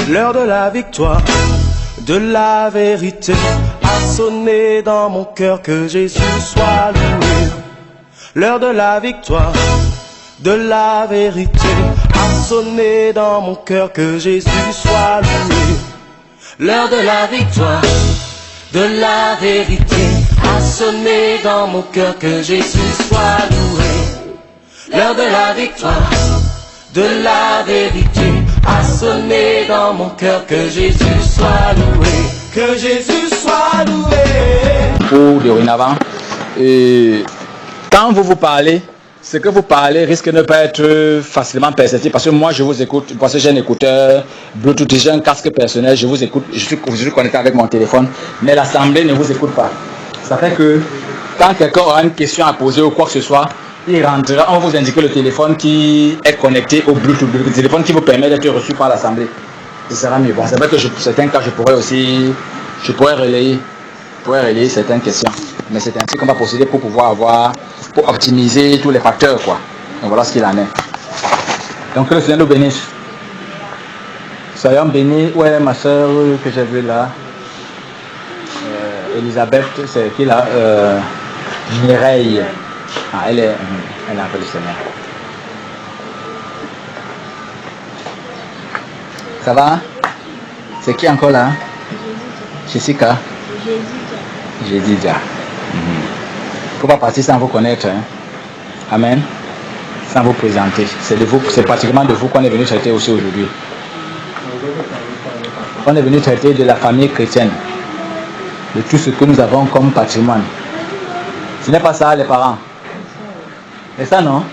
L'heure de la victoire, de la vérité a sonné dans mon cœur, que Jésus soit loué. L'heure de la victoire, de la vérité a sonné dans mon cœur, que Jésus soit loué. L'heure de la victoire, de la vérité a sonné dans mon cœur, que Jésus soit loué. L'heure de la victoire, de la vérité a sonné dans mon cœur, que Jésus soit loué. Que Jésus soit loué. Pour dorénavant, et quand vous parlez, ce que vous parlez risque de ne pas être facilement perceptible, parce que moi je vous écoute, parce que j'ai un écouteur Bluetooth, j'ai un casque personnel, je vous écoute, je suis connecté avec mon téléphone, mais l'assemblée ne vous écoute pas. Ça fait que quand quelqu'un aura une question à poser ou quoi que ce soit, il rentrera, on va vous indiquer le téléphone qui est connecté au Bluetooth, le téléphone qui vous permet d'être reçu par l'assemblée. Ce sera mieux. Bon, c'est vrai que certains cas, je pourrais relayer certaines questions. Mais c'est ainsi qu'on va procéder pour pouvoir pour optimiser tous les facteurs, quoi. Donc voilà ce qu'il en est. Donc que le Seigneur nous bénisse. Soyons bénis. Où est ma soeur que j'ai vue là? Elisabeth, c'est qui là? Mireille. Ah, elle a appelé le Seigneur. Ça va? C'est qui encore là? Jessica? Jésus. Il ne faut pas partir sans vous connaître. Hein? Amen. Sans vous présenter. C'est pratiquement de vous qu'on est venu traiter aussi aujourd'hui. On est venu traiter de la famille chrétienne. De tout ce que nous avons comme patrimoine. Ce n'est pas ça les parents. C'est ça non?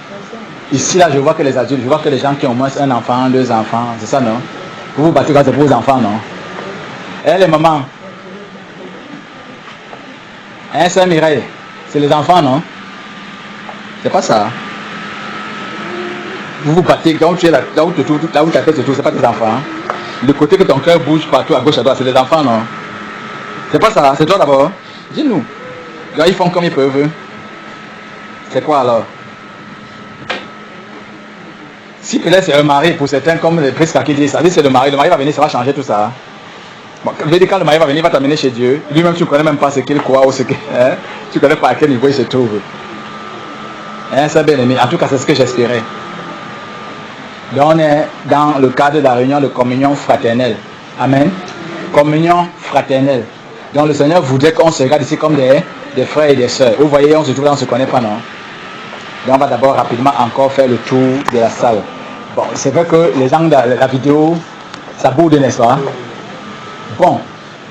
Ici là je vois que les adultes, je vois que les gens qui ont au moins un enfant, deux enfants. C'est ça non? Vous vous battez quand c'est pour vos enfants non? Et les mamans? Hein, c'est Mireille, c'est les enfants, non? C'est pas ça. Vous vous battez, là où tu es là où ta tête se trouve, c'est pas tes enfants. Hein? Le côté que ton cœur bouge partout à gauche à droite, c'est les enfants, non? C'est pas ça, c'est toi d'abord. Dis-nous. Là, ils font comme ils peuvent. C'est quoi alors? Si peut-être c'est un mari, pour certains, comme les presque qui disent ça, si c'est le mari va venir, ça va changer tout ça. Bon, je veux dire, quand le mari va venir, il va t'amener chez Dieu. Lui-même, tu ne connais même pas ce qu'il croit ou ce qu'il... Hein? Tu ne connais pas à quel niveau il se trouve. Hein, c'est bien aimé. En tout cas, c'est ce que j'espérais. Donc, on est dans le cadre de la réunion de communion fraternelle. Amen. Communion fraternelle. Donc, le Seigneur voudrait qu'on se regarde ici comme des frères et des sœurs. Vous voyez, on se trouve là, on ne se connaît pas, non? Donc, on va d'abord rapidement encore faire le tour de la salle. Bon, c'est vrai que les gens de la vidéo, ça boude, n'est-ce pas? Bon,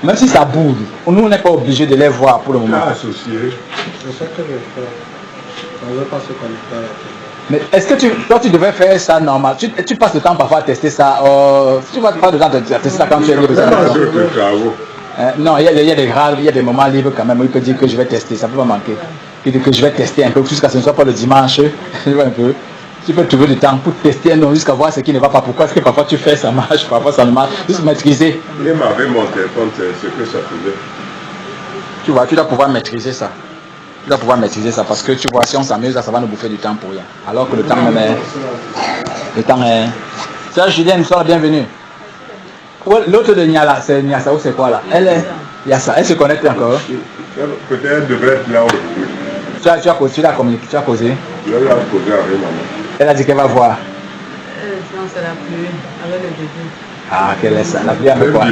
même si ça bouge, nous on n'est pas obligé de les voir pour le moment. Associé. C'est ça que je fais. On ne veut pas se connecter. Mais est-ce que tu devrais faire ça normal? Tu passes le temps parfois à tester ça. Tu vas pas de temps à tester ça quand tu es libre. Non, il y a des rares, il y a des moments libres quand même. Il peut dire que je vais tester, ça peut pas manquer. Il dit que je vais tester un peu jusqu'à ce ne soit pas le dimanche. Je vois un peu. Tu peux trouver du temps pour tester un nom jusqu'à voir ce qui ne va pas. Pourquoi est-ce que parfois tu fais, ça marche, parfois ça ne marche. Juste maîtriser. Il m'avait mon téléphone, c'est ce que ça faisait. Tu vois, tu dois pouvoir maîtriser ça. Tu dois pouvoir maîtriser ça parce que tu vois, si on s'amuse, ça va nous bouffer du temps pour rien. Alors que le temps même est... Le temps est... Sœur Julienne, sois la bienvenue. L'autre de Niala, c'est Niasa ou c'est quoi là? Elle est... Yassa, elle se connecte encore. Peut-être elle devrait être là aujourd'hui. Tu as communiqué, tu as causé. Je l'ai posé avec maman. Elle a dit qu'elle va voir. Non, c'est la pluie, avec le début. Ah, quelle est ça? La pluie a fait quoi?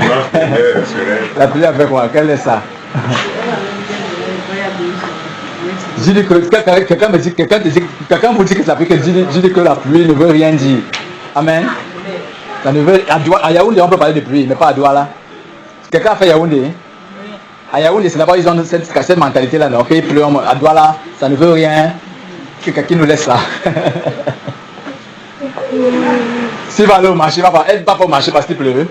La pluie a fait quoi? Quelle est ça? Je dis que quelqu'un me dit, quelqu'un vous dit que la pluie, je dis que la pluie ne veut rien dire. Amen. Ça ne veut, à Yaoundé, on peut parler de pluie, mais pas à Douala. Quelqu'un a fait Yaoundé? À Yaoundé, c'est d'abord ils ont cette mentalité-là, donc il pleut, à Douala, ça ne veut rien. Que quelqu'un nous laisse là. S'il va aller au marché, elle ne va pas au marché parce qu'il pleut.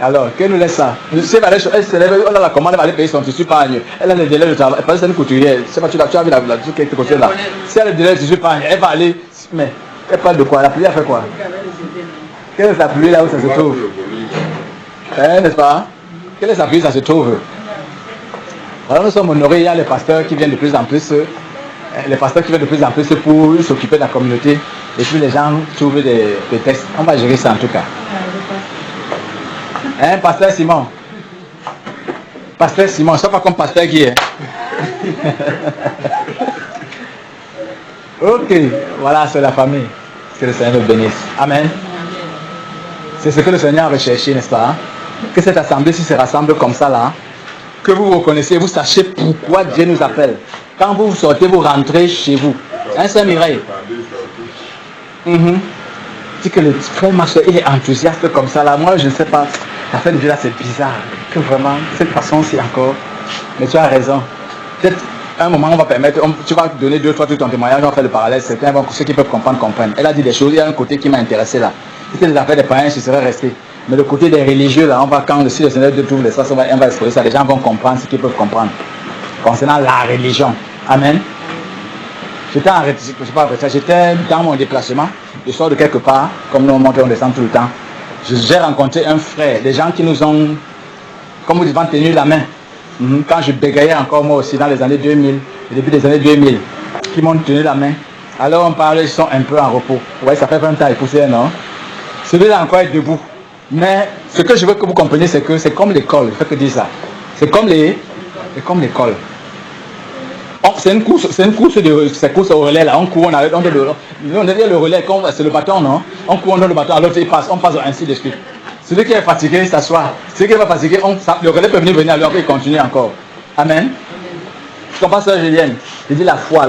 Alors, qu'elle nous laisse ça. Si elle se lève, elle a la commande, elle va aller payer son tissu pagne. Elle a le délai de travail. Parce que c'est une couturière. Je sais pas, tu as vu la truc qui est côté là. Si elle a le délai de tissu pagne, elle va aller. Mais, elle parle de quoi? La pluie, elle fait quoi? Quelle est la pluie là où ça se trouve? N'est-ce pas? Quelle est sa pluie, ça se trouve? Alors, nous sommes honorés, il y a les pasteurs qui viennent de plus en plus. Les pasteurs qui viennent de plus en plus pour s'occuper de la communauté. Et puis les gens trouvent des textes. On va gérer ça en tout cas. Hein, pasteur Simon. Pasteur Simon, c'est pas comme pasteur Guy. Hein? Ok, voilà, c'est la famille. Que le Seigneur nous bénisse. Amen. C'est ce que le Seigneur a recherché, n'est-ce pas? Que cette assemblée, si se rassemble comme ça là, que vous reconnaissez, vous sachez pourquoi Dieu nous appelle. Quand vous sortez, vous rentrez chez vous. Hein, c'est Mireille? Dis que le frère Marcel, il est enthousiaste comme ça là. Moi, je ne sais pas. La fin de Dieu là, c'est bizarre. Que vraiment, cette façon-ci encore. Mais tu as raison. Peut-être un moment, on va permettre, tu vas donner 2, 3 trucs ton témoignage, on va faire le parallèle. Certains vont, ceux qui peuvent comprendre, comprennent. Elle a dit des choses, il y a un côté qui m'a intéressé là. Si c'était les affaires des païens, je serais resté. Mais le côté des religieux là, on va, quand le Seigneur de tout l'espace, on va exposer ça. Les gens vont comprendre ce qu'ils peuvent comprendre. Concernant la religion. Amen. J'étais dans mon déplacement, je sors de quelque part, comme nous on monte et on descend tout le temps. J'ai rencontré un frère, des gens qui nous ont, comme vous dites, tenu la main. Quand je bégayais encore moi aussi dans les années 2000, au début des années 2000, qui m'ont tenu la main. Alors on parlait, ils sont un peu en repos. Ouais, ça fait 20 ans, il poussait, non? Celui-là encore est debout. Mais ce que je veux que vous compreniez, c'est que c'est comme l'école, il faut que dire ça. C'est comme l'école. C'est une course au relais là, on court, on arrête, on dit le relais, c'est le bâton, non? On court, on donne le bâton, à l'autre il passe, on passe ainsi de suite. Celui qui est fatigué, il s'assoit. Celui qui n'est pas fatigué, le relais peut venir à lui, il continue encore. Amen. Je comprends ça, Julienne. Je dis la foi.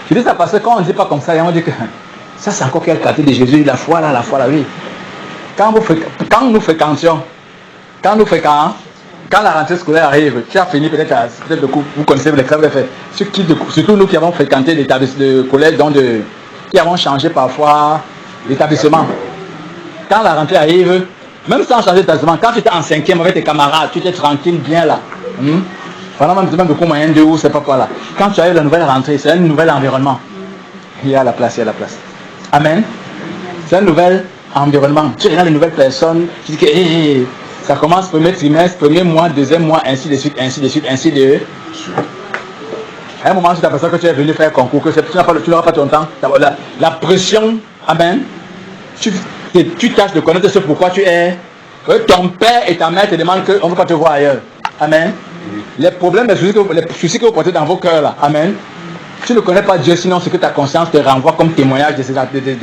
Je dis ça parce que quand on ne dit pas comme ça, on dit que ça c'est encore quel quartier de Jésus, la foi là, oui. Quand nous fréquentions, quand la rentrée scolaire arrive, tu as fini peut-être le coup, vous connaissez les crèves de fait. Surtout nous qui avons fréquenté le collège, qui avons changé parfois l'établissement. Quand la rentrée arrive, même sans changer d'établissement, quand tu étais en 5e avec tes camarades, tu étais tranquille, bien là. Pendant même de coup moyen de où, c'est pas quoi là. Quand tu arrives la nouvelle rentrée, c'est un nouvel environnement. Il y a la place. Amen. C'est un nouvel environnement. Tu regardes les nouvelles personnes, tu dis que ça commence premier trimestre, premier mois, deuxième mois, ainsi de suite. À un moment, tu t'aperçois que tu es venu faire concours, que tu n'auras pas ton temps. La pression, amen. Tu tâches de connaître ce pourquoi tu es. Ton père et ta mère te demandent qu'on ne veut pas te voir ailleurs. Amen. Les problèmes, les soucis que vous portez dans vos cœurs là. Amen. Tu ne connais pas Dieu, sinon ce que ta conscience te renvoie comme témoignage de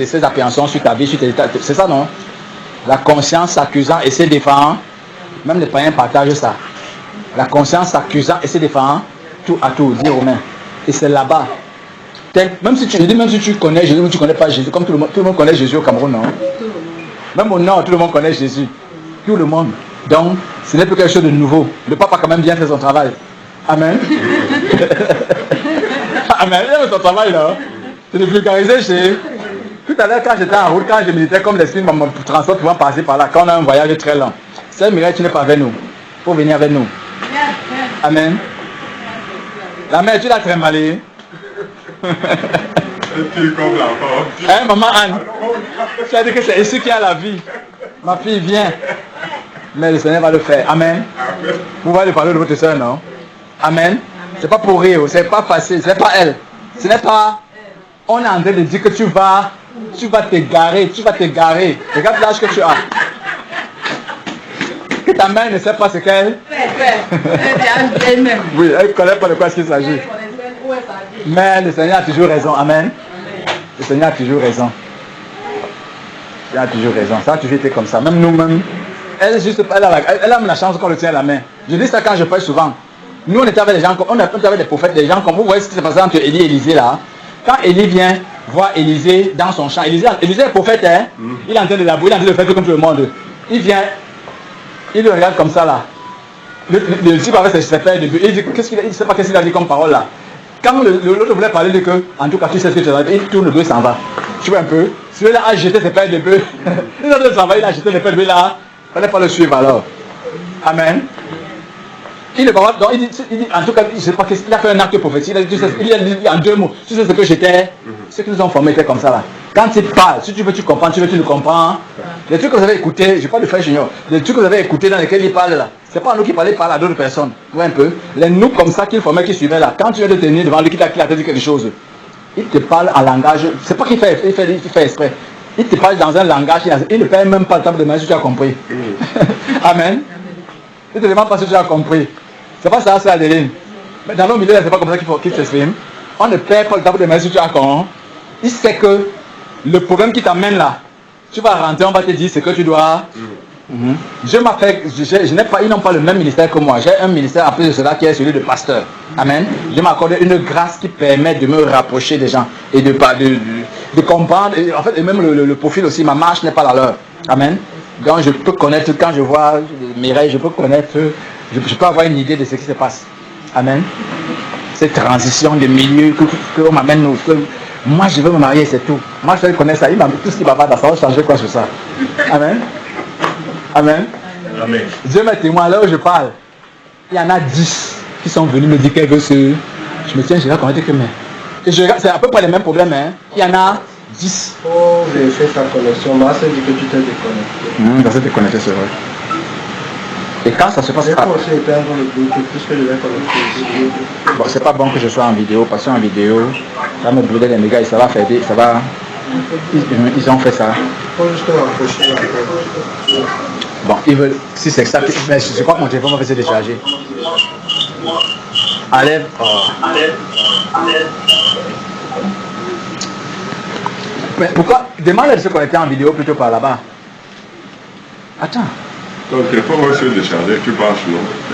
ses appréhensions sur ta vie, sur tes états. C'est ça, non? La conscience s'accusant et se défendant. Même les païens partagent ça. La conscience s'accusant et se défendant tout à tout, dit Romain. Et c'est là-bas. Même si tu connais Jésus ou tu ne connais pas Jésus, comme tout le monde connaît Jésus au Cameroun, non? Même au nord, tout le monde connaît Jésus. Tout le monde. Donc, ce n'est plus quelque chose de nouveau. Le pape a quand même bien fait son travail. Amen. Amen. Il a fait son travail, là. C'est de vulgariser chez... Tout à l'heure, quand j'étais en route, quand je méditais comme l'esprit de mon transport pouvant passer par là, quand on a un voyage très long. C'est Mireille, tu n'es pas avec nous. Il faut venir avec nous. Amen. La mère, tu l'as très mal. Hein, maman Anne, tu as dit que c'est ici qu'il y a la vie. Ma fille, viens. Mais le Seigneur va le faire. Amen. Vous voulez parler de votre soeur, non? Amen. C'est pas pour rire, c'est pas facile, ce n'est pas elle. Ce n'est pas... On est en train de dire que tu vas te garer. Regarde l'âge que tu as. Que ta mère ne sait pas ce qu'elle... Oui, elle ne connaît pas de quoi il s'agit. Mais le Seigneur a toujours raison. Amen. Le Seigneur a toujours raison. Il a toujours raison. Ça a toujours été comme ça. Même nous-mêmes. Elle a la chance qu'on le tient à la main. Je dis ça quand je parle souvent. Nous, on était avec des gens, on était avec des prophètes, des gens comme vous voyez ce qui s'est passé entre Élie et Élisée là. Quand Élie vient voir Élisée dans son champ, Élisée est prophète, hein? Il est en train de labourer, il est en train de faire tout comme tout le monde. Il vient, il le regarde comme ça là. Le type avec ses pères de but, il dit, qu'est-ce qu'il a dit? Il ne sait pas qu'est-ce qu'il a dit comme parole là. Quand l'autre voulait parler de que, en tout cas, tu sais ce que tu as dit, il tourne le dos et s'en va. Tu vois un peu? Celui-là a jeté ses pères de bœufs. Il a jeté les pères de bœufs là. Il ne fallait pas le suivre alors. Amen. Il dit, en tout cas, je ne sais pas qu'est-ce qu'il a fait un acte prophétique. Il a dit en 2 mots. Tu sais ce que j'étais. Ceux qui nous ont formés étaient comme ça là. Quand il parle, si tu veux, tu comprends. Tu le comprends. Les trucs que vous avez écoutés, je parle de frère Junior. Les trucs que vous avez écoutés dans lesquels il parle là. C'est pas nous qui parlons, il parle à d'autres personnes. Tu vois un peu. Les nous comme ça qu'il formait, qui suivaient là. Quand tu viens de tenir devant lui, qui t'a dit quelque chose, il te parle en langage. C'est pas qu'il fait exprès. Il te parle dans un langage, il ne paye même pas le temps de demander si tu as compris. Amen. Il ne te demande pas si tu as compris. C'est pas ça, c'est Adeline. Mais dans nos milieux, c'est pas comme ça qu'il s'exprime. On ne paye pas le temps de demander si tu as compris. Il sait que le problème qui t'amène là, tu vas rentrer, on va te dire ce que tu dois. Je m'appelle, je n'ai pas, ils n'ont pas le même ministère que moi. J'ai un ministère en plus de cela qui est celui de pasteur. Amen. Je m'accorde une grâce qui permet de me rapprocher des gens et de comprendre. Et en fait, et même le profil aussi, ma marche n'est pas la leur. Amen. Donc je peux connaître, quand je vois Mireille, je peux connaître, je peux avoir une idée de ce qui se passe. Amen. Cette transition de milieu qu'on m'amène, moi je veux me marier, c'est tout. Moi je connais ça, il m'a tout ce qui va pas, ça va changer quoi sur ça. Amen. Amen. Amen. Dieu m'est témoin, là où je parle, il y en a 10 qui sont venus me dire qu'elles veulent se... Je me tiens, je vais connaître que mais... C'est à peu près les mêmes problèmes, hein. Il y en a 10. Oh, vérifier sa connexion. Moi, c'est dit que tu t'es déconnecté. Ça s'est déconnecté, c'est vrai. Et quand ça se passe J'ai pas... aussi éteindre le Bluetooth puisque je vais connecter. Bon, c'est pas bon que je sois en vidéo, parce qu'en vidéo, ça me brûler les mégas et ça va faire des... Ça va... Ils ont fait ça. Il faut juste rapprocher la tête. Bon, ils veulent... Si c'est ça... Mais je crois que mon téléphone va se décharger. Enlève... Oh. Mais pourquoi... Demande de se connecter en vidéo plutôt par là-bas. Attends. Ton téléphone va se décharger, tu marches,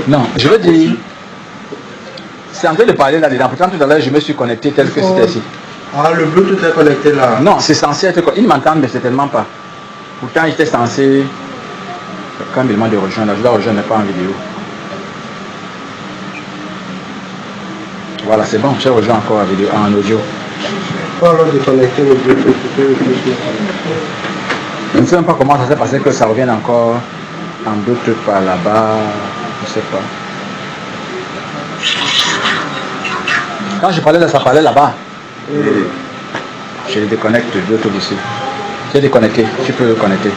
non? Non, je veux dire... C'est en train de parler là-dedans. Pourtant, tout à l'heure, je me suis connecté tel que c'était ici. Ah, le Bluetooth est connecté là. Non, c'est censé être... Ils m'entendent, mais certainement pas. Pourtant, il était censé... Quand il me demande de rejoindre, je dois rejoindre, mais pas en vidéo. Voilà, c'est bon, j'ai rejoint encore en vidéo, en audio. Il faut alors déconnecter le Bluetooth pour que le Bluetooth soit connecté. Je ne sais même pas comment ça s'est passé que ça revienne encore en Bluetooth par là-bas. Je ne sais pas. Quand je parlais de ça, parlait là-bas. Je le déconnecte de Bluetooth ici. J'ai déconnecté, tu peux le connecter.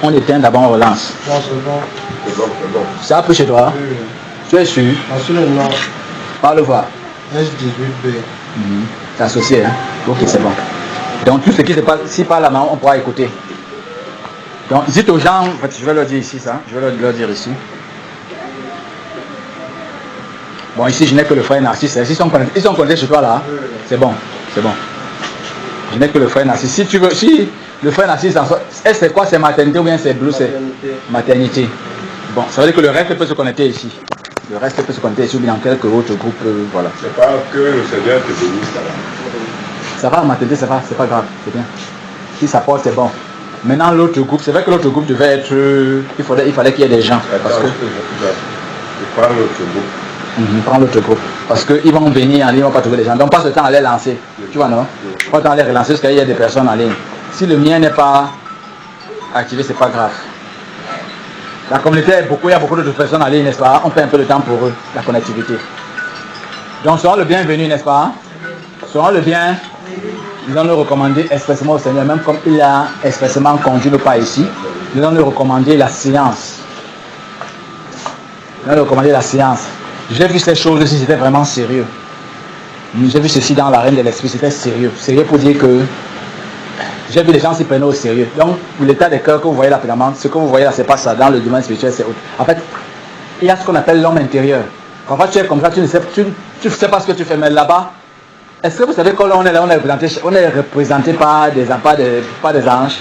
On éteint d'abord, on relance. Non, c'est bon. C'est bon, c'est bon. C'est un peu chez toi. Oui. Tu es sûr? Sur le nom, Parle voir. S18B. C'est associé, hein? Ok, c'est bon. Donc tout ce qui se passe, si par la main, on pourra écouter. Donc dites aux gens, en fait, je vais leur dire ici ça, je vais leur dire ici. Bon, ici je n'ai que le frère Narcisse, ils sont connectés chez toi là, c'est bon, c'est bon. Je n'ai que le frère Narcisse. Si tu veux, si le frère Narcisse, est-ce c'est quoi, c'est maternité ou bien c'est bleu, c'est maternité. Bon, ça veut dire que le reste peut se connecter ici. Le reste peut se connecter ici ou bien dans quelques autres groupes, voilà. C'est pas que le Seigneur te bénisse, ça va. Ça va, maternité, ça va, c'est pas grave, c'est bien. Si ça porte, c'est bon. Maintenant, l'autre groupe, c'est vrai que l'autre groupe devait être... il fallait qu'il y ait des gens. Parce que... Je prends l'autre groupe. Prends l'autre groupe. Parce qu'ils vont venir en ligne, ils ne vont pas trouver les gens. Donc, passe le temps à les lancer. Tu vois, non? Pas le temps à les relancer parce qu'il y a des personnes en ligne. Si le mien n'est pas activé, c'est pas grave. La communauté, il y a beaucoup d'autres personnes en ligne, n'est-ce pas? On fait un peu de temps pour eux, la connectivité. Donc, seront le bienvenu, n'est-ce pas? Seront le bien. Nous allons le recommander expressément au Seigneur, même comme il a expressément conduit le pas ici. Nous allons le recommander la science. Nous allons le recommander la science. J'ai vu ces choses ici, c'était vraiment sérieux. J'ai vu ceci dans l'arène de l'esprit, c'était sérieux. Sérieux pour dire que j'ai vu les gens s'y prenaient au sérieux. Donc, pour l'état des cœurs que vous voyez là, finalement, ce que vous voyez là, c'est pas ça. Dans le domaine spirituel, c'est autre. En fait, il y a ce qu'on appelle l'homme intérieur. Quand tu es comme ça, tu ne sais pas ce que tu fais, mais là-bas, est-ce que vous savez que là, on est représenté par des anges?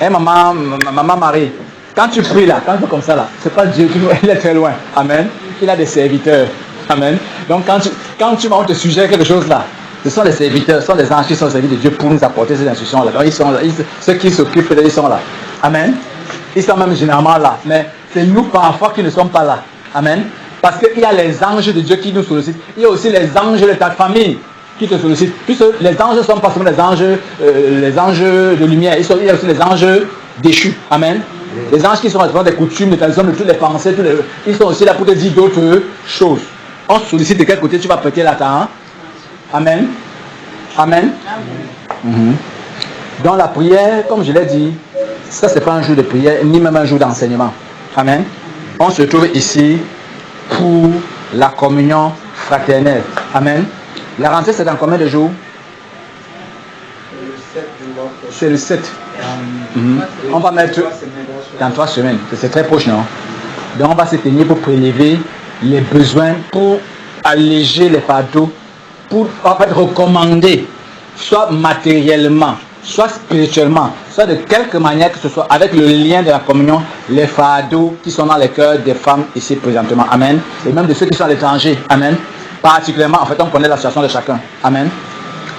Et maman Marie, quand tu pries là, quand tu es comme ça là, c'est pas Dieu, il est très loin. Amen. Il a des serviteurs. Amen. Donc quand tu te suggères quelque chose là, ce sont les serviteurs, ce sont les anges qui sont servis de Dieu pour nous apporter ces instructions là. Donc ils sont là, ceux qui s'occupent, ils sont là. Amen. Ils sont même généralement là, mais c'est nous parfois qui ne sommes pas là. Amen. Parce qu'il y a les anges de Dieu qui nous sollicitent. Il y a aussi les anges de ta famille qui te sollicitent. Puisque les anges ne sont pas seulement les anges de lumière. Il y a aussi les anges déchus. Amen. Les anges qui sont responsables des coutumes, des traditions, de toutes les pensées. Ils sont aussi là pour te dire d'autres choses. On se sollicite de quel côté tu vas prêter la temps. Amen. Amen. Dans la prière, comme je l'ai dit, ça c'est pas un jour de prière, ni même un jour d'enseignement. Amen. On se trouve ici pour la communion fraternelle. Amen. La rentrée, c'est dans combien de jours? Le 7 du mois C'est le 7. On va mettre dans 3 semaines. C'est très proche, non? Donc on va se tenir pour prélever les besoins, pour alléger les fardeaux, pour en fait recommander, soit matériellement, soit spirituellement, soit de quelque manière que ce soit, avec le lien de la communion, les fardeaux qui sont dans les cœurs des femmes ici présentement. Amen. Et même de ceux qui sont à l'étranger. Amen. Particulièrement, en fait, on connaît la situation de chacun. Amen.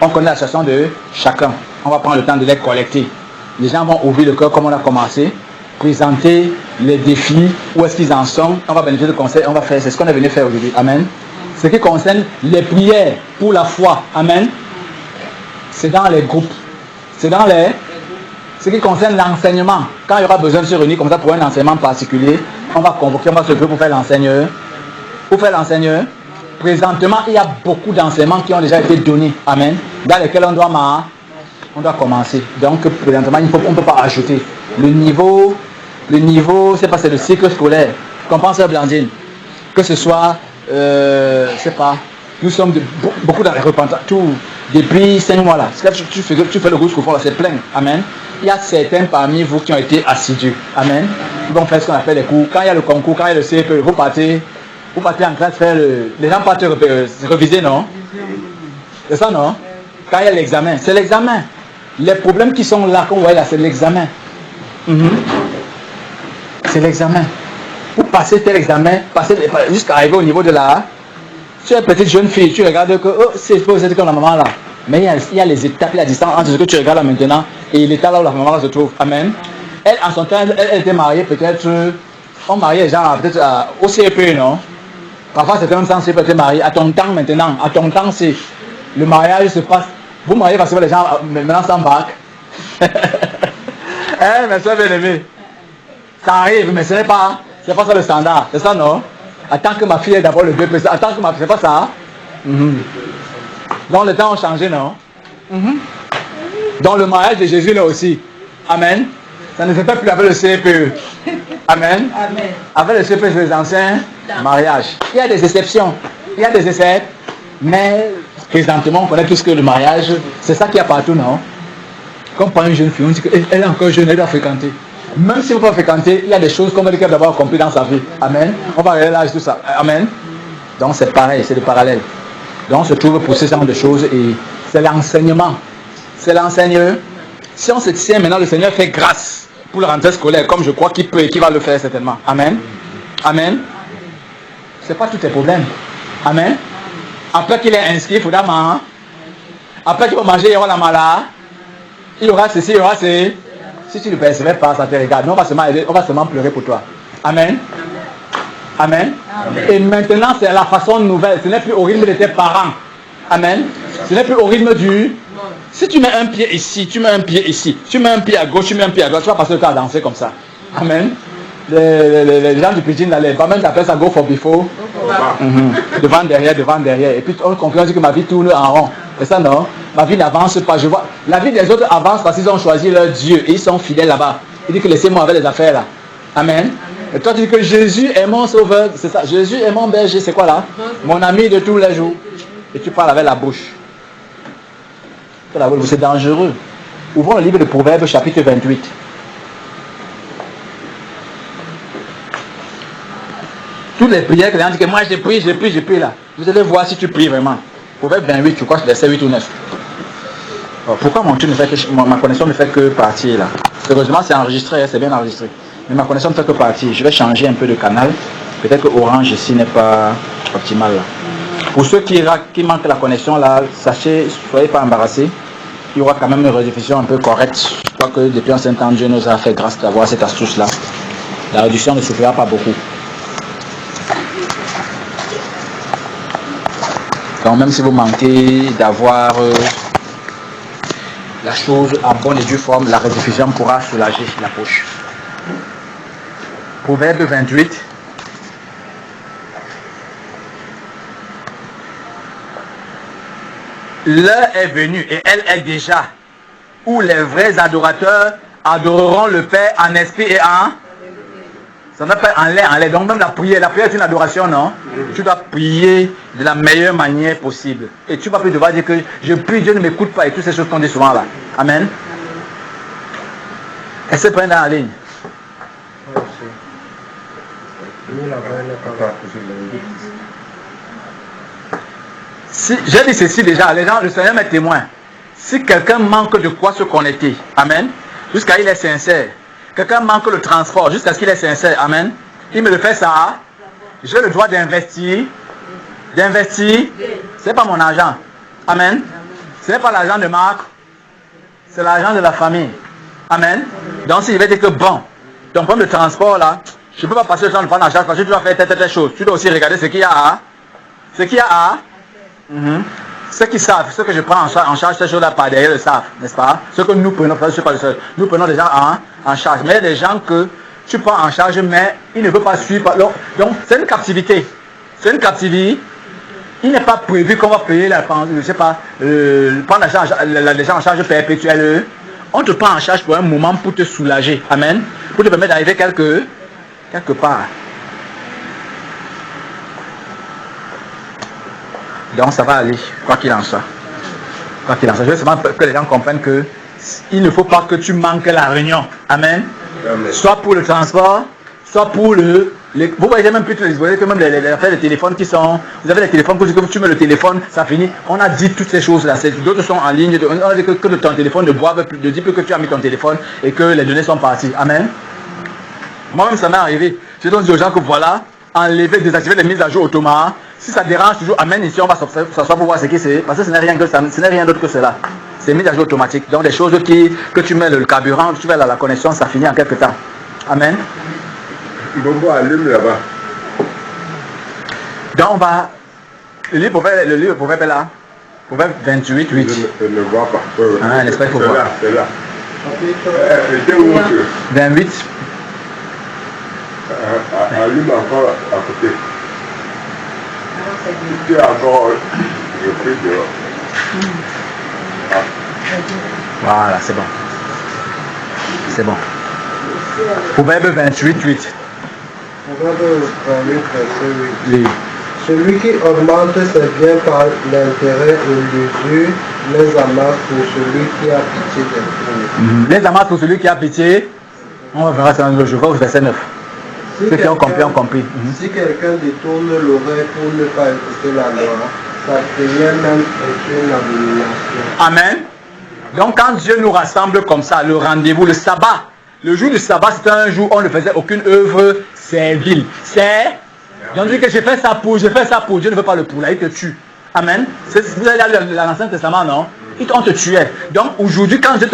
On connaît la situation de chacun. On va prendre le temps de les collecter. Les gens vont ouvrir le cœur comme on a commencé, présenter les défis, où est-ce qu'ils en sont. On va bénéficier de conseils, on va faire, c'est ce qu'on est venu faire aujourd'hui. Amen. Ce qui concerne les prières pour la foi. Amen. C'est dans les groupes. C'est dans les... Ce qui concerne l'enseignement. Quand il y aura besoin de se réunir comme ça pour un enseignement particulier, on va convoquer, on va se faire pour faire l'enseigneur. Pour faire l'enseigneur. Présentement, il y a beaucoup d'enseignements qui ont déjà été donnés. Amen. Dans lesquels on doit commencer. Donc, présentement, on ne peut pas ajouter. Le niveau, c'est pas, c'est le cycle scolaire. Comprends ça, Blandine? Que ce soit, c'est pas, nous sommes beaucoup dans les repentants, tout, depuis 5 mois là. Tu fais le groupe là, c'est plein. Amen. Il y a certains parmi vous qui ont été assidus. Amen. Ils vont faire ce qu'on appelle les cours. Quand il y a le concours, quand il y a le CP, vous partez en classe faire les gens partent réviser, non? C'est ça, non? Quand il y a l'examen, c'est l'examen. Les problèmes qui sont là, qu'on voit là, c'est l'examen. C'est l'examen. Pour passer tel examen, jusqu'à arriver au niveau de la... Tu es petite jeune fille, tu regardes que c'est comme la maman là. Mais il y a les étapes, la distance entre ce que tu regardes là maintenant et l'état là où la maman là se trouve. Amen. Elle, en son temps, elle était mariée peut-être... On mariait les gens peut-être au CEP, non? Parfois c'était même sans CEP, était marié. À ton temps maintenant, à ton temps c'est... Le mariage se passe... Vous mariez parce que les gens maintenant s'embarquent. Mes soeurs bien-aimées. Ça arrive, mais ce n'est pas ça le standard. C'est ça, non? Attends que ma fille ait d'abord le 2 plus. Attends que ma fille, c'est pas ça? Donc les temps ont changé, non? Dans le mariage de Jésus là aussi. Amen. Ça ne se fait plus avec le CPE. Amen. Amen. Avec le CPE, c'est les anciens mariages. Il y a des exceptions. Il y a des essais. Mais présentement, on connaît tous que le mariage, c'est ça qu'il y a partout, non? Comme par une jeune fille, on dit qu'elle est encore jeune, elle doit fréquenter. Même si vous ne pouvez pas fréquenter, il y a des choses qu'on va dire qu'elle doit avoir compris dans sa vie. Amen. On va regarder l'âge, tout ça. Amen. Donc c'est pareil, c'est le parallèle. Donc on se trouve pour ce genre de choses et c'est l'enseignement. C'est l'enseigneur. Si on se tient maintenant, le Seigneur fait grâce pour la rentrée scolaire, comme je crois qu'il peut et qu'il va le faire certainement. Amen. Amen. C'est pas tous tes problèmes. Amen. Après qu'il est inscrit, il faudra manger. Après qu'il va manger, il y aura la malade. Il y aura ceci, il y aura ceci. Si tu ne persévères pas, ça te regarde. Nous, on va seulement pleurer pour toi. Amen. Amen. Amen. Et maintenant, c'est la façon nouvelle. Ce n'est plus au rythme de tes parents. Amen. Ce n'est plus au rythme du... Si tu mets un pied ici, tu mets un pied ici. Tu mets un pied à gauche, tu mets un pied à droite. Tu vas passer le temps à danser comme ça. Amen. Les gens du Pidgin, les barman appellent ça go for before. Devant, derrière. Et puis on dit que ma vie tourne en rond. C'est ça, non? Ma vie n'avance pas. Je vois. La vie des autres avance parce qu'ils ont choisi leur Dieu. Et ils sont fidèles là-bas. Il dit que laissez-moi avec les affaires là. Amen. Et toi tu dis que Jésus est mon sauveur. C'est ça. Jésus est mon berger. C'est quoi là? Mon ami de tous les jours. Et tu parles avec la bouche. C'est dangereux. Ouvrons le livre de Proverbes chapitre 28. Toutes les prières que les gens disent que moi je prie là. Vous allez voir si tu pries vraiment. Proverbe 28, je crois que c'est verset 8 ou 9. Alors, pourquoi ma connexion ne fait que partir là? Heureusement c'est enregistré, c'est bien enregistré. Mais ma connexion ne fait que partir. Je vais changer un peu de canal. Peut-être que Orange ici n'est pas optimal là. Pour ceux qui manquent la connexion là, sachez, soyez pas embarrassés. Il y aura quand même une rediffusion un peu correcte. Je crois que depuis un certain temps, Dieu nous a fait grâce d'avoir cette astuce là. La réduction ne souffrira pas beaucoup. Donc même si vous manquez d'avoir la chose en bonne et due forme, la rediffusion pourra soulager la poche. Proverbe 28. L'heure est venue et elle est déjà où les vrais adorateurs adoreront le Père en esprit et en... Ça n'a pas en l'air. Donc même la prière est une adoration, non? Tu dois prier de la meilleure manière possible. Et tu vas plus devoir dire que je prie, Dieu ne m'écoute pas et toutes ces choses qu'on dit souvent là. Amen. Elle se prend dans la ligne. Si, j'ai dit ceci déjà, les gens, le Seigneur m'est témoin. Si quelqu'un manque de quoi se connecter, amen, jusqu'à ce qu'il est sincère. Quelqu'un manque le transport jusqu'à ce qu'il est sincère, amen. Il me le fait ça. J'ai le droit d'investir. C'est pas mon argent. Amen. Ce n'est pas l'argent de Marc. C'est l'argent de la famille. Amen. Donc si je vais dire que bon, ton problème de transport là, je ne peux pas passer le temps de prendre en charge parce que tu dois faire telle chose. Tu dois aussi regarder ce qu'il y a à. Ceux qui savent, ceux que je prends en charge, ces choses-là par derrière le savent, n'est-ce pas? Ceux que nous prenons, je ne suis pas le seul. Nous prenons des gens en charge. Mais il y a des gens que tu prends en charge, mais ils ne veulent pas suivre. Donc c'est une captivité. C'est une captivité. Il n'est pas prévu qu'on va payer prendre les gens en charge perpétuelle. On te prend en charge pour un moment pour te soulager. Amen. Pour te permettre d'arriver quelque part. Donc ça va aller, quoi qu'il en soit. Quoi qu'il en soit. Je veux seulement que les gens comprennent que il ne faut pas que tu manques la réunion. Amen. Amen. Soit pour le transport, soit pour vous voyez même plus, vous voyez que même les affaires de téléphone qui sont... Vous avez les téléphones, quand tu mets le téléphone, ça finit. On a dit toutes ces choses-là. D'autres sont en ligne. On a dit que ton téléphone ne boive plus, ne dit plus que tu as mis ton téléphone et que les données sont parties. Amen. Moi-même, ça m'est arrivé. J'ai donc dit aux gens que voilà, enlever, désactiver les mises à jour automatiques. Si ça dérange toujours, amène ici, on va s'asseoir pour voir ce qui c'est. Parce que ce n'est rien d'autre que cela. C'est mis à jour automatique. Donc des choses que tu mets le carburant, tu mets la connexion, ça finit en quelques temps. Amen. Bobo allume là-bas. Donc on va... Le livre proverbe est là. Proverbe 28, 8. Je ne vois pas. Ah, n'est-ce pas qu'il faut voir. C'est là. 28. Allume encore à côté. Tu es encore repris dehors. Voilà, c'est bon. C'est bon. Proverbe 28, 8. Proverbe 28, verset 8. Oui. Celui qui augmente ses biens par l'intérêt et l'usure, les amasse pour celui qui a pitié des pauvres. Les amasse pour celui qui a pitié. On verra ça dans le jour, verset 9. Ceux qui ont compris ont compris. Si quelqu'un détourne l'oreille pour ne pas écouter la loi, sa prière même est une abomination. Amen. Donc quand Dieu nous rassemble comme ça, le rendez-vous, le sabbat, le jour du sabbat, c'était un jour où on ne faisait aucune œuvre servile. C'est... J'ai dit que j'ai fait ça pour, Dieu ne veut pas le pour, là, il te tue. Amen. Vous avez lu l'Ancien Testament, non? On te tuait. Donc aujourd'hui, quand Dieu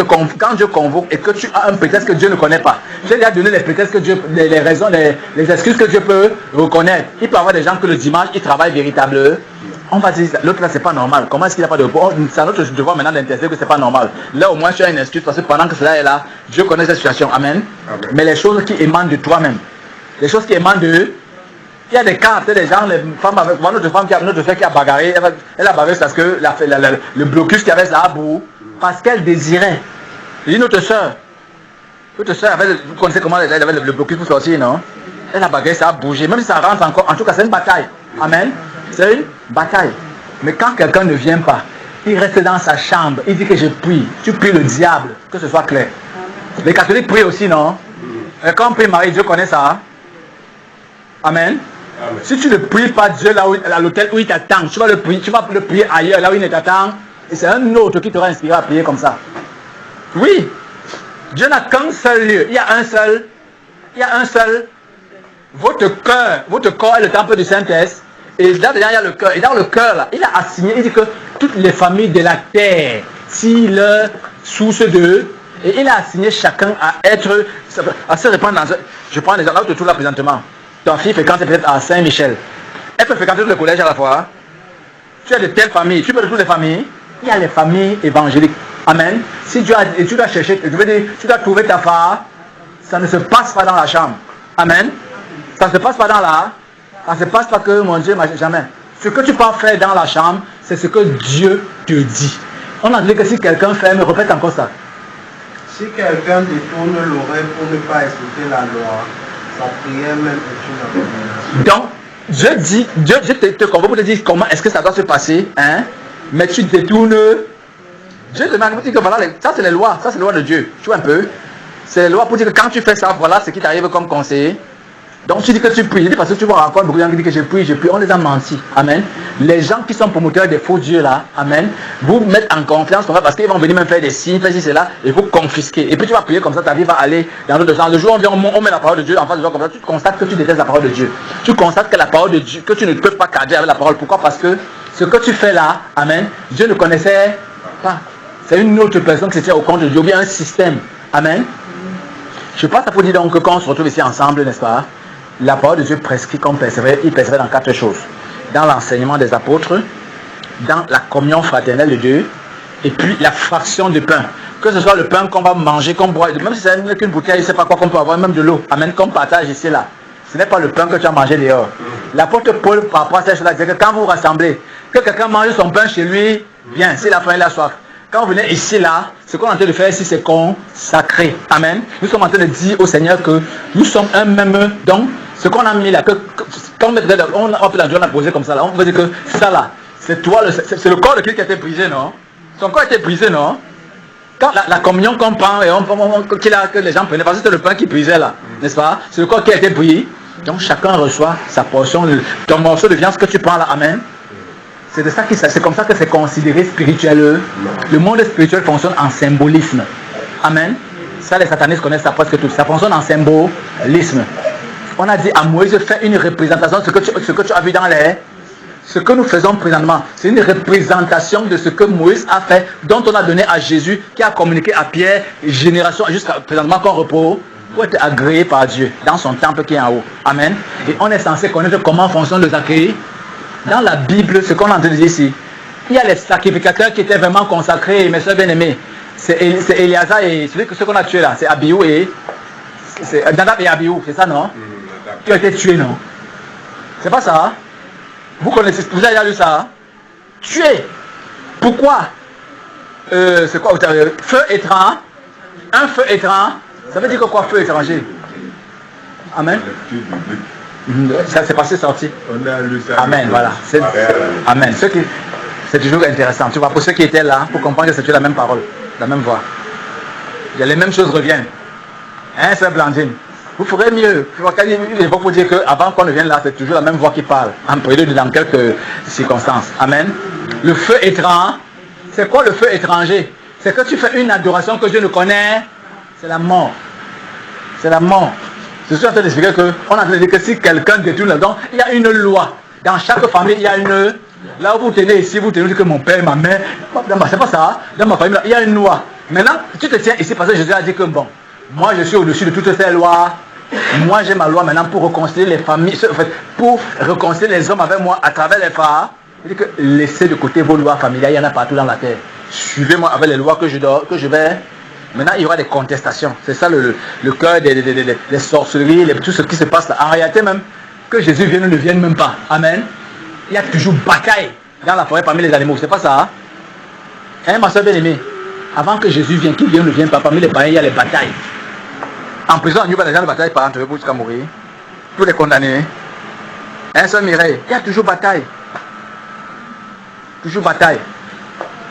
convoque et que tu as un prétexte que Dieu ne connaît pas, je lui ai donné les prétextes que Dieu, les raisons, les excuses que Dieu peut reconnaître. Il peut y avoir des gens que le dimanche, ils travaillent véritablement. On va dire, l'autre là, c'est pas normal. Comment est-ce qu'il n'y a pas de repos? C'est à notre devoir maintenant d'intercéder que c'est pas normal. Là, au moins, tu as une excuse parce que pendant que cela est là, Dieu connaît cette situation. Amen. Amen. Mais les choses qui émanent de toi-même, les choses qui émanent de... Il y a des cas, des gens, les femmes avec notre femme qui a bagarré, elle a bagarré parce que le blocus qu'il y avait là à bout, parce qu'elle désirait. Il dit notre soeur, vous connaissez comment elle avait le blocus pour sortir, non? Elle a bagarré, ça a bougé, même si ça rentre encore, en tout cas c'est une bataille. Amen. C'est une bataille. Mais quand quelqu'un ne vient pas, il reste dans sa chambre, il dit que je prie, tu pries le diable, que ce soit clair. Les catholiques prient aussi, non? Et quand on prie Marie, Dieu connaît ça. Amen. Amen. Si tu ne pries pas Dieu là à l'hôtel où il t'attend, tu vas le prier ailleurs, là où il ne t'attend, et c'est un autre qui t'aura inspiré à prier comme ça. Oui, Dieu n'a qu'un seul lieu, il y a un seul. Votre corps est le temple du Saint-Esprit, et là dedans il y a le cœur, et dans le cœur là, il a assigné, il dit que toutes les familles de la terre, s'il leur source d'eux, et il a assigné chacun à se répandre dans je prends les gens là où tu te trouves là présentement. Ta fille fréquente peut-être à Saint-Michel. Elle peut fréquenter tous les collèges à la fois. Tu as de telles familles. Tu peux de toutes les familles. Il y a les familles évangéliques. Amen. Si tu dois chercher, je veux dire, tu dois trouver ta femme, ça ne se passe pas dans la chambre. Amen. Ça ne se passe pas dans la... Ça ne se passe pas que mon Dieu, jamais. Ce que tu peux faire dans la chambre, c'est ce que Dieu te dit. On a dit que si quelqu'un fait, mais répète encore ça. Si quelqu'un détourne l'oreille pour ne pas écouter la loi, sa prière même est une abomination. Donc, Dieu te convoque pour te dire comment est-ce que ça doit se passer, hein? Mais tu détournes. Dieu te dit que voilà, ça c'est les lois, ça c'est les lois de Dieu. Tu vois un peu? C'est la loi pour dire que quand tu fais ça, voilà ce qui t'arrive comme conseiller. Donc tu dis que tu pries, parce que tu vois encore beaucoup de gens qui disent que je prie, on les a menti. Amen. Les gens qui sont promoteurs des faux dieux là, amen, vous mettent en confiance parce qu'ils vont venir même faire des signes, faire ci, cela, et vous confisquer. Et puis tu vas prier comme ça, ta vie va aller dans l'autre sens. Le jour où on met la parole de Dieu en face de toi comme ça, tu constates que tu détestes la parole de Dieu. Tu constates que la parole de Dieu, que tu ne peux pas cadrer avec la parole. Pourquoi? Parce que ce que tu fais là, amen, Dieu ne connaissait pas. C'est une autre personne qui se tient au compte de Dieu, ou bien un système. Amen. Je passe à pour dire donc que quand on se retrouve ici ensemble, n'est-ce pas? La parole de Dieu prescrit qu'on persévère, il persévère dans 4 choses. Dans l'enseignement des apôtres, dans la communion fraternelle de Dieu, et puis la fraction de pain. Que ce soit le pain qu'on va manger, qu'on boit, même si c'est qu'une bouteille, je ne sais pas quoi qu'on peut avoir, même de l'eau. Amen, qu'on partage ici là. Ce n'est pas le pain que tu as mangé dehors. L'apôtre Paul, par rapport à cette chose-là, disait que quand vous vous rassemblez, que quelqu'un mange son pain chez lui, bien, s'il a faim, il a soif. Quand vous venez ici, là, ce qu'on est en train de faire ici, c'est consacré. Amen. Nous sommes en train de dire au Seigneur que nous sommes un même. Donc, ce qu'on a mis là, quand on a posé comme ça, là, on veut dire que ça là, c'est toi, c'est le corps de Christ qui a été brisé, non? Son corps a été brisé, non? Quand la communion qu'on prend et que les gens prenaient, parce que c'est le pain qui brisait là, n'est-ce pas? C'est le corps qui a été brisé. Donc, chacun reçoit sa portion, ton morceau de viande, ce que tu prends là, amen. C'est comme ça que c'est considéré spirituel. Le monde spirituel fonctionne en symbolisme. Amen. Ça, les satanistes connaissent ça presque tout. Ça fonctionne en symbolisme. On a dit à Moïse, fais une représentation de ce que tu as vu dans les... Ce que nous faisons présentement, c'est une représentation de ce que Moïse a fait, dont on a donné à Jésus, qui a communiqué à Pierre, génération, jusqu'à présentement qu'on repose, pour être agréé par Dieu, dans son temple qui est en haut. Amen. Et on est censé connaître comment fonctionne le Zacharie. Dans la Bible, ce qu'on est en train de dire ici, il y a les sacrificateurs qui étaient vraiment consacrés, mes soeurs bien-aimés. C'est Éléazar et ce qu'on a tué là, c'est Abiou et... C'est Nadab et Abiou, c'est ça non? Qui ont été tués, non? C'est pas ça? Vous connaissez, vous avez déjà lu ça? Tués. Pourquoi? C'est quoi? Feu étrange. Un feu étrange. Ça veut dire que quoi, feu étranger? Amen. Ça c'est passé sorti. On a lu ça. Amen, voilà. Amen. C'est toujours intéressant. Tu vois, pour ceux qui étaient là, pour comprendre que c'est toujours la même parole, la même voix. Les mêmes choses reviennent. Hein, c'est Blandine. Vous ferez mieux. Il faut vous dire qu'avant qu'on ne vienne là, c'est toujours la même voix qui parle. En prélude dans quelques circonstances. Amen. Le feu étrange. C'est quoi le feu étranger? C'est que tu fais une adoration que Dieu ne connaît. C'est la mort. C'est la mort. Je suis en train d'expliquer qu'on est en train de dire que si quelqu'un détourne là-dedans, il y a une loi. Dans chaque famille, il y a une... Là où vous tenez ici, vous tenez que mon père, ma mère... C'est pas ça. Dans ma famille, il y a une loi. Maintenant, tu te tiens ici parce que Jésus a dit que bon, moi je suis au-dessus de toutes ces lois. Moi j'ai ma loi maintenant pour réconcilier les familles, pour réconcilier les hommes avec moi à travers les femmes. Il dit que laissez de côté vos lois familiales, il y en a partout dans la terre. Suivez-moi avec les lois que je vais... Maintenant, il y aura des contestations. C'est ça le cœur des sorcelleries, tout ce qui se passe là. En réalité même, que Jésus vienne ou ne vienne même pas. Amen. Il y a toujours bataille dans la forêt parmi les animaux. C'est pas ça? Hein, ma soeur bien-aimée? Avant que Jésus vienne, qu'il vienne ou ne vienne pas, parmi les païens, il y a les batailles. En prison, il y a des batailles par entre eux jusqu'à mourir. Tous les condamnés. Hein, soeur Mireille? Il y a toujours bataille. Toujours bataille.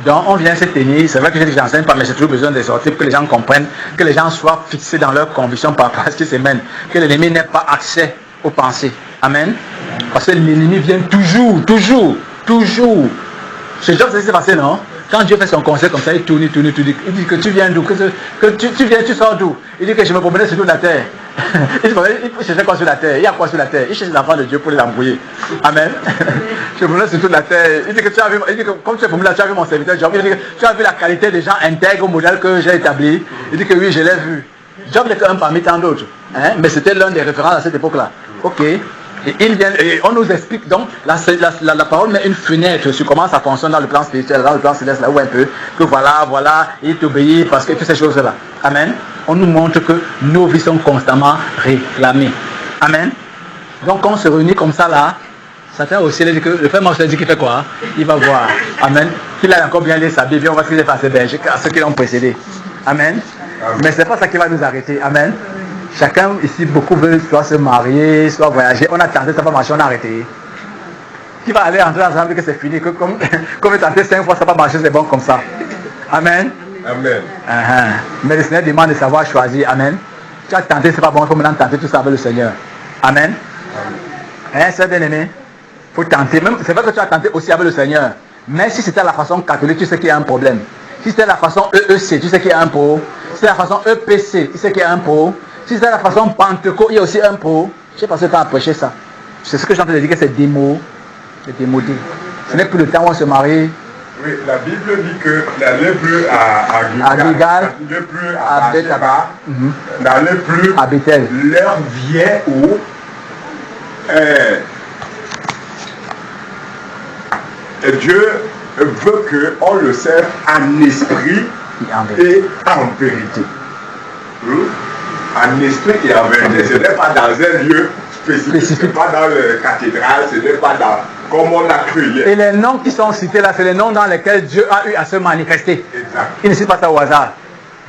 Donc on vient se tenir, c'est vrai que je dis que j'enseigne pas, mais j'ai toujours besoin de sortir pour que les gens comprennent, que les gens soient fixés dans leurs convictions par rapport à ce qui se mène, que l'ennemi n'ait pas accès aux pensées. Amen. Parce que l'ennemi vient toujours. Chez Job, ça s'est passé, non? Quand Dieu fait son conseil comme ça, il tourne. Il dit que tu viens d'où? Que tu viens, tu sors d'où? Il dit que je me promenais sur toute la terre. Il cherchait quoi sur la terre? Il y a quoi sur la terre? Il cherche les enfants de Dieu pour les embrouiller. Amen. Je me promenais sur toute la terre. Il dit que tu as vu, il dit que comme tu es promené là, tu as vu mon serviteur Job. Il dit que tu as vu la qualité des gens intègres au modèle que j'ai établi. Il dit que oui, je l'ai vu. Job n'est qu'un parmi tant d'autres. Hein? Mais c'était l'un des références à cette époque-là. Ok. Et il vient, et on nous explique donc, la parole met une fenêtre sur comment ça fonctionne dans le plan spirituel, dans le plan céleste, là où un peu, que voilà, il t'obéit parce que toutes ces choses-là. Amen. On nous montre que nos vies sont constamment réclamées. Amen. Donc quand on se réunit comme ça là, Satan aussi dit que le frère Marcel dit qu'il fait quoi? Il va voir. Amen. Qu'il a encore bien lu sa Bible, on va ce qu'il a fait à ses bergers, à ceux qui l'ont précédé. Amen. Mais ce n'est pas ça qui va nous arrêter. Amen. Chacun ici, beaucoup veulent soit se marier, soit voyager. On a tenté, ça va pas marcher, on a arrêté. Qui va aller entrer ensemble que c'est fini, que comme tenté 5 fois, ça va pas marcher, c'est bon comme ça. Amen. Amen. Mais le Seigneur demande de savoir choisir. Amen. Tu as tenté, c'est pas bon, il faut maintenant tenter tout ça avec le Seigneur. Amen. C'est bien aimé. Il faut tenter. Même, c'est vrai que tu as tenté aussi avec le Seigneur. Mais si c'était la façon catholique, tu sais qu'il y a un problème. Si c'était la façon EEC, tu sais qu'il y a un pro. Si c'est la façon EPC, tu sais qu'il y a un pro. Si c'est la façon Pentecôte, il y a aussi un pro. Je sais pas si tu as prêché ça. C'est ce que j'ai entendu dire que c'est démodé. Ce n'est plus le temps où on se marie. Oui, la Bible dit que n'allez plus à Gilgal, n'allez plus à Bathsheba, n'allez plus à Bethel. L'heure vient où Dieu veut qu'on le serve en esprit et en vérité. En esprit et en vérité. Ce n'est pas dans un lieu spécifique, ce n'est pas dans la cathédrale, ce n'est pas dans... comme on l'a cru hier. Et les noms qui sont cités là, c'est les noms dans lesquels Dieu a eu à se manifester. Exact. Il ne cite pas ça au hasard.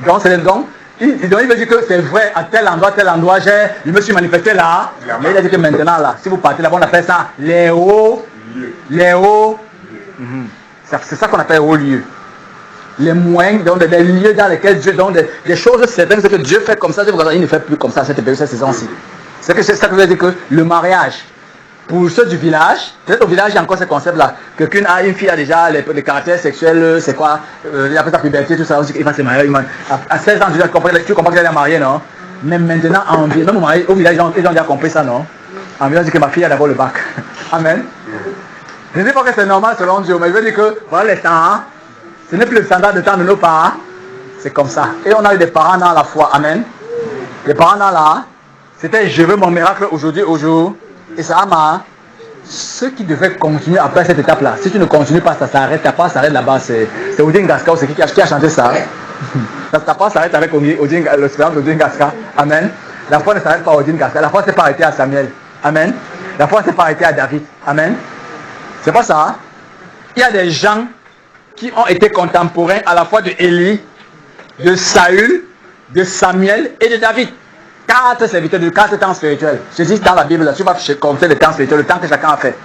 Donc c'est les noms. Il veut dire que c'est vrai, à tel endroit, je me suis manifesté là. Mais il a dit que maintenant là, si vous partez là-bas, on appelle ça les hauts lieux. C'est ça qu'on appelle hauts lieux. Les moyens, donc des lieux dans lesquels Dieu, donc des choses certaines, c'est que Dieu fait comme ça, il ne fait plus comme ça cette période, cette saison-ci. C'est ça que veut dire que le mariage, pour ceux du village, peut-être au village il y a encore ce concept-là, que une fille a déjà les caractères sexuels, c'est quoi, après sa puberté, tout ça, on dit qu'il va se marier. À 16 ans, tu comprends qu'elle est mariée, non? Mais maintenant, même au village, ils ont déjà compris ça, non? En village, on dit que ma fille a d'abord le bac. Amen. Je ne dis pas que c'est normal selon Dieu, mais je veux dire que voilà les temps, hein? Ce n'est plus le standard de temps de nos parents, c'est comme ça. Et on a eu des parents dans la foi, amen. Les parents dans la, c'était je veux mon miracle aujourd'hui, au jour. Et ça m'a. Ceux qui devaient continuer après cette étape-là, si tu ne continues pas, ça s'arrête, ta part s'arrête là-bas. C'est Odin Gaska, c'est qui a chanté ça. Ta part s'arrête avec l'espérance d'Odin Gaska. Amen. La foi ne s'arrête pas à Odin Gaska. La foi ne s'est pas arrêtée à Samuel. Amen. La foi ne s'est pas arrêtée à David. Amen. C'est pas ça. Hein? Il y a des gens qui ont été contemporains à la fois de Élie, de Saül, de Samuel et de David. 4 serviteurs de 4 temps spirituels. Je dis dans la Bible, là, tu vas compter le temps spirituel, le temps que chacun a fait.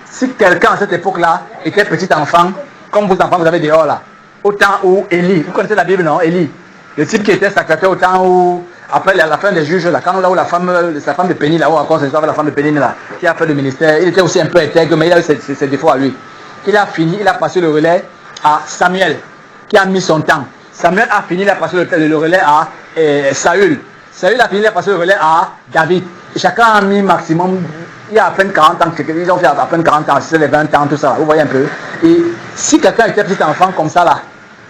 Si quelqu'un à cette époque-là était petit enfant, comme vos enfants vous avez dehors là, au temps où Élie, vous connaissez la Bible, non? Élie, le type qui était sacrifié au temps où, après la fin des juges, là, quand là où sa femme de Péniel, là où encore c'est la femme de Péniel là, qui a fait le ministère, il était aussi un peu intègre, mais il a eu ses défauts à lui. Il a fini, il a passé le relais à Samuel, qui a mis son temps. Samuel a fini, il a passé le relais à Saül. Saül a fini, il a passé le relais à David. Et chacun a mis maximum, il y a à peine 40 ans, ils ont fait à peine 40 ans, c'est les 20 ans, tout ça, vous voyez un peu. Et si quelqu'un était petit enfant comme ça là,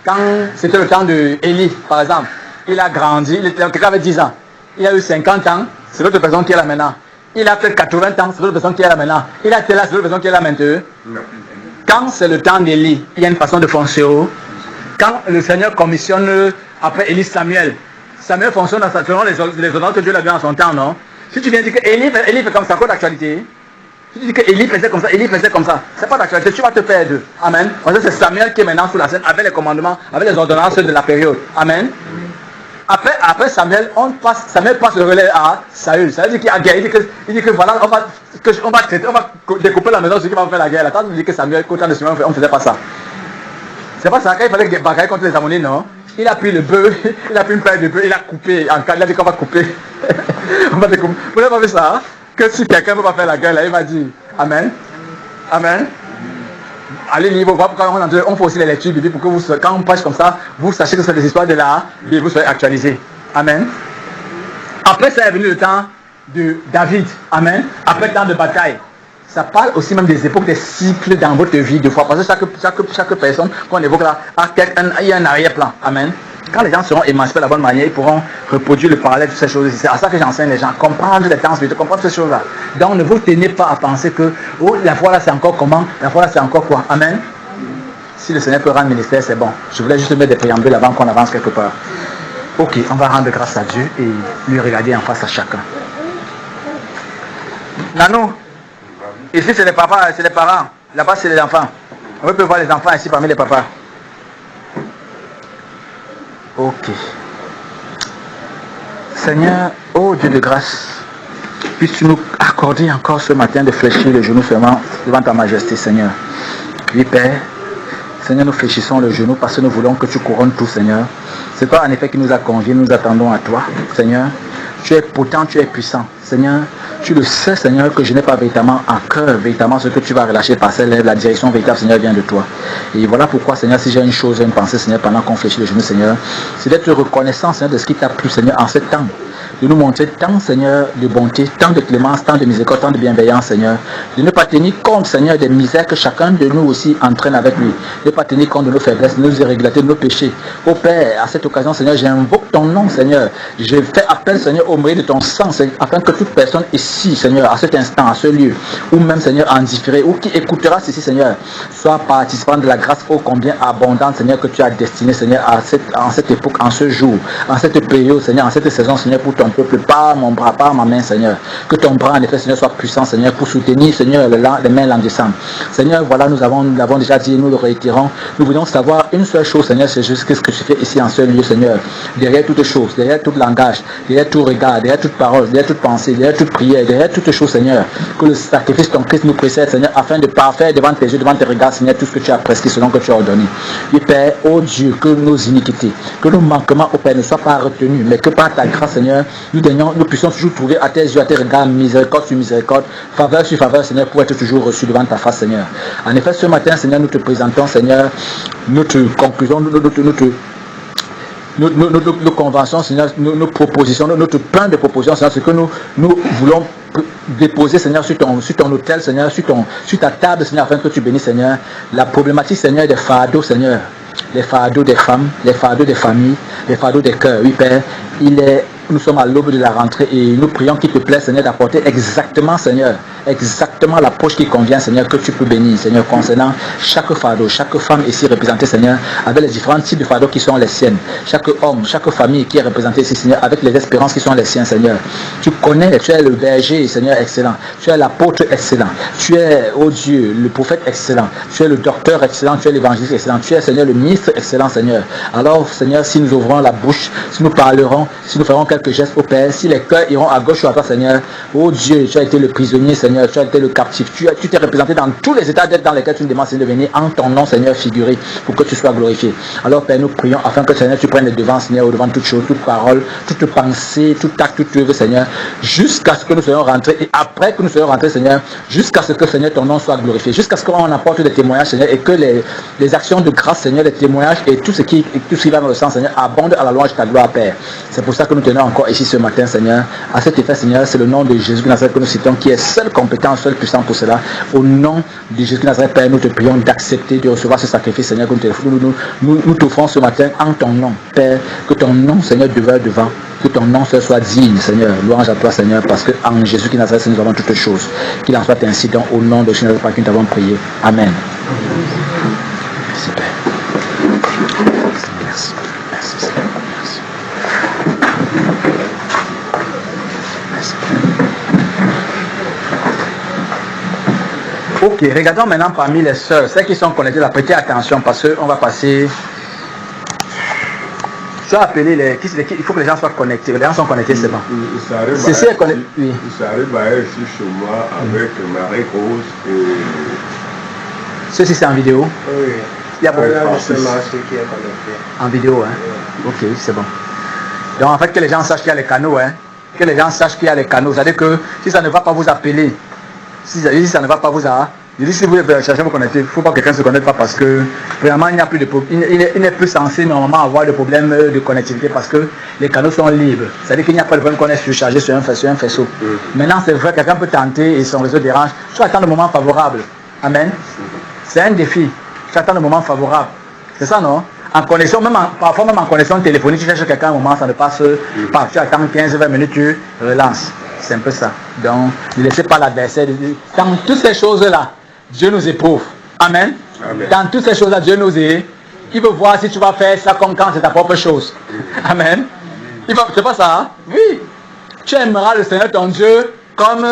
quand c'était le temps de Élie, par exemple, il a grandi, quelqu'un avait 10 ans, il a eu 50 ans, c'est l'autre personne qui est là maintenant. Il a peut-être 80 ans, c'est l'autre personne qui est là maintenant. Il a tel âge, c'est l'autre personne qui est là maintenant. Quand c'est le temps d'Élie, il y a une façon de fonctionner. Quand le Seigneur commissionne après Élie Samuel fonctionne selon les ordres que Dieu l'a donné en son temps, non? Si tu viens dire que Élie fait comme ça, c'est quoi d'actualité? Si tu dis que Élie faisait comme ça, c'est pas d'actualité, tu vas te perdre. Amen. C'est Samuel qui est maintenant sous la scène avec les commandements, avec les ordonnances de la période. Amen. Après Samuel, Samuel passe le relais à Saül. Ça veut dire qu'il a guerre. Il dit que voilà, on va découper la maison, ceux qui vont faire la guerre. Attends, il dit que Samuel, qu'au temps de Samuel, on ne faisait pas ça. C'est pas ça, quand il fallait bagailler contre les Ammonites, non? Il a pris le bœuf, il a pris une paire de bœufs, il a coupé, il a dit qu'on va couper. On va découper. Vous n'avez pas vu ça? Hein? Que si quelqu'un ne peut pas faire la guerre, là, il va dire Amen. Amen. Allez lire, on fait aussi les lectures bibliques pour que quand on passe comme ça, vous sachiez que c'est des histoires de la Bible, vous soyez actualisés. Amen. Après, ça est venu le temps de David. Amen. Après le temps de bataille. Ça parle aussi même des époques, des cycles dans votre vie de foi. Parce que chaque personne qu'on évoque là, il y a un arrière-plan. Amen. Quand les gens seront émancipés de la bonne manière, ils pourront reproduire le parallèle de ces choses. C'est à ça que j'enseigne les gens. Comprendre les temps spirituels, comprendre ces choses-là. Donc ne vous tenez pas à penser que la foi là c'est encore comment, la foi là c'est encore quoi. Amen. Si le Seigneur peut rendre ministère, c'est bon. Je voulais juste mettre des préambules avant qu'on avance quelque part. Ok, on va rendre grâce à Dieu et lui regarder en face à chacun. Nanou, ici c'est les papas, c'est les parents. Là-bas c'est les enfants. On peut voir les enfants ici parmi les papas. Ok. Seigneur, oh Dieu de grâce, puisses-tu nous accorder encore ce matin de fléchir les genoux fermement devant ta majesté, Seigneur. Oui, Père, Seigneur, nous fléchissons le genou parce que nous voulons que tu couronnes tout, Seigneur. C'est toi en effet qui nous a conviés, nous attendons à toi, Seigneur. Tu es potent, tu es puissant. Seigneur, tu le sais, Seigneur, que je n'ai pas véritablement à cœur, véritablement ce que tu vas relâcher par ces lèvres. La direction véritable, Seigneur, vient de toi. Et voilà pourquoi, Seigneur, si j'ai une chose, une pensée, Seigneur, pendant qu'on fléchit le genou, Seigneur, c'est d'être reconnaissant, Seigneur, de ce qui t'a plu, Seigneur, en ce temps. De nous montrer tant, Seigneur, de bonté, tant de clémence, tant de miséricorde, tant de bienveillance, Seigneur. De ne pas tenir compte, Seigneur, des misères que chacun de nous aussi entraîne avec lui. De ne pas tenir compte de nos faiblesses, de nos irrégularités, de nos péchés. Ô Père, à cette occasion, Seigneur, j'invoque ton nom, Seigneur. Je fais appel, Seigneur, au mérite de ton sang, Seigneur, afin que toute personne ici, Seigneur, à cet instant, à ce lieu, ou même, Seigneur, en différé, ou qui écoutera ceci, Seigneur, soit participant de la grâce ô combien abondante, Seigneur, que tu as destinée, Seigneur, en cette époque, en ce jour, en cette période, Seigneur, en cette saison, Seigneur, pour ton peuple, par mon bras, par ma main, Seigneur. Que ton bras, en effet, Seigneur, soit puissant, Seigneur, pour soutenir, Seigneur, les mains languissantes. Seigneur, voilà, nous l'avons déjà dit, nous le réitérons. Nous voulons savoir une seule chose, Seigneur, c'est juste ce que tu fais ici en ce lieu, Seigneur. Derrière toute chose, derrière tout langage, derrière tout regard, derrière toute parole, derrière toute pensée, derrière toute prière, derrière toute chose, Seigneur. Que le sacrifice de ton Christ nous précède, Seigneur, afin de parfaire devant tes yeux, devant tes regards, Seigneur, tout ce que tu as prescrit selon que tu as ordonné. Et Père, ô Dieu, que nos iniquités, que nos manquements, ô Père, ne soient pas retenus, mais que par ta grâce, Seigneur, nous puissions toujours trouver à tes yeux, à tes regards, miséricorde sur miséricorde, faveur sur faveur, Seigneur, pour être toujours reçu devant ta face, Seigneur. En effet, ce matin, Seigneur, nous te présentons, Seigneur, notre conclusion, nos conventions, Seigneur, nos propositions, notre plan de propositions, Seigneur, ce que nous voulons déposer, Seigneur, sur ton autel, Seigneur, sur ta table, Seigneur, afin que tu bénisses, Seigneur, la problématique, Seigneur, des fardeaux, Seigneur, les fardeaux des femmes, les fardeaux des familles, les fardeaux des cœurs. Oui, Père, nous sommes à l'aube de la rentrée et nous prions qu'il te plaît, Seigneur, d'apporter exactement, Seigneur, exactement l'approche qui convient, Seigneur, que tu peux bénir, Seigneur, concernant chaque fardeau, chaque femme ici représentée, Seigneur, avec les différents types de fardeaux qui sont les siennes, chaque homme, chaque famille qui est représentée ici, Seigneur, avec les espérances qui sont les siennes, Seigneur. Tu connais, tu es le berger, Seigneur, excellent, tu es l'apôtre excellent, tu es, oh Dieu, le prophète excellent, tu es le docteur excellent, tu es l'évangéliste excellent, tu es, Seigneur, le ministre excellent, Seigneur. Alors, Seigneur, si nous ouvrons la bouche, si nous parlerons, si nous ferons quelques gestes au Père, si les cœurs iront à gauche ou à droite, Seigneur, oh Dieu, tu as été le prisonnier, Seigneur, tu as été le captif, tu t'es représenté dans tous les états d'être dans lesquels tu nous demandes, Seigneur, de venir en ton nom, Seigneur, figuré, pour que tu sois glorifié. Alors, Père, nous prions afin que, Seigneur, tu prennes les devants, Seigneur, au devant de toute chose, toute parole, toute pensée, tout acte, toute œuvre, Seigneur, jusqu'à ce que nous soyons rentrés, et après que nous soyons rentrés, Seigneur, jusqu'à ce que, Seigneur, ton nom soit glorifié, jusqu'à ce qu'on apporte des témoignages, Seigneur, et que les actions de grâce, Seigneur, les témoignages et tout ce qui va dans le sens, Seigneur, abonde à la louange de ta gloire, Père. C'est pour ça que nous tenons encore ici ce matin, Seigneur. À cet effet, Seigneur, c'est le nom de Jésus de Nazareth que nous citons, qui est seul compétent, seul puissant pour cela. Au nom de Jésus de Nazareth, Père, nous te prions d'accepter de recevoir ce sacrifice, Seigneur, que nous t'offrons ce matin en ton nom, Père. Que ton nom, Seigneur, demeure devant. Que ton nom soit digne, Seigneur. Louange à toi, Seigneur, parce que en Jésus qui Nazareth, nous avons toutes choses. Qu'il en soit ainsi, donc, au nom de Jésus de Nazareth, par qui nous avons prié. Amen. Merci, Père. Merci. Merci, Seigneur. Ok, regardons maintenant parmi les sœurs, celles qui sont connectées, là, prêtez attention parce qu'on va passer. Je vais appeler il faut que les gens soient connectés. Les gens sont connectés, c'est bon. Ceci est connecté. Oui. Ça arrive à être chez moi avec Marie-Rose et. Ceci c'est en vidéo. Oui. Il y a beaucoup de ceux qui est connecté. En vidéo, hein. Oui. Ok, c'est bon. Donc en fait que les gens sachent qu'il y a les canaux, hein. Que les gens sachent qu'il y a les canaux. C'est-à-dire que si ça ne va pas vous appeler, si ça ne va pas vous appeler, je dis si vous cherchez à vous connecter, il ne faut pas que quelqu'un ne se connecte pas parce que vraiment il n'y a plus de problème. Il n'est plus censé normalement avoir de problème de connectivité parce que les canaux sont libres. C'est-à-dire qu'il n'y a pas de problème qu'on est surchargé sur un faisceau. Maintenant c'est vrai, quelqu'un peut tenter et son réseau dérange. Tu attends le moment favorable. Amen. C'est un défi. Tu attends le moment favorable. C'est ça, non? En connexion, parfois même en connexion téléphonique, tu cherches quelqu'un, un moment, ça ne passe pas. Tu attends 15-20 minutes, tu relances. C'est un peu ça. Donc, ne laissez pas l'adversaire. Dans toutes ces choses-là, Dieu nous éprouve. Amen. Amen. Dans toutes ces choses-là, Dieu nous est. Il veut voir si tu vas faire ça comme quand c'est ta propre chose. Amen. C'est pas ça, hein? Oui. Tu aimeras le Seigneur ton Dieu comme...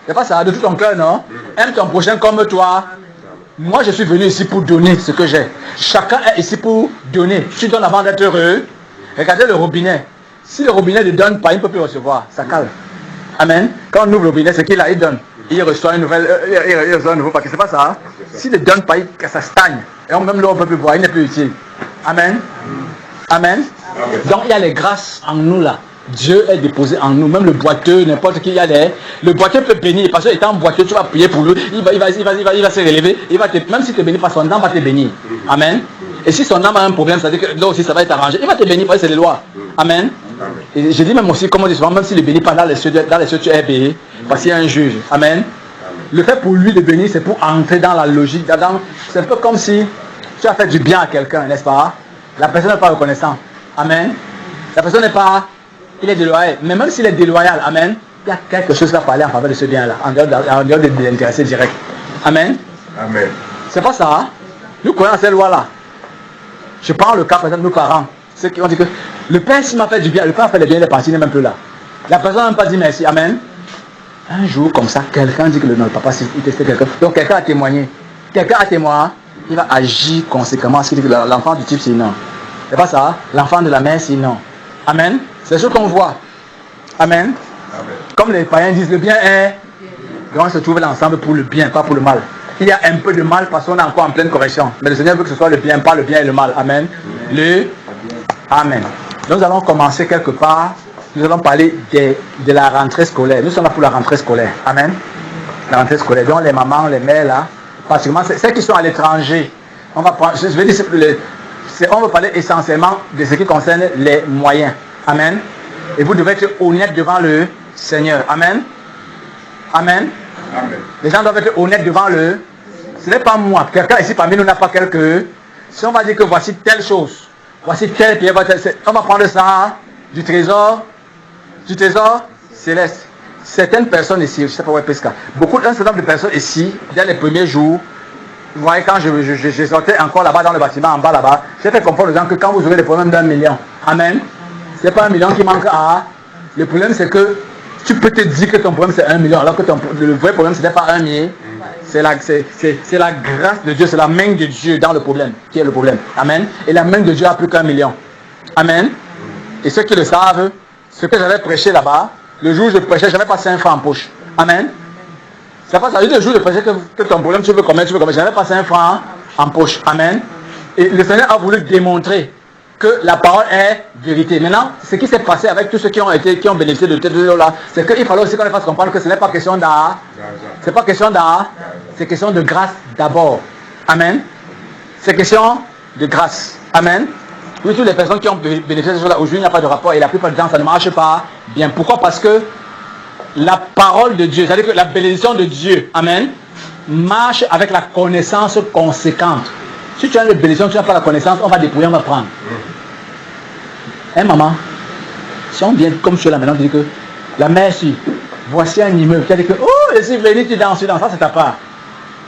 C'est pas ça, de tout ton cœur, non? Aime ton prochain comme toi. Moi, je suis venu ici pour donner ce que j'ai. Chacun est ici pour donner. Tu donnes avant d'être heureux. Regardez le robinet. Si le robinet ne donne pas, il ne peut plus recevoir. Ça calme. Amen. Quand on ouvre le robinet, c'est qu'il a, il donne. il reçoit une nouvelle, il reçoit un nouveau paquet. C'est pas ça. Hein? S'il ne donne pas, ça stagne. Et même l'eau, on ne peut plus boire, il n'est plus utile. Amen. Amen. Donc il y a les grâces en nous là. Dieu est déposé en nous. Même le boiteux, n'importe qui, il y a des... Le boiteux peut bénir. Parce que étant boiteux, tu vas prier pour lui. Il va se relever. Même si tu ne bénis pas, son âme va te bénir. Amen. Et si son âme a un problème, ça veut dire que là aussi ça va être arrangé. Il va te bénir parce que c'est les lois. Amen. Et je dis même aussi, comme on dit souvent, même s'il ne bénit pas dans les cieux, tu es béni. Parce qu'il y a un juge. Amen. Le fait pour lui de bénir, c'est pour entrer dans la logique. C'est un peu comme si tu as fait du bien à quelqu'un, n'est-ce pas? La personne n'est pas reconnaissante. Amen. La personne n'est pas... Il est déloyal. Mais même s'il est déloyal, amen, il y a quelque chose qui va parler en faveur de ce bien-là, en dehors de l'intéressé direct. Amen. Amen. C'est pas ça. Hein? Nous connaissons ces lois-là. Je prends le cas, par exemple, nos parents. Ceux qui ont dit que le père, s'il m'a fait du bien, le père a fait le bien, il est parti, il n'est même plus là. La personne n'a même pas dit merci. Amen. Un jour, comme ça, quelqu'un dit que non, le papa, il te fait quelque chose. Donc, quelqu'un a témoigné. Quelqu'un a témoigné, il va agir conséquemment. Ce qui dit que l'enfant du type, c'est non. C'est pas ça. L'enfant de la mère, c'est non. Amen. C'est ce qu'on voit. Amen. Amen. Comme les païens disent, le bien est... On se trouve ensemble pour le bien, pas pour le mal. Il y a un peu de mal parce qu'on est encore en pleine correction. Mais le Seigneur veut que ce soit le bien, pas le bien et le mal. Amen. Amen. Nous allons commencer quelque part. Nous allons parler de la rentrée scolaire. Nous sommes là pour la rentrée scolaire. Amen. La rentrée scolaire. Donc les mamans, les mères là, particulièrement celles qui sont à l'étranger. On va prendre, je vais dire, on va parler essentiellement de ce qui concerne les moyens. Amen. Et vous devez être honnête devant le Seigneur. Amen. Amen. Amen. Les gens doivent être honnêtes devant le... Ce n'est pas moi. Quelqu'un ici parmi nous n'a pas quelque... Si on va dire que voici telle chose, voici telle pierre, on va prendre ça du trésor céleste. Certaines personnes ici, je ne sais pas où est Pesca, un certain nombre de personnes ici, dès les premiers jours, vous voyez, quand je sortais encore là-bas dans le bâtiment, en bas là-bas, j'ai fait comprendre aux gens que quand vous aurez des problèmes d'1 million, amen, ce n'est pas 1 million qui manque à... Le problème c'est que tu peux te dire que ton problème c'est 1 million, alors que le vrai problème ce n'est pas 1 million. C'est la grâce de Dieu, c'est la main de Dieu dans le problème, qui est le problème. Amen. Et la main de Dieu a plus qu'1 million. Amen. Et ceux qui le savent, ce que j'avais prêché là-bas, le jour où je prêchais, je n'avais pas 5 francs en poche. Amen. C'est pas ça. Le jour où je prêchais que ton problème, tu veux combien, je n'avais pas 5 francs en poche. Amen. Et le Seigneur a voulu démontrer que la parole est vérité. Maintenant, ce qui s'est passé avec tous ceux qui ont bénéficié de cette vidéo-là, c'est qu'il fallait aussi qu'on les fasse comprendre que ce n'est pas question d'art. C'est pas question d'art. C'est question de grâce d'abord. Amen. C'est question de grâce. Amen. Oui, toutes les personnes qui ont bénéficié de cette chose-là, aujourd'hui, il n'y a pas de rapport et la plupart du temps, ça ne marche pas bien. Pourquoi? Parce que la parole de Dieu, c'est-à-dire que la bénédiction de Dieu, amen, marche avec la connaissance conséquente. Si tu as une bénédiction, tu n'as pas la connaissance, on va dépouiller, on va prendre. Hein, maman? Si on vient comme tu es là maintenant, tu dis que la mère, si, voici un immeuble, tu as dit que, oh, et si venez, tu danses, ça c'est ta part.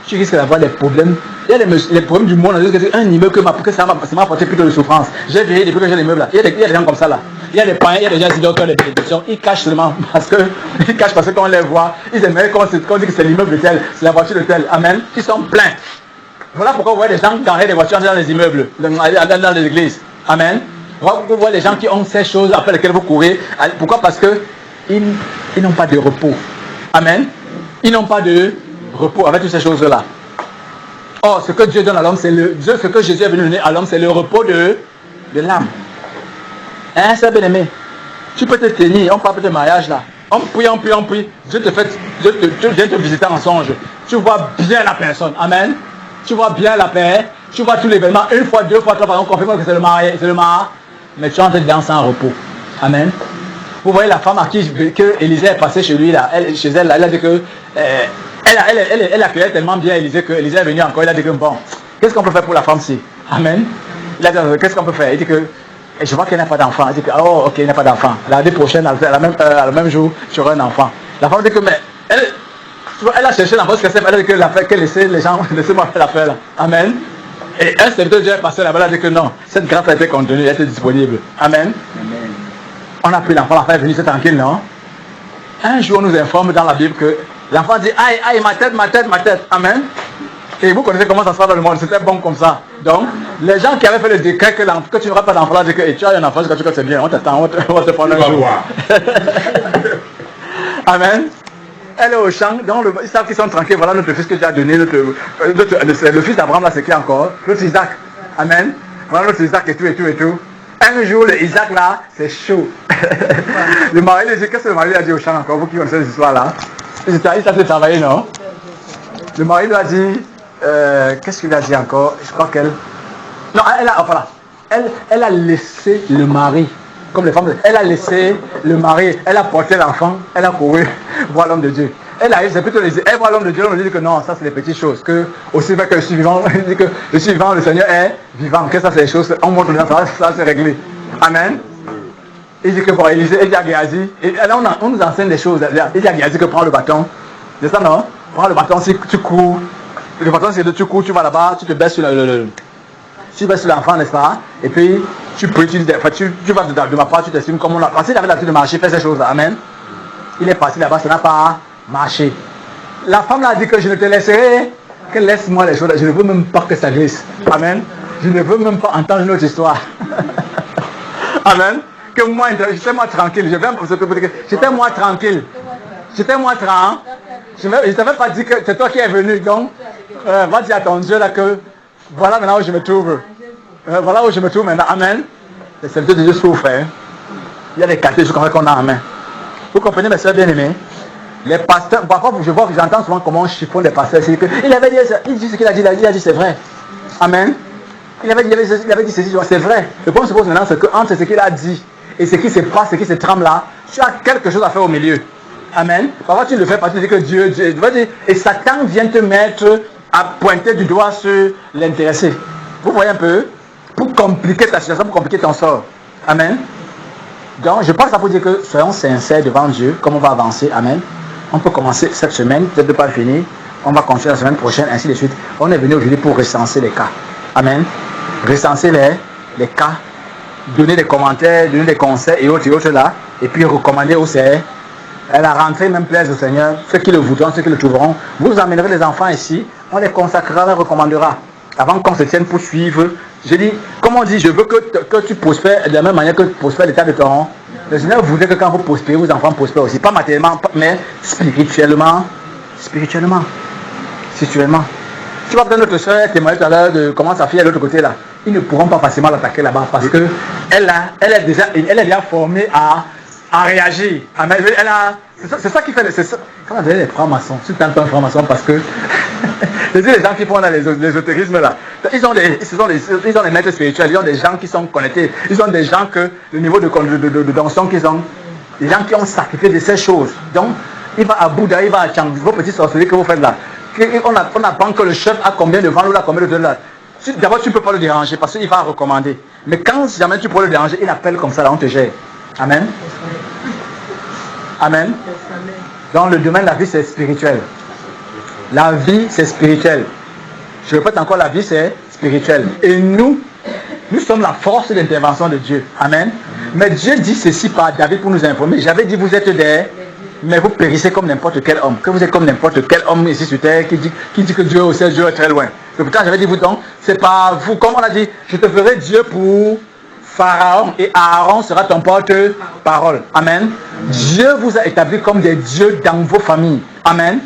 Tu risques d'avoir des problèmes. Il y a les problèmes du monde, un immeuble que ça m'a apporté plutôt de souffrance. J'ai veillé depuis que j'ai l'immeuble là. Il y a des gens comme ça là. Il y a des païens, il y a des gens qui ont les bénédictions. Ils cachent seulement parce qu'on les voit. Ils aimeraient qu'on dit que c'est l'immeuble de tel, c'est la voiture de tel. Amen. Ils sont pleins. Voilà pourquoi vous voyez des gens garer des voitures dans les immeubles, dans les églises. Amen. Vous voyez les gens qui ont ces choses après lesquelles vous courez. Pourquoi? Parce que ils n'ont pas de repos. Amen. Ils n'ont pas de repos avec toutes ces choses-là. Or, ce que Dieu donne à l'homme, ce que Jésus est venu donner à l'homme, c'est le repos de l'âme. Hein, c'est bien aimé. Tu peux te tenir, on parle de mariage là. On prie. Dieu vient te visiter en songe. Tu vois bien la personne. Amen. Tu vois bien la paix. Tu vois tout l'événement. 1 fois, 2 fois, 3 fois, on confirme que c'est le mari. Mais tu entres dedans sans repos. Amen. Vous voyez la femme à qui Élisée est passée chez lui là. Chez elle là, elle a dit que elle accueillait tellement bien Élisée que Élisée est venu encore. Il a dit que bon, qu'est-ce qu'on peut faire pour la femme-ci? Amen. Il a dit qu'est-ce qu'on peut faire? Il dit que je vois qu'elle n'a pas d'enfant. Elle dit que oh ok, il n'a pas d'enfant. L'année prochaine, le même jour, tu auras un enfant. La femme dit que mais elle a cherché l'enfant parce qu'elle a dit que laissez les gens, laissez-moi faire l'affaire là. Amen. Et un serviteur de Dieu est passé là-bas, il a dit que non, cette grâce a été contenue, elle était disponible. Amen. Amen. On a pris l'enfant, l'enfant est venu, c'est tranquille, non? Un jour, on nous informe dans la Bible que l'enfant dit aïe, ma tête. Amen. Et vous connaissez comment ça se passe dans le monde, c'était bon comme ça. Donc, les gens qui avaient fait le décret que tu n'auras pas d'enfant, là, disent que tu as un enfant, que c'est bien, on t'attend, on va te prendre un jour. Amen. Elle est au champ, donc ils savent qu'ils sont tranquilles. Voilà notre fils que tu as donné, le fils d'Abraham là, c'est qui encore? Notre Isaac. Amen. Voilà notre Isaac et tout. Un jour, le Isaac là, c'est chaud. Le mari, qu'est-ce que le mari a dit au champ encore? Vous qui connaissez cette histoire-là? Il t'a fait travailler, non? Le mari lui a dit, qu'est-ce qu'il lui a dit encore? Je crois qu'elle... Non, elle a laissé le mari. Comme les femmes, elle a laissé le mari, elle a porté l'enfant, elle a couru voir l'homme de Dieu. Elle arrive, c'est plutôt elle voit l'homme de Dieu, on dit que non, ça c'est les petites choses. Que aussi fait que je suis vivant, il dit que je suis vivant, le Seigneur est vivant. Que ça c'est les choses, on montre ça c'est réglé. Amen. Il dit que pour Élisée, il dit à Géasi, et là on nous enseigne des choses. Il dit à Géasi que prends le bâton. C'est ça non? Prends le bâton, si tu cours. Le bâton c'est que tu cours, tu vas là-bas, tu te baisses sur tu vas sur l'enfant, n'est-ce pas? Et puis tu vas de ma part, tu t'estimes comme on a. Parce qu'il avait l'habitude de marcher, faire ces choses-là. Amen. Il est parti là-bas, ça n'a pas marché. La femme l'a dit que je ne te laisserai que laisse-moi les choses. Je ne veux même pas que ça glisse. Amen. Je ne veux même pas entendre une autre histoire. Amen. Que moi, j'étais moi tranquille. J'étais moi tranquille. J'étais moi tranquille. Je ne t'avais pas dit que c'est toi qui es venu. Donc, va dire à ton Dieu là que voilà maintenant où je me trouve. Voilà où je me trouve maintenant. Amen. Les serviteurs de Dieu souffrent. Il y a des catégories qu'on a en main. Vous comprenez, mes soeurs bien-aimés? Les pasteurs, parfois je vois que j'entends souvent comment on chiffonne les pasteurs. C'est que, il avait dit ce qu'il a dit, il a dit c'est vrai. Amen. Il avait dit ceci, c'est vrai. Le point se pose maintenant, c'est que entre ce qu'il a dit et ce qui se passe, ce qui se trame là, tu as quelque chose à faire au milieu. Amen. Parfois tu le fais parce que tu dis que Dieu, et Satan vient te mettre à pointer du doigt sur l'intéressé. Vous voyez un peu? Pour compliquer ta situation, pour compliquer ton sort. Amen. Donc, je pense que ça pour dire que soyons sincères devant Dieu, comme on va avancer. Amen. On peut commencer cette semaine, peut-être pas fini. On va continuer la semaine prochaine, ainsi de suite. On est venu aujourd'hui pour recenser les cas. Amen. Recenser les cas, donner des commentaires, donner des conseils et autres là. Et puis recommander au Seigneur. La rentrée même plaise au Seigneur. Ceux qui le voudront, ceux qui le trouveront. Vous emmènerez les enfants ici. On les consacrera, on les recommandera. Avant qu'on se tienne pour suivre. Je dis, comme on dit, je veux que tu prospères de la même manière que tu prospères l'état de ton. Le Seigneur voudrait que quand vous prospérez, vos enfants prospèrent aussi. Pas matériellement, mais spirituellement. Spirituellement. Tu vas prendre notre soeur témoigner tout à l'heure de comment sa fille est de l'autre côté là. Ils ne pourront pas facilement l'attaquer là-bas parce que elle est déjà formée à réagir. C'est ça qui fait. Quand on a donné les francs-maçons, tu t'entends un franc-maçon parce que les gens qui font dans l'ésotérisme là, ils ont des maîtres spirituels, ils ont des gens qui sont connectés, ils ont des gens que le niveau de donction qu'ils ont, des gens qui ont sacrifié de ces choses. Donc, il va à Bouddha, il va à Chang, vos petits sorciers que vous faites là. On apprend que le chef a combien de vent ou là, combien de là. D'abord, tu ne peux pas le déranger parce qu'il va recommander. Mais quand jamais tu peux le déranger, il appelle comme ça, là, on te gère. Amen. Amen. Dans le domaine de la vie, c'est spirituel. La vie, c'est spirituel. Je répète encore, la vie, c'est spirituel. Et nous sommes la force d'intervention de Dieu. Amen. Mais Dieu dit ceci par David pour nous informer. J'avais dit, vous êtes mais vous périssez comme n'importe quel homme. Que vous êtes comme n'importe quel homme ici sur terre qui dit que Dieu aussi, Dieu est très loin. Et pourtant, j'avais dit, vous donc, c'est pas vous. Comme on a dit, je te ferai Dieu pour Pharaon et Aaron sera ton porte-parole. Amen. Dieu vous a établi comme des dieux dans vos familles. Amen.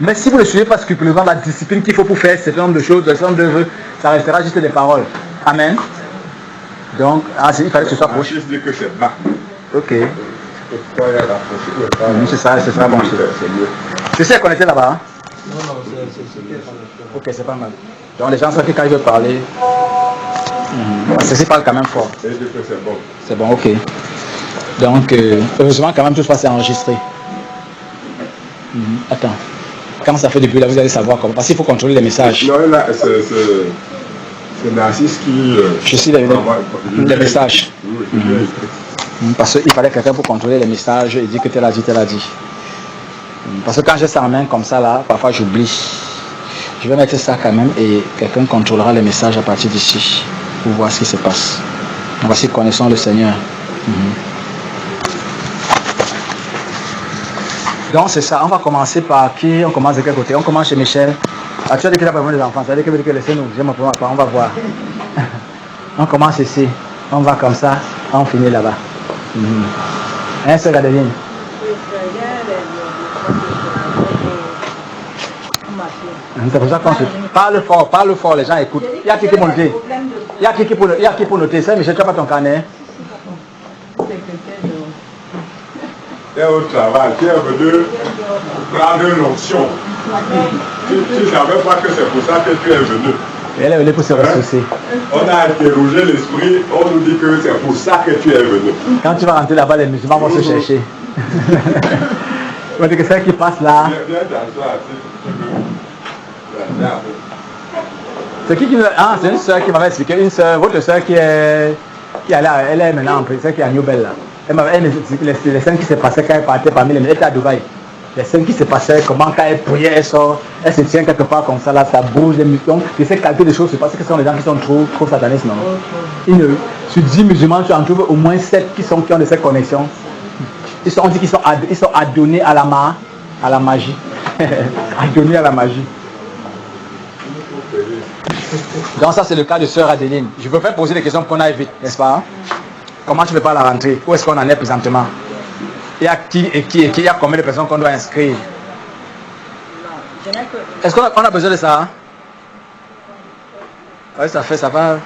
Mais si vous ne suivez pas scrupuleusement la discipline qu'il faut pour faire ce nombre de choses, ce nombre d'œuvres, ça restera juste des paroles. Amen. Donc, il fallait que ce soit proche. Je dis que c'est bas. Ok. C'est ça, bon. Ceci est connecté là-bas. Non, c'est ok, c'est pas mal. Donc les gens savent que quand ils veulent parler, ceci parle quand même fort. C'est bon. C'est bon, ok. Donc, heureusement quand même tout ça c'est enregistré. Attends. Quand ça fait du bruit là, vous allez savoir comment. Parce qu'il faut contrôler les messages. Non, là, c'est Narcisse qui... Je suis les messages. Parce qu'il fallait quelqu'un pour contrôler les messages et dire que tel a dit. Parce que quand j'ai ça en main comme ça là, parfois j'oublie. Je vais mettre ça quand même et quelqu'un contrôlera les messages à partir d'ici pour voir ce qui se passe. Voici, connaissons le Seigneur. Donc c'est ça, on va commencer par qui? On commence de quel côté? On commence chez Michel. Ah, tu as dit qu'il a besoin des enfants, ça veut dire que laissez-nous, on va voir. On commence ici, on va comme ça, on finit là-bas. Hein, c'est Gadeline? C'est pour ça qu'on se parle fort, les gens écoutent. Il y a qui pour noter? Il y a qui pour noter? Ça, Michel, tu n'as pas ton carnet? Tu es au travail, tu es venu prendre une onction. Tu ne savais pas que c'est pour ça que tu es venu. Elle est venue pour se ressourcer. On a interrogé l'esprit, on nous dit que c'est pour ça que tu es venu. Quand tu vas rentrer là-bas, les musulmans vont se chercher. On dit que celle qui passe là. Viens t'asseoir, C'est qui nous... Ah, c'est une soeur qui m'avait expliqué. Une soeur, votre soeur qui est là, elle est maintenant en prison, qui est à New Bell là. Elle m'avait expliqué les scènes qui se passaient quand elle partait parmi les... Elle était à Dubaï. Les scènes qui se passaient, comment quand elle priait, elle sort, elle se tient quelque part comme ça, là, ça bouge, les musulmans. Tu sais qualité de choses se passent, que ce sont les gens qui sont trop satanistes, non? Sur 10 musulmans, tu en trouves au moins 7 qui ont de cette connexion. On dit qu'ils sont adonnés à la magie. Adonnés à la magie. Donc ça c'est le cas de sœur Adeline. Je veux faire poser des questions pour qu'on aille vite, n'est-ce pas? Comment tu ne veux pas la rentrer? Où est-ce qu'on en est présentement? Il y a qui et qui? Il y a combien de personnes qu'on doit inscrire? Est-ce qu'on a besoin de ça? Oui, ça va. Arrête.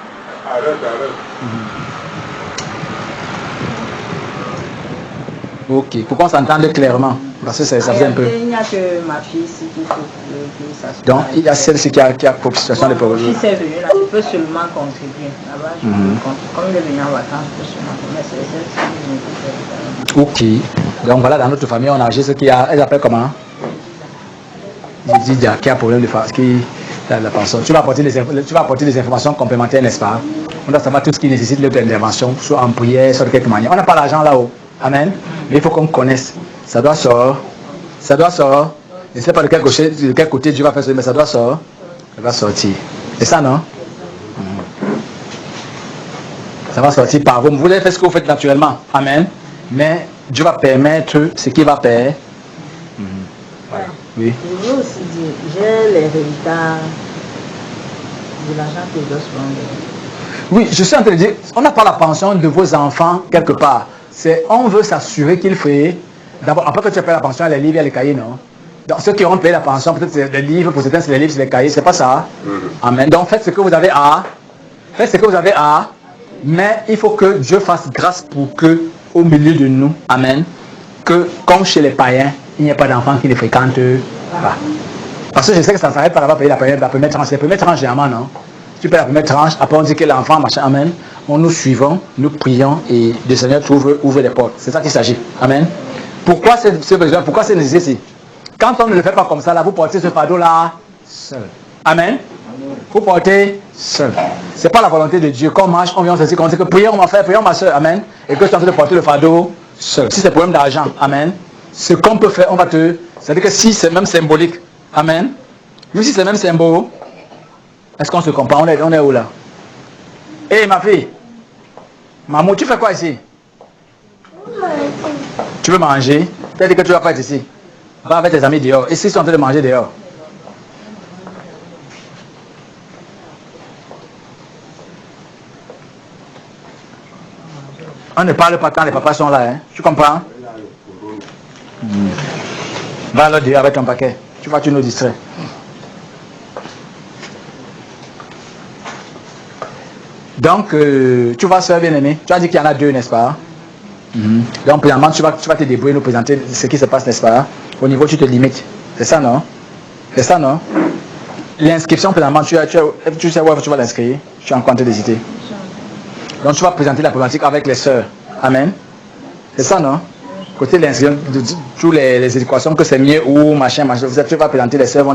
Ok, pour qu'on s'entende clairement. Parce que ça faisait un peu. Il n'y a que ma fille ici qui faut que ça soit. Donc il y a celle-ci qui a pour situation de pauvreté. Si c'est venu là, je peux seulement contribuer. Là-bas, je peux contribuer. Comme il est venu en vacances, je peux seulement contribuer. Mais c'est celle-ci. Ok. Donc voilà, dans notre famille, on a agi ce qui a. Elle s'appelle comment? Didier qui a problème de la pension. Tu vas apporter des informations complémentaires, n'est-ce pas? On doit savoir tout ce qui nécessite notre intervention, soit en prière, soit de quelque manière. On n'a pas l'argent là-haut. Amen. Mais il faut qu'on connaisse. Ça doit sortir. Je ne sais pas de quel côté Dieu va faire ça, mais ça doit sortir. Ça va sortir. C'est ça, non? Ça va sortir par vous. Vous allez faire ce que vous faites naturellement. Amen. Mais Dieu va permettre ce qu'il va faire. Voilà. Oui. Je veux aussi dire, j'ai les résultats de l'argent que je dois prendre. Oui, je suis en train de dire, on n'a pas la pension de vos enfants quelque part. On veut s'assurer qu'il fait. D'abord, après que tu as payé la pension, il y a les livres, il y a les cahiers, non? Donc, ceux qui ont payé la pension, peut-être c'est les livres, pour certains c'est les livres, c'est les cahiers, c'est pas ça. Amen. Donc, faites ce que vous avez à. Mais il faut que Dieu fasse grâce pour que, au milieu de nous, amen, que, comme chez les païens, il n'y ait pas d'enfants qui les fréquentent pas. Parce que je sais que ça ne s'arrête pas d'avoir payé la première tranche. La première tranche, généralement, non? Tu payes la première tranche, après on dit que l'enfant, machin, amen. Nous suivons, nous prions et le Seigneur ouvre les portes. C'est ça qu'il s'agit. Amen. Pourquoi c'est besoin? Pourquoi c'est nécessaire? Quand on ne le fait pas comme ça, là, vous portez ce fardeau-là seul. Amen. Vous portez seul. Ce n'est pas la volonté de Dieu. Quand on marche, on vient, on se dit que prions ma frère, prions ma soeur. Amen. Et que tu es en train de porter le fardeau seul. Si c'est problème d'argent, amen. Ce qu'on peut faire, on va c'est-à-dire que si c'est même symbolique, amen. Même si c'est même symbole, est-ce qu'on se comprend? On est où là? Hé ma fille, maman, tu fais quoi ici? Tu veux manger? Tu as dit que tu vas pas être ici. Va avec tes amis dehors. Et s'ils sont en train de manger dehors? On ne parle pas quand les papas sont là, hein? Tu comprends? Va alors dehors avec ton paquet. Tu vois, tu nous distrais. Donc, tu vas, soeur bien-aimée, tu as dit qu'il y en a deux, n'est-ce pas? Donc, premièrement, tu vas te débrouiller, nous présenter ce qui se passe, n'est-ce pas? Au niveau, tu te limites. C'est ça, non? C'est ça, non? L'inscription, premièrement, tu sais où tu vas l'inscrire? Je suis en train d'hésiter. Donc, tu vas présenter la problématique avec les sœurs. Amen. C'est ça, non? Côté de l'inscription, toutes les éducations, que c'est mieux ou machin. Tu vas présenter les sœurs,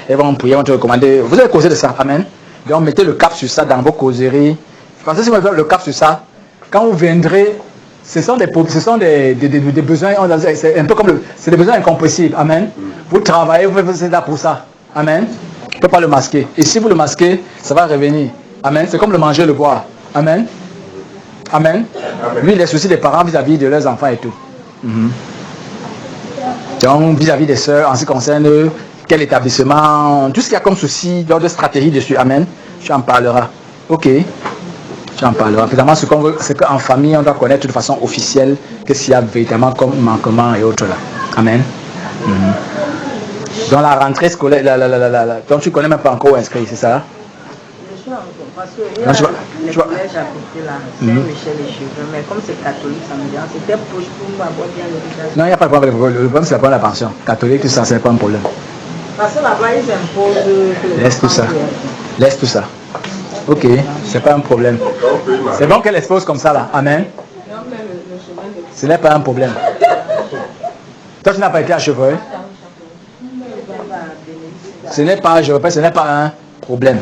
elles vont prier, vont te recommander. Vous allez causer de ça. Amen. Donc, mettez le cap sur ça dans vos causeries. Parce que si vous mettez le cap sur ça, quand vous viendrez, ce sont des besoins, c'est un peu comme c'est des besoins incompressibles. Amen. Vous travaillez, vous êtes là pour ça. Amen. Vous ne pouvez pas le masquer. Et si vous le masquez, ça va revenir. Amen. C'est comme le manger, le boire. Amen. Amen. Oui, les soucis des parents vis-à-vis de leurs enfants et tout. Donc, vis-à-vis des sœurs, en ce qui concerne quel établissement, tout ce qu'il y a comme souci, de stratégie dessus. Amen. Tu en parleras. Ok. Tu en parleras. Évidemment, ce qu'on veut, c'est qu'en famille, on doit connaître de façon officielle qu'est-ce qu'il y a véritablement comme manquement et autres là. Amen. Dans la rentrée scolaire, donc tu ne connais même pas encore où inscrit, c'est ça? Je suis encore, parce que il y a les collèges à côté là, Saint-Michel et Cheveux, mais comme c'est catholique, ça me dit, c'était pour avoir bien l'éducation. Non, il n'y a pas de problème. Le problème, c'est pas la pension. Catholique, tout ça, c'est pas un problème. Parce que là-bas, ils imposent. Laisse tout ça. Laisse tout ça. Ok, c'est pas un problème. C'est bon qu'elle expose comme ça là. Amen. Ce n'est pas un problème. Toi, tu n'as pas été à Cheveux. Ce n'est pas, je répète, ce n'est pas un problème.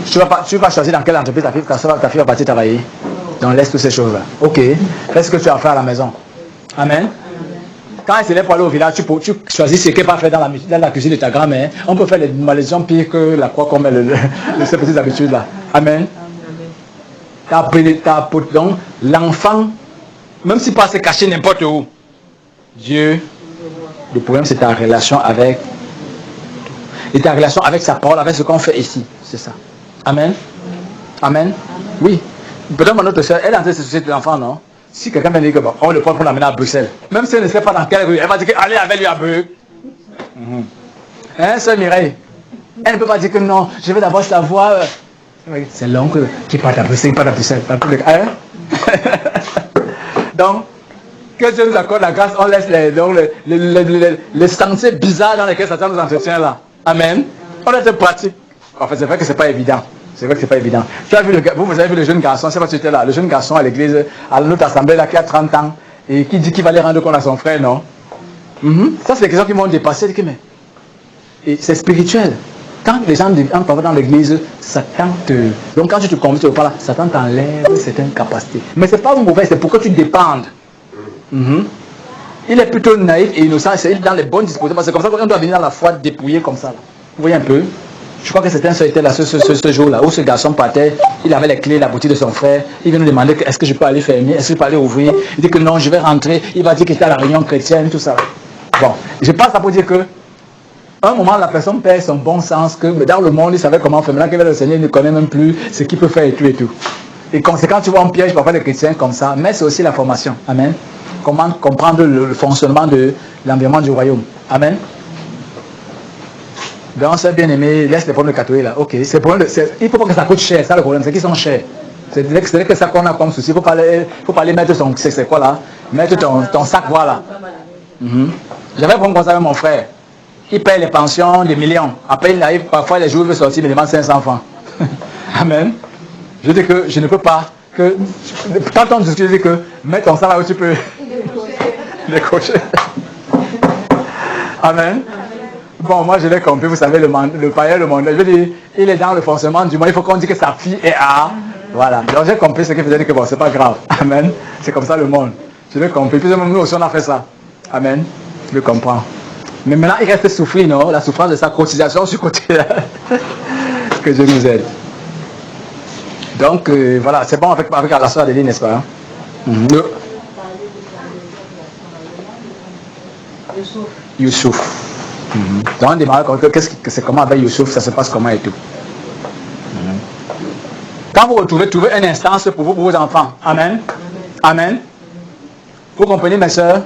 Tu vas choisir dans quelle entreprise ta fille va partir travailler. Donc laisse toutes ces choses-là. Ok. Fais ce que tu as à faire à la maison. Amen. Quand elle se lève pour aller au village, tu choisis ce qu'elle va faire dans la cuisine de ta grand-mère. On peut faire des malédictions pires que la croix comme ces petites habitudes-là. Amen. Donc l'enfant, même s'il passe se cacher n'importe où, Dieu, le problème c'est ta relation avec. Et ta relation avec sa parole, avec ce qu'on fait ici. C'est ça. Amen. Amen. Oui. Peut-être que notre soeur, elle est en train de se soucier de l'enfant, non? Si quelqu'un vient dire que bon, on le prend pour l'amener à Bruxelles, même si elle ne sait pas dans quelle rue, elle va dire qu'allez avec lui à Bruxelles. Hein, sœur Mireille? Elle ne peut pas dire que non, je vais d'abord la voir. C'est l'oncle qui part à Bruxelles, pas à Bruxelles. Hein? Donc, que Dieu nous accorde la grâce, on laisse les sentiers bizarres dans lesquels Satan nous entretient là. Amen. On est pratique. En fait, c'est vrai que c'est pas évident. C'est vrai que c'est pas évident. Tu as vu vous avez vu le jeune garçon, je sais pas si tu étais là, le jeune garçon à l'église, à notre assemblée là, qui a 30 ans, et qui dit qu'il va aller rendre compte à son frère, non? Ça, c'est des questions qui m'ont dépassé. Et c'est spirituel. Quand les gens entrent dans l'église, Satan te. Donc quand tu te convertis au là, Satan t'enlève certaines capacités. Mais c'est pas mauvais, c'est pour que tu dépendes. Il est plutôt naïf et innocent, il est dans les bonnes dispositions. C'est comme ça qu'on doit venir dans la foi dépouillée comme ça. Là. Vous voyez un peu? Je crois que certains étaient là ce jour-là, où ce garçon partait, il avait les clés de la boutique de son frère, il vient nous demander est-ce que je peux aller fermer, est-ce que je peux aller ouvrir, il dit que non, je vais rentrer, il va dire qu'il était à la réunion chrétienne, tout ça. Bon, je passe ça pour dire que, à un moment, la personne perd son bon sens, que dans le monde, il savait comment faire, maintenant qu'il va le Seigneur, il ne connaît même plus ce qu'il peut faire et tout et tout. Et conséquent, tu vois, on piège parfois les chrétiens comme ça, mais c'est aussi la formation. Amen. Comment comprendre le fonctionnement de l'environnement du royaume. Amen. Donc, c'est bien aimé, laisse les problèmes de catholiques là. Ok, il ne faut pas que ça coûte cher, ça le problème, c'est qu'ils sont chers. C'est que ça qu'on a comme souci. Il ne faut pas aller mettre son. C'est quoi là? Mettre ton sac, voilà. J'avais un problème comme ça avec mon frère. Il paye les pensions des millions. Après, il arrive, parfois les jours, il veut sortir, mais il demande 500 francs. Amen. Je dis que je ne peux pas. Quand on discute, je dis que mets ton sac là où tu peux décocher. Amen. Bon, moi je l'ai compris, vous savez, le païen, le monde. Je veux dire, il est dans le fonctionnement du monde. Il faut qu'on dise que sa fille est à. Voilà. Donc j'ai compris ce qui faisait dire que bon, c'est pas grave. Amen. C'est comme ça le monde. Je l'ai compris. Puis nous aussi on a fait ça. Amen. Je comprends. Mais maintenant il reste souffrir, non? La souffrance de sa cotisation sur côté là. Que Dieu nous aide. Donc voilà, c'est bon avec la soeur Adeline, n'est-ce pas? Youssouf. Donc on demande c'est comment avec Youssouf, ça se passe comment et tout. Quand vous trouvez une instance pour vos enfants. Amen. Amen. Vous comprenez mes soeurs?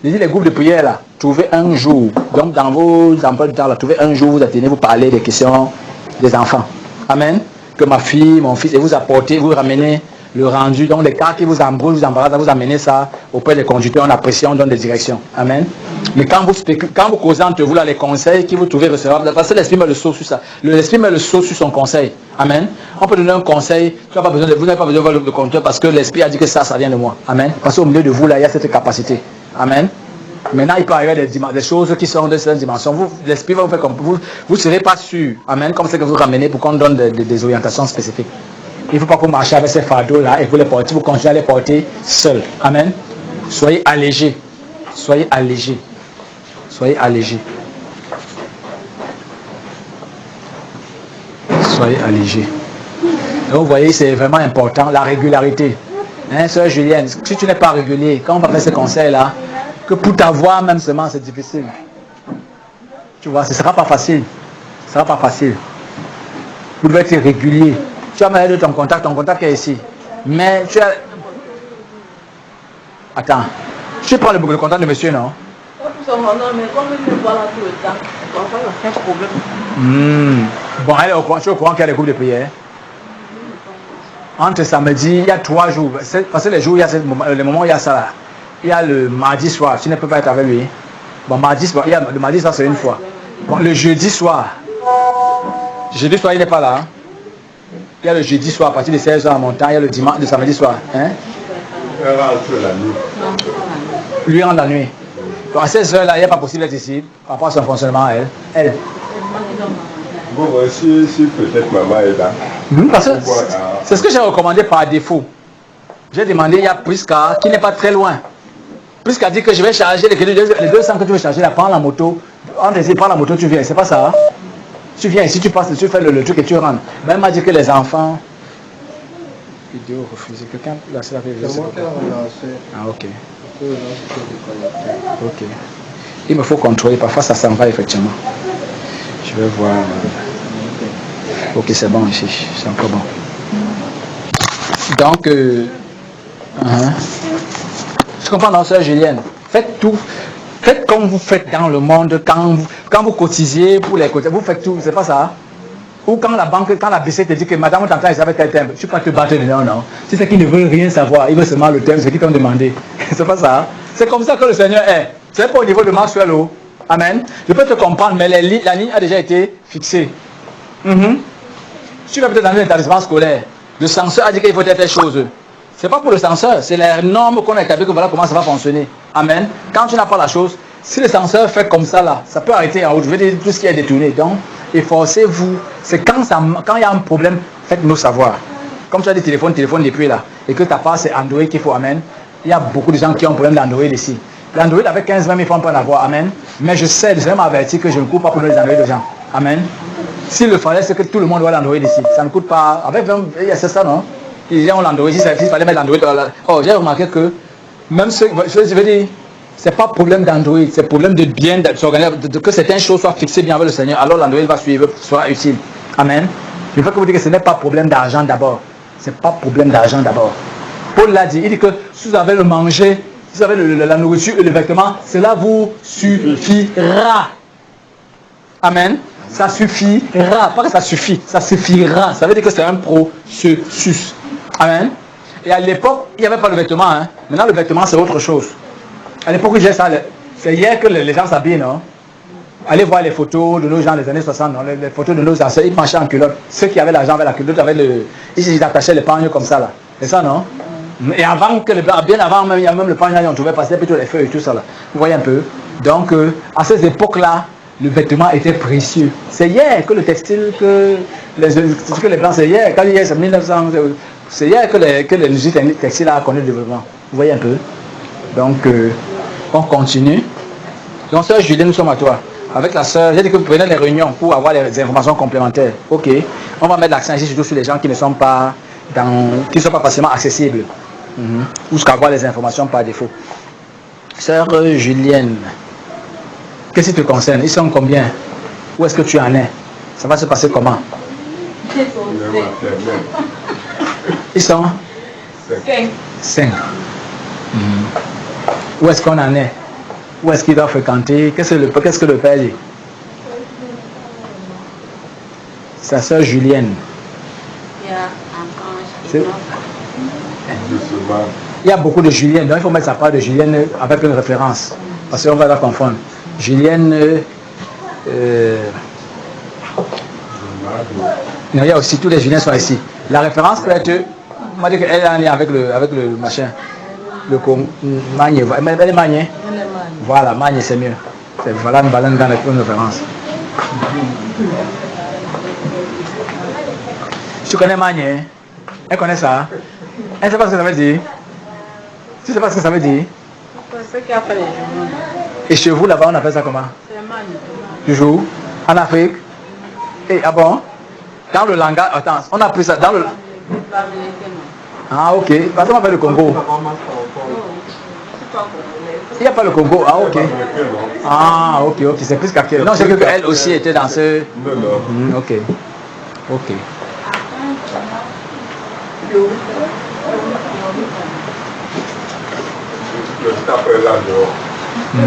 Les groupes de prière là, trouvez un jour. Donc dans vos emplois de temps là, trouvez un jour, vous attendez, vous parlez des questions des enfants. Amen. Que ma fille, mon fils, et vous apportez, vous ramenez le rendu. Donc les cas qui vous embrouillent, vous embarrassent, vous amenez ça auprès des conducteurs, on apprécie, on donne des directions. Amen. Mais quand vous causez entre vous là, les conseils qui vous trouvez recevables, parce que l'esprit met le saut sur ça. L'esprit met le saut sur son conseil. Amen. On peut donner un conseil, vous n'avez pas besoin de voir le conducteur parce que l'esprit a dit que ça vient de moi. Amen. Parce qu'au milieu de vous là, il y a cette capacité. Amen. Maintenant, il peut arriver des choses qui sont de cette dimension. L'esprit va vous faire comme vous ne serez pas sûr. Amen. Comme c'est que vous ramenez pour qu'on donne des orientations spécifiques. Il ne faut pas que vous marchiez avec ces fardeaux-là et vous les portez, vous continuez à les porter seul. Amen. Soyez allégés. Soyez allégés. Soyez allégés. Soyez allégés. Donc, vous voyez, c'est vraiment important, la régularité. Hein, sœur Julienne, si tu n'es pas régulier, quand on va faire ces conseils-là, que pour t'avoir même seulement, c'est difficile. Tu vois, ce ne sera pas facile. Ce ne sera pas facile. Vous devez être régulier. Tu as mal de ton contact est ici. Mais tu as... Attends. Tu prends le contact de monsieur, non? Non, mais comme il me voit là tout le temps. Parfois, il y a un problème. Bon, elle est au courant, tu es au courant qu'il y a des groupes de prière. Entre samedi, il y a 3 jours. Parce que les jours, il y a le moment où il y a ça là. Il y a le mardi soir, tu ne peux pas être avec lui. Bon, mardi soir, le mardi soir, c'est une fois. Bon, le jeudi soir, il n'est pas là. Hein? Il y a le jeudi soir, à partir de 16h en montant, il y a le dimanche, le samedi soir. Hein? Elle rentre la nuit. Lui rentre la nuit. Donc à 16h là, il n'y a pas possible d'être ici, par rapport à son fonctionnement à elle. Bon, si peut-être maman est là. Parce que c'est ce que j'ai recommandé par défaut. J'ai demandé, il y a Prisca qui n'est pas très loin. Prisca dit que je vais charger les 200 que tu veux charger, là, prends la moto. On essaie, prends la moto, tu viens, c'est pas ça. Hein? Tu viens ici, tu passes, tu fais le truc et tu rentres. Ben, elle m'a dit que les enfants. Vidéo refusée. Quelqu'un là, c'est la vidéo. C'est moi qui ai relancé. Ah, ok. Ok. Ok. Il me faut contrôler, parfois ça s'en va effectivement. Je vais voir. Ok, c'est bon ici, c'est encore bon. Donc, je comprends, non, sœur Julienne. Faites tout. Faites comme vous faites dans le monde, quand vous cotisiez pour les côtés, vous faites tout, c'est pas ça? Ou quand la banque, quand la BC te dit que madame, on t'entend, ils avaient tel thème, je ne suis pas te battre dedans, non. Si c'est qu'ils ne veulent rien savoir, ils veulent seulement le thème, c'est qu'ils t'ont demandé. C'est pas ça? C'est comme ça que le Seigneur est. C'est pas au niveau de Maxwell. Amen. Je peux te comprendre, mais la ligne a déjà été fixée. Si tu vas peut-être dans un établissement scolaire, le censeur a dit qu'il faut faire telle chose. Ce n'est pas pour le censeur, c'est les normes qu'on a établies, que voilà comment ça va fonctionner. Amen. Quand tu n'as pas la chose, si le censeur fait comme ça là, ça peut arrêter en route. Je veux dire tout ce qui est détourné. Donc, efforcez-vous. C'est quand il y a un problème, faites-nous savoir. Comme tu as des téléphones depuis là, et que ta part c'est Android qu'il faut, amen. Il y a beaucoup de gens qui ont un problème d'Android ici. L'Android avec 15-20 000 francs, on peut en avoir, amen. Mais je sais, je vais m'avertir que je ne cours pas pour les Android de gens. Amen. S'il le fallait, c'est que tout le monde doit l'Android ici. Ça ne coûte pas. Avec 20, c'est ça, non? Ils ont l'Android, s'il fallait mettre l'Android. Oh, j'ai remarqué que, même ceux, je veux dire, c'est pas problème d'Android, c'est problème de bien s'organiser, que certaines choses soient fixées bien avec le Seigneur. Alors l'Android va suivre, sera utile. Amen. Je veux que vous dites que ce n'est pas problème d'argent d'abord. C'est pas problème d'argent d'abord. Paul l'a dit, il dit que si vous avez le manger, si vous avez la nourriture et le vêtement, cela vous suffira. Amen. Ça suffira. Pas que ça suffit, ça suffira. Ça veut dire que c'est un processus. Amen. Et à l'époque, il n'y avait pas le vêtement. Hein. Maintenant, le vêtement, c'est autre chose. À l'époque où j'ai ça, c'est hier que les gens s'habillent, non? Allez voir les photos de nos gens des années 60, non? Les photos de nos ancêtres, ils marchaient en culotte. Ceux qui avaient l'argent avec la culotte, ils attachaient les pagnes comme ça, là. C'est ça, non? Et avant que bien avant, même, il y a même le pagne, on trouvait passer plutôt les feuilles et tout ça, là. Vous voyez un peu? Donc, à ces époques-là, le vêtement était précieux. C'est hier que le textile, que les blancs, c'est hier, quand hier, c'est 1900, c'est hier que l'industrie textile a connu le développement. Vous voyez un peu? Donc, on continue. Donc, sœur Julie, nous sommes à toi. Avec la sœur, j'ai dit que vous prenez les réunions pour avoir les informations complémentaires. Ok. On va mettre l'accent ici surtout sur les gens qui ne sont pas facilement accessibles. Ou jusqu'à avoir les informations par défaut. Sœur Julienne, qu'est-ce qui te concerne? Ils sont combien? Où est-ce que tu en es? Ça va se passer comment? Ils sont 5. Où est-ce qu'on en est? Où est-ce qu'il doit fréquenter? Qu'est-ce que le père dit? Sa sœur Julienne. Il y a beaucoup de Julienne, donc il faut mettre sa part de Julienne avec une référence. Parce qu'on va la confondre. Julienne. Non, il y a aussi tous les Juliens sont ici. La référence peut être. On m'a dit qu'elle est en lien avec le machin. Le Magne. Elle est Magne. Voilà, Magne c'est mieux. Voilà une balance dans une référence. Tu connais Magne? Elle connaît ça? Elle ne sait pas ce que ça veut dire? Tu ne sais pas ce que ça veut dire? C'est ce qui a fait les journaux. Et chez vous là-bas on appelle ça comment? C'est Magne. Toujours? En Afrique? Et ah bon? Dans le langage, attends, on a pris ça dans le... Ah ok, parce qu'on appelle le Congo. Il n'y a pas le Congo, ah ok. Ah ok, c'est plus qu'actuel. Non, c'est qu'elle aussi était dans ce... Ok.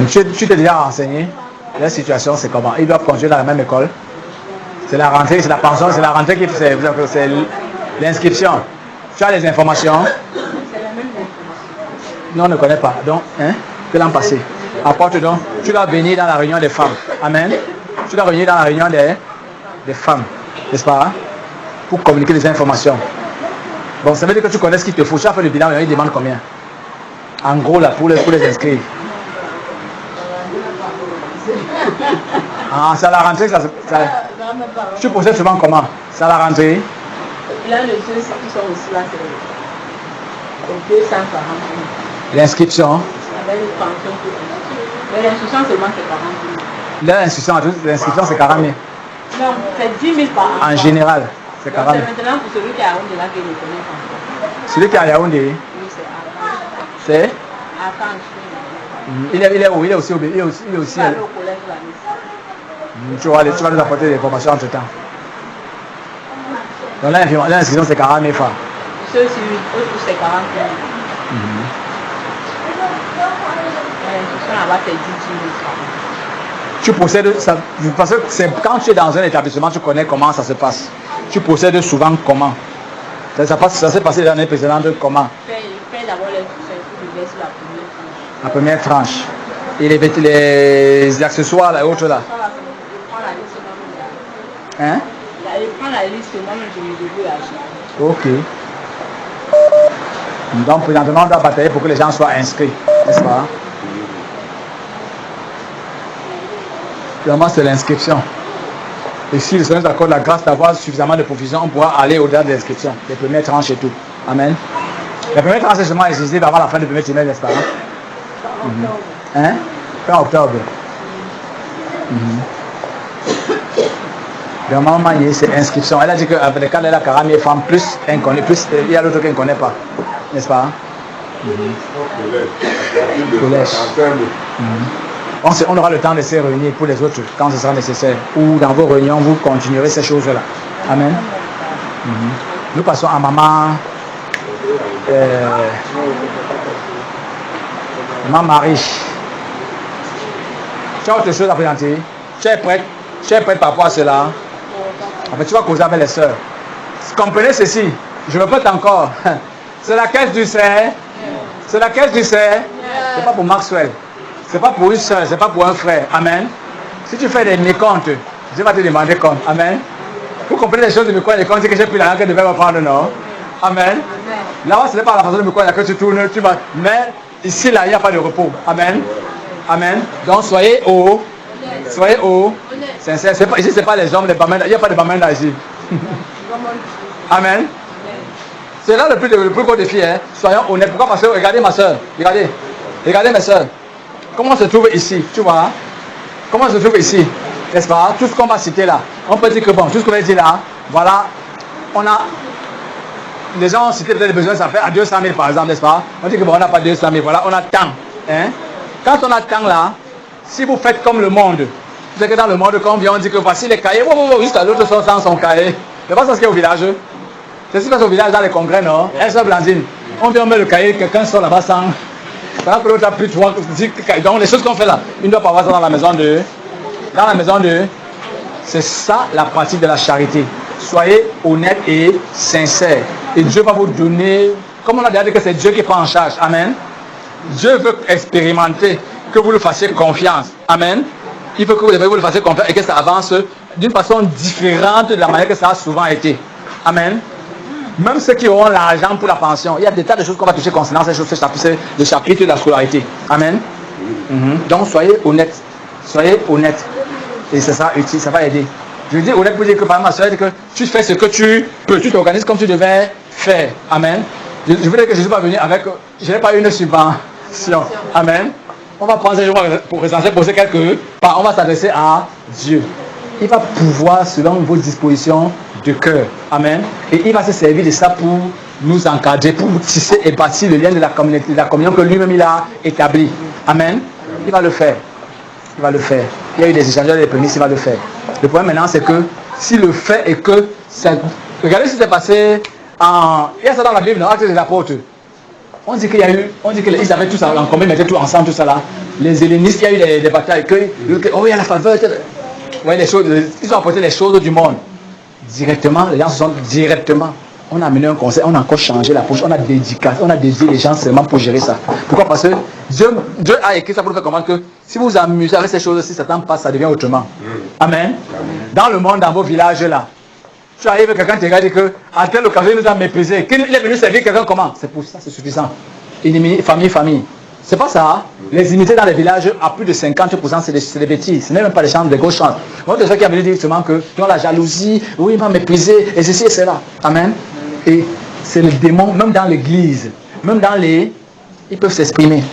Tu t'es déjà renseigné? La situation, c'est comment? Ils doivent continuer dans la même école. C'est la rentrée, c'est la pension, c'est la rentrée qui c'est l'inscription. Tu as les informations? C'est la même information. Non, on ne connaît pas. Donc, que l'an passé. Apporte donc. Tu dois venir dans la réunion des femmes. Amen. Tu dois venir dans la réunion des femmes. N'est-ce pas? Pour communiquer les informations. Bon, ça veut dire que tu connais ce qu'il te faut. Tu as fait le bilan, il demande combien? En gros, là, pour les inscrire. Ah, c'est à la rentrée, tu possèdes souvent comment? C'est à la rentrée? Là, les deux qui sont aussi là, c'est 240 000. L'inscription? Avec une pension pour mais l'inscription seulement c'est 40 000. L'inscription c'est 40 000. Non, c'est 10 000 par an. En général, c'est 40 000. C'est maintenant pour celui qui est à Yaoundé là qu'il ne connaît pas. Celui qui est à Yaoundé? Oui, c'est C'est? à Cannes. Il est où? Il est aussi au il est aussi. Au collège là. Tu vas nous apporter des informations entre temps. Donc là, l'inscription c'est 40 000 francs. Ceux-ci, c'est 40 000. L'inscription là-bas c'est 10 000 francs. Tu possèdes ça, parce que quand tu es dans un établissement, tu connais comment ça se passe. Tu possèdes souvent comment. Ça s'est passé l'année précédente comment. Fais d'abord l'inscription pour verser La la première tranche. première tranche. Et les accessoires là, autres là. Hein? Il prend la liste, moi-même je me débrouille à acheter. Ok. Donc présentement on doit batailler pour que les gens soient inscrits, n'est-ce pas? Vraiment c'est l'inscription. Et si le Seigneur nous accorde la grâce d'avoir suffisamment de provisions, on pourra aller au-delà de l'inscription, les premières tranches et tout. Amen. Les premières tranches c'est seulement exigé avant la fin du premier trimestre, n'est-ce pas? Hein? Fin octobre. Normalement, c'est inscription. Elle a dit qu'avec les cas, elle a 40 000 femmes plus inconnues, plus il y a l'autre qui ne connaît pas. N'est-ce pas? Collège. On aura le temps de se réunir pour les autres quand ce sera nécessaire. Ou dans vos réunions, vous continuerez ces choses-là. Amen. Nous passons à maman. Maman Marie. Tu as autre chose à présenter? Tu es prête? Tu es prête par rapport à cela? En fait, tu vas causer avec les sœurs. Comprenez ceci. Je répète encore. C'est la caisse du cerf. C'est la caisse du cerf. C'est pas pour Maxwell. C'est pas pour une sœur. C'est pas pour un frère. Amen. Si tu fais des mécomptes, je vais te demander compte. Amen. Vous comprenez les choses de mes coins, les comptes que j'ai pris l'argent que je devais me prendre, non? Amen. Là-bas, ce n'est pas la façon de me coins que tu tournes, tu vas. Mais ici, là, il n'y a pas de repos. Amen. Amen. Donc, soyez haut. Soyez haut. Sincère. Ici, ce n'est pas les hommes, les bamenda. Il n'y a pas de bamenda ici. Amen. C'est là le plus gros défi. Hein. Soyons honnêtes. Pourquoi? Parce que regardez ma soeur. Regardez. Regardez mes soeurs. Comment on se trouve ici? Tu vois? Comment on se trouve ici? N'est-ce pas? Tout ce qu'on va citer là. On peut dire que bon, tout ce qu'on va dire là, voilà. On a. Les gens ont cité peut-être les besoins, ça fait à 200 000 par exemple, n'est-ce pas? On dit que bon, on n'a pas 200 000. Voilà, on a tant. Hein? Quand on a tant là, si vous faites comme le monde, vous savez que dans le monde, quand on vient, on dit que voici les cahiers, jusqu'à l'autre sort sans son cahier. C'est pas ça ce qu'il y a au village. C'est ce qui se passe au village dans les congrès, non? Elle sort Blandine. On vient, on met le cahier, quelqu'un sort là-bas sans. Pendant que l'autre a plus de toi. Donc les choses qu'on fait là, il ne doit pas avoir ça dans la maison de. Dans la maison de. C'est ça la pratique de la charité. Soyez honnête et sincère. Et Dieu va vous donner. Comme on a déjà dit que c'est Dieu qui prend en charge. Amen. Dieu veut expérimenter, que vous le fassiez confiance. Amen. Il veut que vous le fassiez confiance et que ça avance d'une façon différente de la manière que ça a souvent été. Amen. Même ceux qui auront l'argent pour la pension, il y a des tas de choses qu'on va toucher concernant ces choses, le chapitre de la scolarité. Amen. Donc soyez honnête. Soyez honnête. Et c'est ça utile, ça va aider. Je dis honnête pour dire que par exemple, ça veut dire que tu fais ce que tu peux, tu t'organises comme tu devais faire. Amen. Je veux dire que je ne suis pas venu avec, je n'ai pas eu une subvention. Amen. On va prendre ces jours pour poser quelques pas. On va s'adresser à Dieu. Il va pouvoir, selon vos dispositions de cœur. Amen. Et il va se servir de ça pour nous encadrer, pour tisser et bâtir le lien de la communauté, de la communion que lui-même il a établi. Amen. Il va le faire. Il va le faire. Il y a eu des échangeurs des prémices, il va le faire. Le problème maintenant, c'est que si le fait est que ça... Regardez ce qui s'est passé en... Il y a ça dans la Bible, dans Actes des Apôtres. On dit qu'il y a eu, on dit qu'ils avaient tout ça en commun, ils mettaient tout ensemble, tout ça là. Les hellénistes, il y a eu des batailles. Oh, il y a la faveur. Ouais, les choses, ils ont apporté les choses du monde. Directement, les gens se sont directement. On a amené un conseil, on a encore changé la poche, on a dédié les gens seulement pour gérer ça. Pourquoi? Parce que Dieu a écrit ça pour nous faire comprendre que si vous vous amusez avec ces choses, si Satan passe, ça devient autrement. Amen. Dans le monde, dans vos villages là, tu arrives, quelqu'un te regarde et dit que à telle occasion il nous a méprisé. Il est venu servir quelqu'un comment? C'est pour ça, c'est suffisant. Ennemi, famille. C'est pas ça. Hein? Les immités dans les villages, à plus de 50%, c'est des bêtises. Ce n'est même pas des chances, des grosses chances. Moi, des gens qui avaient dit directement que tu as la jalousie, oui, il m'a méprisé, et ceci et cela. Amen. Et c'est le démon, même dans l'église, même dans les... Ils peuvent s'exprimer.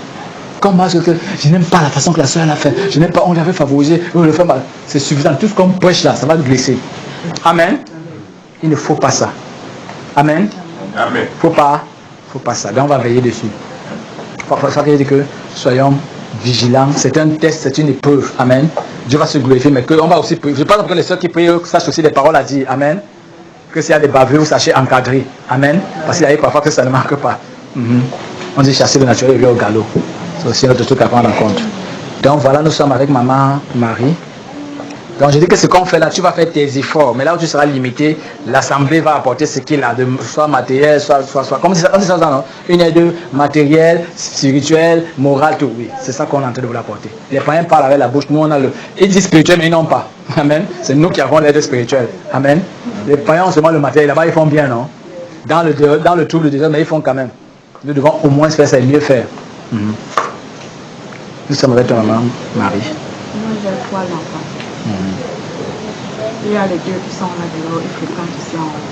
Comme moi, je n'aime pas la façon que la soeur l'a fait. Je n'aime pas, on l'avait favorisé, on le fait mal. C'est suffisant. Tout ce qu'on prêche là, ça va glisser. Amen. Il ne faut pas ça. Amen. Amen. Faut pas ça. Donc on va veiller dessus. Ça veut dire que soyons vigilants. C'est un test, c'est une épreuve. Amen. Dieu va se glorifier, mais qu'on va aussi prier. Je pense que les soeurs qui prient sachent aussi des paroles à dire. Amen. Que s'il y a des bavures, vous sachez encadrer. Amen. Parce qu'il y a parfois que ça ne marque pas. On dit chasser le naturel et lui au galop. C'est aussi notre truc à prendre en compte. Donc voilà, nous sommes avec maman Marie. Donc je dis que ce qu'on fait là, tu vas faire tes efforts, mais là où tu seras limité, l'assemblée va apporter ce qu'il a, soit matériel, soit. Comme on dit ça, non? Une et deux, matériel, spirituel, moral, tout. Oui, c'est ça qu'on est en train de vous apporter. Les païens parlent avec la bouche, nous on a le. Ils disent spirituel, mais ils n'ont pas. Amen. C'est nous qui avons l'aide spirituelle. Amen. Les païens ont seulement le matériel, là-bas ils font bien, non? Dans le trouble des hommes, mais ils font quand même. Nous devons au moins faire ça et mieux faire. Nous sommes avec ta maman, Marie. Moi j'ai 3 enfants. Il y a les deux qui sont là dehors, ils fréquentent ici en haut.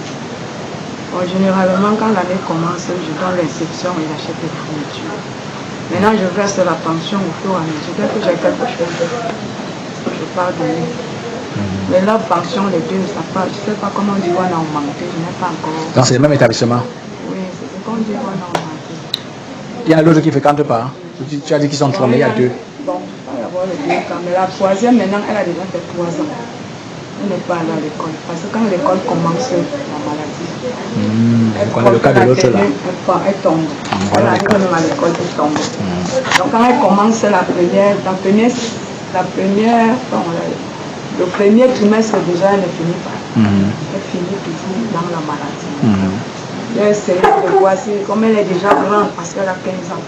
Bon, généralement, quand l'année commence, je donne l'instruction et j'achète des fournitures. Maintenant, je verse la pension au fur et à mesure. Dès que j'ai quelque chose, je pars donner. Mais la pension, les deux, ça part. Je ne sais pas comment on dit qu'on a augmenté, je n'ai pas encore. Dans le même établissement? Oui, c'est ce qu'on dit qu'on a augmenté. Il y en a d'autres qui ne fréquentent pas. Tu as dit qu'ils sont 3, mais il y a 2. Bon, il va y avoir les 2 cas. Mais la troisième, maintenant, elle a déjà fait 3 ans. Elle n'est pas allée à l'école. Parce que quand l'école commence, la maladie. Elle connaît le cas de l'autre là. Elle tombe. Elle arrive même à l'école, elle tombe. Donc quand elle commence le premier trimestre déjà, elle ne finit pas. Elle finit toujours dans la maladie. J'ai essayé de voir si, comme elle est déjà grande, parce qu'elle a 15 ans.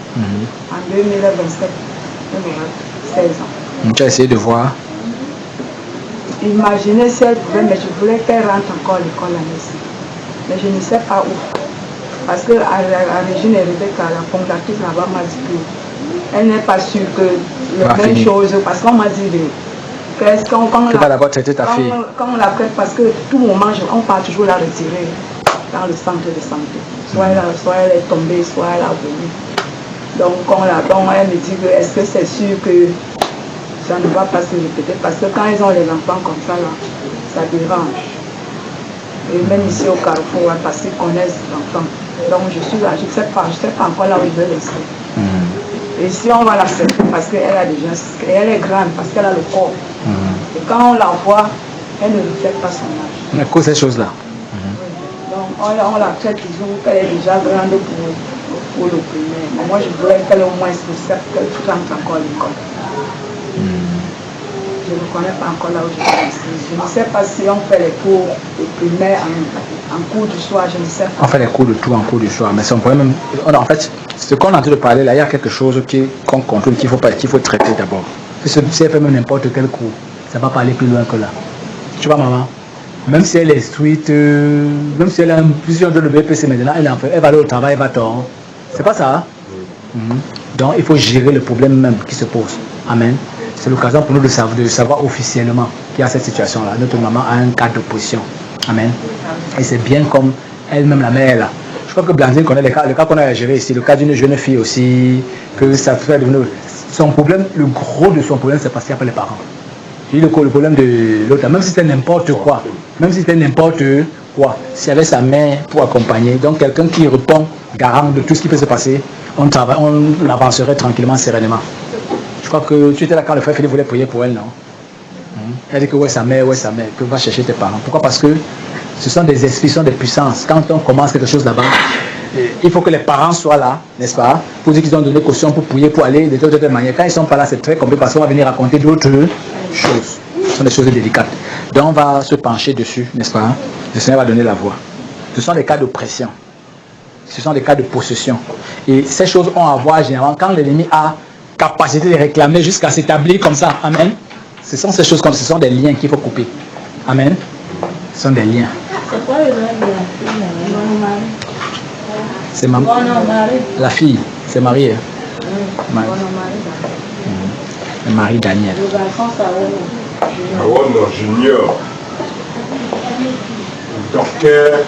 En 2027, elle aura 16 ans. Tu as essayé de voir? Imaginez si elle pouvait, mais je voulais qu'elle rentre encore à l'école l'année-ci. Mais je ne sais pas où. Parce qu'à Régine et Rebecca, la fondatrice là-bas m'a dit qu'elle n'est pas sûre que la même chose, parce qu'on m'a dit tu vas d'abord traiter ta fille. Quand on la prête, parce que tout moment, on part toujours la retirer dans le centre de santé. Soit elle est tombée, soit elle a venu. Donc, elle me dit que est-ce que c'est sûr que ça ne va pas se répéter, parce que quand ils ont les enfants comme ça, là, ça dérange. Et même ici au Carrefour, parce qu'ils connaissent les enfants. Donc je suis là, je ne sais pas encore là où ils veulent laisser. Et si on va l'accepter parce qu'elle a déjà, elle est grande, parce qu'elle a le corps. Et quand on la voit, elle ne reflète pas son âge. Mais quoi ces choses-là? Donc on la traite toujours qu'elle est déjà grande pour le primaire. Mais moi je voudrais qu'elle au moins qu'elle rentre encore à l'école. Je ne connais pas encore là où je suis. Je ne sais pas si on fait les cours de primaire en cours du soir, je ne sais pas. On fait les cours de tout en cours du soir, mais c'est un problème. En fait, ce qu'on est en train de parler là, il y a quelque chose qu'on contrôle, qu'il faut traiter d'abord. Si elle fait même n'importe quel cours, ça ne va pas aller plus loin que là. Tu vois, maman? Même si elle est instruite, même si elle a plusieurs de BPC maintenant, elle va aller au travail, elle va tort. C'est pas ça. Donc il faut gérer le problème même qui se pose. Amen. C'est l'occasion pour nous de savoir officiellement qu'il y a cette situation-là. Notre maman a un cas d'opposition. Amen. Et c'est bien comme elle-même, la mère, là. Je crois que Blandine connaît le cas qu'on a géré ici, le cas d'une jeune fille aussi, que ça fait devenir. Son problème, le gros de son problème, c'est parce qu'il n'y a pas les parents. J'ai dit le problème de l'autre, même si c'était n'importe quoi, s'il y avait sa mère pour accompagner, donc quelqu'un qui répond garant de tout ce qui peut se passer, on avancerait tranquillement, sereinement. Je crois que tu étais là quand le frère Philippe voulait prier pour elle, non? Elle dit que ouais sa mère, que va chercher tes parents. Pourquoi? Parce que ce sont des esprits, ce sont des puissances. Quand on commence quelque chose là-bas, il faut que les parents soient là, n'est-ce pas, pour dire qu'ils ont donné caution pour prier, pour aller de toute manière. Quand ils ne sont pas là, c'est très compliqué parce qu'on va venir raconter d'autres choses. Ce sont des choses délicates. Donc on va se pencher dessus, n'est-ce pas? Le Seigneur va donner la voix. Ce sont des cas d'oppression. Ce sont des cas de possession. Et ces choses ont à voir généralement quand l'ennemi a capacité de réclamer jusqu'à s'établir comme ça. Amen. Ce sont ces choses comme ce sont des liens qu'il faut couper. Amen. Ce sont des liens. C'est quoi le nom de la fille? C'est la fille, c'est Marie. Marie Daniel. Awono Junior. Docteur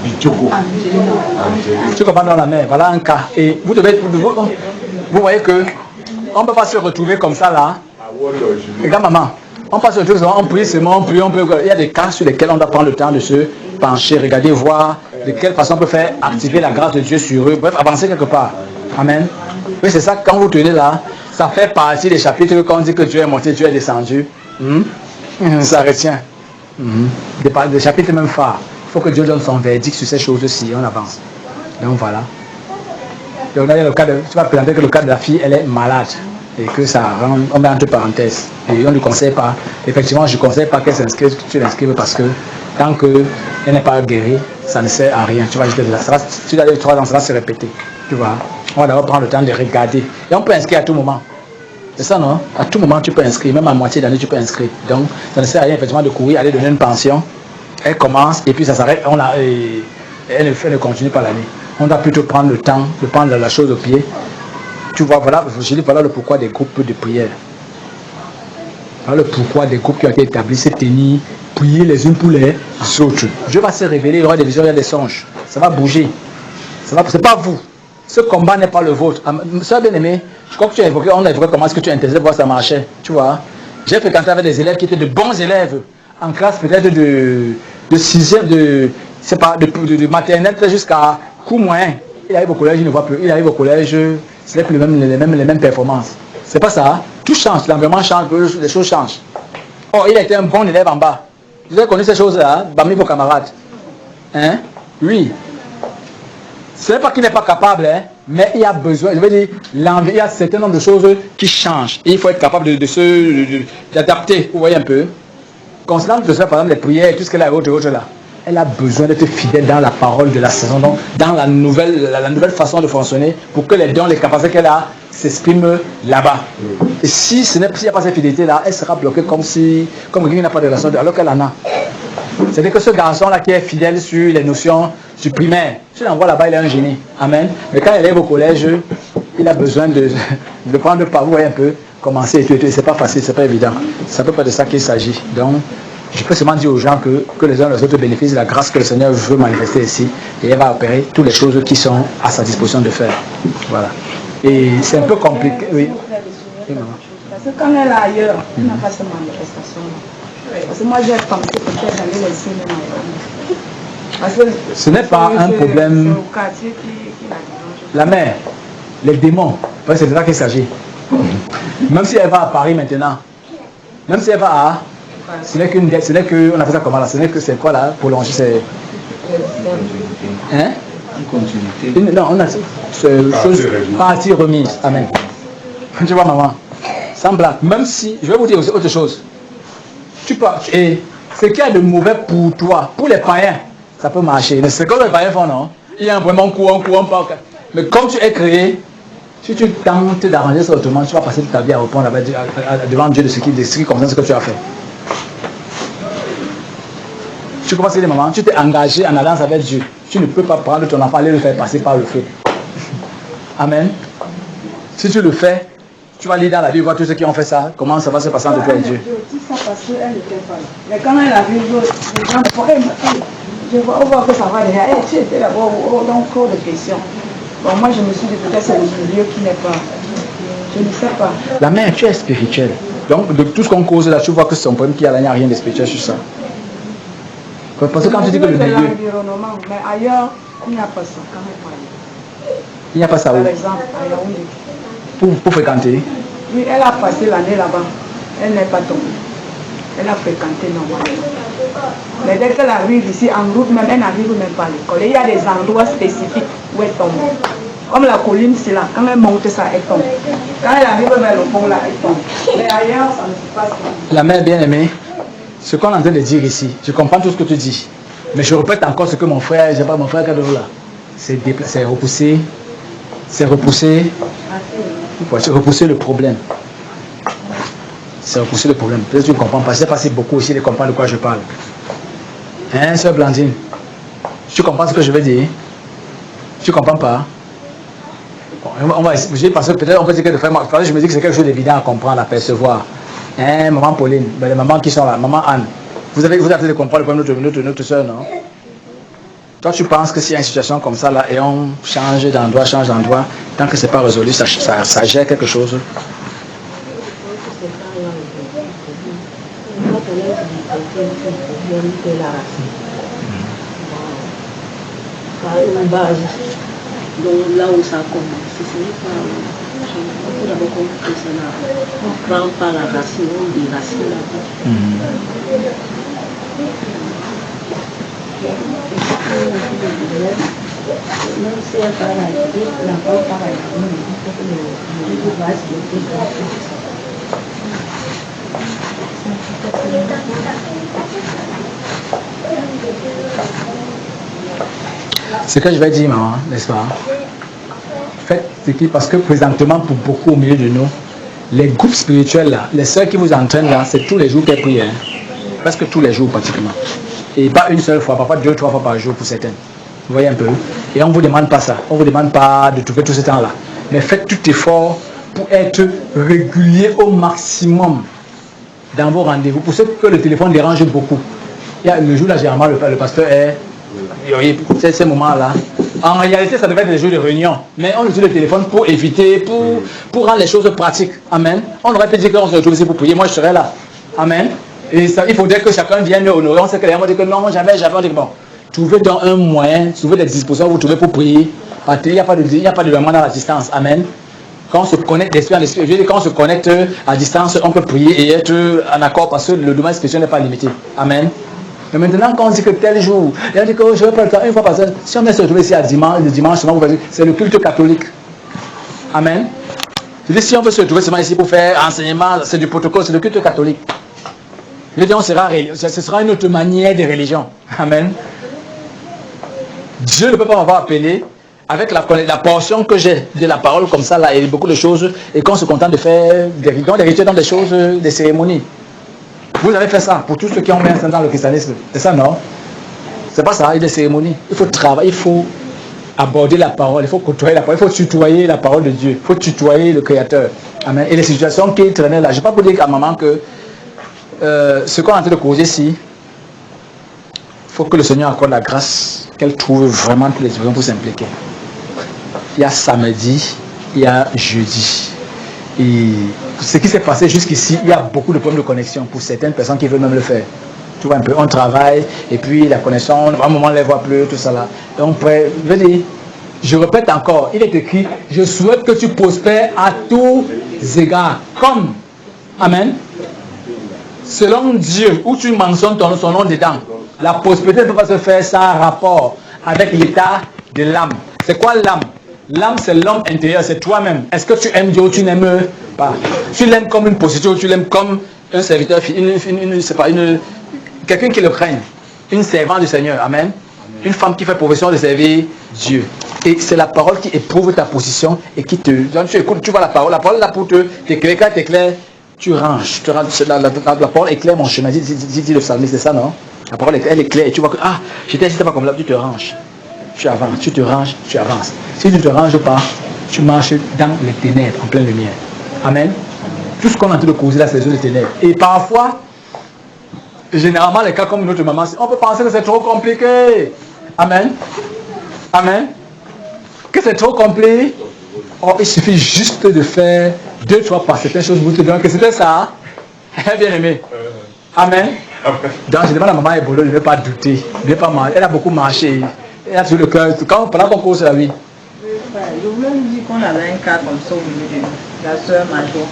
Bidjogo. Tu comprends dans la mer, voilà un cas. Et vous voyez que on ne peut pas se retrouver comme ça là. Regarde maman, on passe sur on prie seulement, on prie, il y a des cas sur lesquels on doit prendre le temps de se pencher, regarder, voir de quelle façon on peut faire activer la grâce de Dieu sur eux, bref, avancer quelque part. Amen. Oui, c'est ça, quand vous tenez là, ça fait partie des chapitres quand on dit que Dieu est monté, Dieu est descendu. Ça retient. Des chapitres même phares. Il faut que Dieu donne son verdict sur ces choses-ci, on avance. Donc voilà. Donc là, il y a le cas tu vas présenter que le cas de la fille, elle est malade. Et que ça rend, on met entre parenthèses. Et on ne lui conseille pas. Effectivement, je ne conseille pas qu'elle s'inscrive, que tu l'inscrives parce que tant qu'elle n'est pas guérie, ça ne sert à rien. Tu vas jeter de là. Tu vas aller 3 ans, ça va se répéter. Tu vois. On va d'abord prendre le temps de regarder. Et on peut inscrire à tout moment. C'est ça, non? À tout moment, tu peux inscrire. Même à moitié d'année, tu peux inscrire. Donc, ça ne sert à rien, effectivement, de courir, aller donner une pension. Elle commence et puis ça s'arrête. Elle ne continue pas l'année. On doit plutôt prendre le temps de prendre la chose au pied. Tu vois, voilà, je dis voilà le pourquoi des groupes de prière. Voilà le pourquoi des groupes qui ont été établis, se tenir, prier les unes pour les autres. Dieu va se révéler, il y aura des visions, il y a des songes. Ça va bouger. C'est pas vous. Ce combat n'est pas le vôtre. Soeur bien-aimé, je crois que tu as évoqué, on a évoqué comment est-ce que tu intéressais voir ça marchait. Tu vois, j'ai fréquenté avec des élèves qui étaient de bons élèves, en classe peut-être de 6e, de maternelle jusqu'à cours moyen. Il arrive au collège, il ne voit plus. Il arrive au collège, c'est plus les mêmes performances. C'est pas ça. Tout change, l'environnement change, les choses changent. Oh, il a été un bon élève en bas. Vous avez connu ces choses-là, parmi vos camarades. Hein? Oui. Ce n'est pas qu'il n'est pas capable, hein, mais il y a besoin, je veux dire, il y a un certain nombre de choses qui changent. Et il faut être capable d'adapter, vous voyez un peu. Concernant par exemple les prières, tout ce qu'elle a autre là. Elle a besoin d'être fidèle dans la parole de la saison, donc dans la nouvelle façon de fonctionner, pour que les dons, les capacités qu'elle a s'expriment là-bas. Et s'il n'y a pas cette fidélité-là, elle sera bloquée comme quelqu'un qui n'a pas de relation, alors qu'elle en a. C'est-à-dire que ce garçon-là qui est fidèle sur les notions du primaire, tu l'envoies là-bas, il est un génie. Amen. Mais quand il est au collège, il a besoin de prendre par vous, un peu, commencer et tout. C'est pas facile, c'est pas évident. Ça peut pas de ça qu'il s'agit. Donc, je peux seulement dire aux gens que les uns et les autres bénéficient de la grâce que le Seigneur veut manifester ici. Et elle va opérer toutes les choses qui sont à sa disposition de faire. Voilà. Et c'est un peu compliqué. Oui. Parce que quand elle est ailleurs, elle n'a pas cette manifestation-là. Parce que moi, j'ai pensé peut-être d'aller laisser les maillots. Ce n'est pas un problème. La mère, les démons, parce que c'est de ça qu'il s'agit. Même si elle va à Paris maintenant, même si elle va à... Ce n'est que, on appelle ça comment là? Ce n'est que c'est quoi là? Pour longer, c'est... Hein? Une continuité. Non, on a chose partie remise. Amen. Tu vois maman, sans blague. Même si, je vais vous dire aussi autre chose. Tu peux, et ce qui est de mauvais pour toi, pour les païens, ça peut marcher. C'est comme les païens font, non? Il y a vraiment courant, pas. Mais comme tu es créé, si tu tentes d'arranger ça autrement, tu vas passer toute ta vie à répondre devant Dieu de ce qui concerne ce que tu as fait. Tu commences à dire, maman, tu t'es engagé en alliance avec Dieu. Tu ne peux pas prendre ton enfant et le faire passer par le feu. Amen. Si tu le fais, tu vas lire dans la Bible, voir tous ceux qui ont fait ça, comment ça va se passer entre toi et Dieu. Je dis ça parce qu'elle n'était pas là. Mais quand elle a vu les gens, on voit que ça va derrière. Tu étais là-bas, donc trop de questions. Bon, moi je me suis dit peut-être c'est le milieu qui n'est pas. Je ne sais pas. La mère, tu es spirituelle. Donc de tout ce qu'on cause là, tu vois que c'est son problème qu'il y a là, il n'y a rien de spirituel sur ça. Parce que quand tu dis que le milieu... Mais ailleurs, il n'y a pas ça. Quand même pas. Il n'y a pas ça où? Par exemple, à Yaoundé. Pour fréquenter? Oui, elle a passé l'année là-bas. Elle n'est pas tombée. Elle a fréquenté normalement. Mais dès qu'elle arrive ici, en route même, elle n'arrive même pas à l'école. Il y a des endroits spécifiques où elle tombe. Comme la colline, c'est là. Quand elle monte, ça, elle tombe. Quand elle arrive vers le pont, là, elle tombe. Mais ailleurs, ça ne se passe pas. La mère bien-aimée, ce qu'on est en train de dire ici, je comprends tout ce que tu dis. Mais je répète encore ce que mon frère, je sais pas, mon frère Kadoro là, c'est repousser. C'est repousser le problème. C'est repousser le problème. Peut-être que tu ne comprends pas. Je ne sais pas si beaucoup aussi de comprendre de quoi je parle. Hein, sœur Blandine? Tu comprends ce que je veux dire? Tu ne comprends pas? Bon, on va essayer parce que peut-être on peut dire que je me dis que c'est quelque chose d'évident à comprendre, à percevoir. Hein, maman Pauline, ben les mamans qui sont là, maman Anne, vous avez de comprendre le problème de notre soeur, non? Toi, tu penses que s'il y a une situation comme ça là et on change d'endroit, tant que c'est pas résolu, ça gère quelque chose? Une base. Donc là où ça commence, ce n'est pas. On peut d'abord comprendre que ça on prend pas la racine, on déracine la base. Même si elle parle à l'idée, la parole parle à l'idée, il faut que le base soit Ce que je vais dire, maman, n'est-ce pas? Faites ce qui, parce que présentement, pour beaucoup au milieu de nous, les groupes spirituels là, les sœurs qui vous entraînent là, c'est tous les jours qu'elles prient, hein? Presque tous les jours pratiquement. Et pas une seule fois, parfois 2 ou 3 fois par jour pour certaines. Vous voyez un peu? Et on ne vous demande pas ça. On ne vous demande pas de trouver tout ce temps-là. Mais faites tout effort pour être régulier au maximum dans vos rendez-vous. Pour ceux que le téléphone dérange beaucoup. Il y a le jour là, généralement, le pasteur est... Ces moments-là. En réalité, ça devait être des jours de réunion. Mais on utilise le téléphone pour éviter, pour rendre les choses pratiques. Amen. On aurait pu dire qu'on se retrouve ici pour prier. Moi, je serais là. Amen. Et ça, il faudrait que chacun vienne honorer. On sait que les gens vont dire que non, jamais. On dit que bon, trouvez donc un moyen, trouvez des dispositions, vous trouvez pour prier. Il n'y a pas de demande à la distance. Amen. Quand on se connecte d'esprit en esprit, je veux dire, quand on se connecte à distance, on peut prier et être en accord parce que le domaine spirituel n'est pas limité. Amen. Mais maintenant, quand on dit que tel jour, et on dit que je ne vais pas le temps, une fois par semaine, si on vient se retrouver ici le dimanche, c'est le culte catholique. Amen. Je dis, si on veut se retrouver seulement ici pour faire enseignement, c'est du protocole, c'est le culte catholique. Je dis, ce sera une autre manière de religion. Amen. Dieu ne peut pas m'avoir appelé avec la portion que j'ai de la parole comme ça, là, et beaucoup de choses, et qu'on se contente de faire des rituels dans des choses, des cérémonies. Vous avez fait ça pour tous ceux qui ont mis un dans le christianisme. C'est ça, non? C'est pas ça, il y a des cérémonies. Il faut travailler, il faut aborder la parole, il faut côtoyer la parole, il faut tutoyer la parole de Dieu, il faut tutoyer le Créateur. Amen. Et les situations qui traînaient là, je ne vais pas vous dire à maman que ce qu'on est en train de causer ici, il faut que le Seigneur accorde la grâce, qu'elle trouve vraiment tous les raisons pour s'impliquer. Il y a samedi, il y a jeudi. Et ce qui s'est passé jusqu'ici, il y a beaucoup de problèmes de connexion pour certaines personnes qui veulent même le faire. Tu vois un peu, on travaille et puis la connexion, à un moment on ne les voit plus, tout ça là. Et on pourrait, je répète encore, il est écrit, je souhaite que tu prospères à tous égards. Comme, amen, selon Dieu, où tu mentionnes son nom dedans, la prospérité ne peut pas se faire sans rapport avec l'état de l'âme. C'est quoi l'âme? L'âme, c'est l'homme intérieur, c'est toi-même. Est-ce que tu aimes Dieu ou tu n'aimes pas? Tu l'aimes comme une prostituée ou tu l'aimes comme un serviteur, quelqu'un qui le craigne, une servante du Seigneur, amen. Une femme qui fait profession de servir Dieu. Et c'est la parole qui éprouve ta position et qui te... Tu écoutes, tu vois la parole est là pour t'éclairer, quand t'éclaires, tu ranges. La parole éclaire mon chemin, dit le psalmiste, c'est ça, non? La parole elle éclaire et tu vois que, j'étais pas comme là, tu te ranges. Tu avances, tu te ranges, tu avances. Si tu ne te ranges pas, tu marches dans les ténèbres, en pleine lumière. Amen. Tout ce qu'on est en train de causer là, c'est les eaux des ténèbres. Et parfois, généralement, les cas comme notre maman, on peut penser que c'est trop compliqué. Amen. Amen. Que c'est trop compliqué. Oh, il suffit juste de faire 2-3 pas certaines choses pour te dire que c'était ça. Bien aimé. Amen. Donc, je demande à maman Ebolo de ne pas douter. De ne pas marcher. Elle a beaucoup marché. Elle a toujours le cœur. Pendant qu'on cause la vie. Je voulais lui dire qu'on avait un cas comme ça au milieu de la soeur Majo.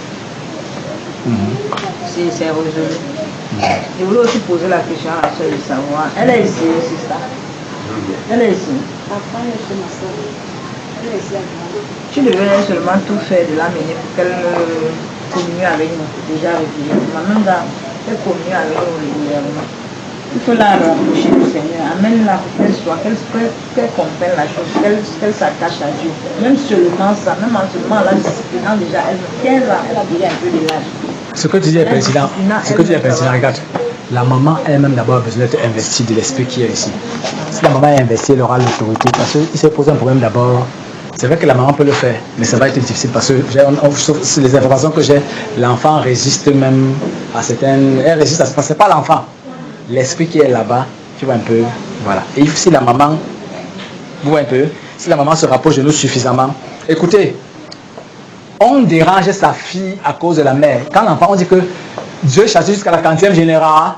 C'est résolu. Je voulais aussi poser la question à la soeur de savoir. Elle est ici, c'est ça? Elle est ici. Tu devais seulement tout faire de l'amener pour qu'elle communue avec nous, déjà régulièrement. Ma même dame, elle communue avec nous régulièrement. Il faut la rapprocher du Seigneur. Amène-la pour qu'elle soit, qu'elle comprenne la chose, qu'elle s'attache à Dieu. Même seulement ça, même en ce moment, la disciplinant déjà, elle a déjà un peu de l'âge. Ce que tu dis est pertinent. Ce que tu dis est pertinent. Regarde, la maman elle-même d'abord a besoin d'être investie de l'esprit qui est ici. Si la maman est investie, elle aura l'autorité. Parce qu'il s'est posé un problème d'abord. C'est vrai que la maman peut le faire, mais ça va être difficile parce que les informations que j'ai, l'enfant résiste même à certaines. Elle résiste à ce que c'est pas l'enfant. L'esprit qui est là-bas, tu vois un peu. Voilà. Et si la maman, vous voyez un peu, si la maman se rapproche de nous suffisamment, écoutez, on dérange sa fille à cause de la mère. Quand l'enfant, on dit que Dieu chasse jusqu'à la 40e génération,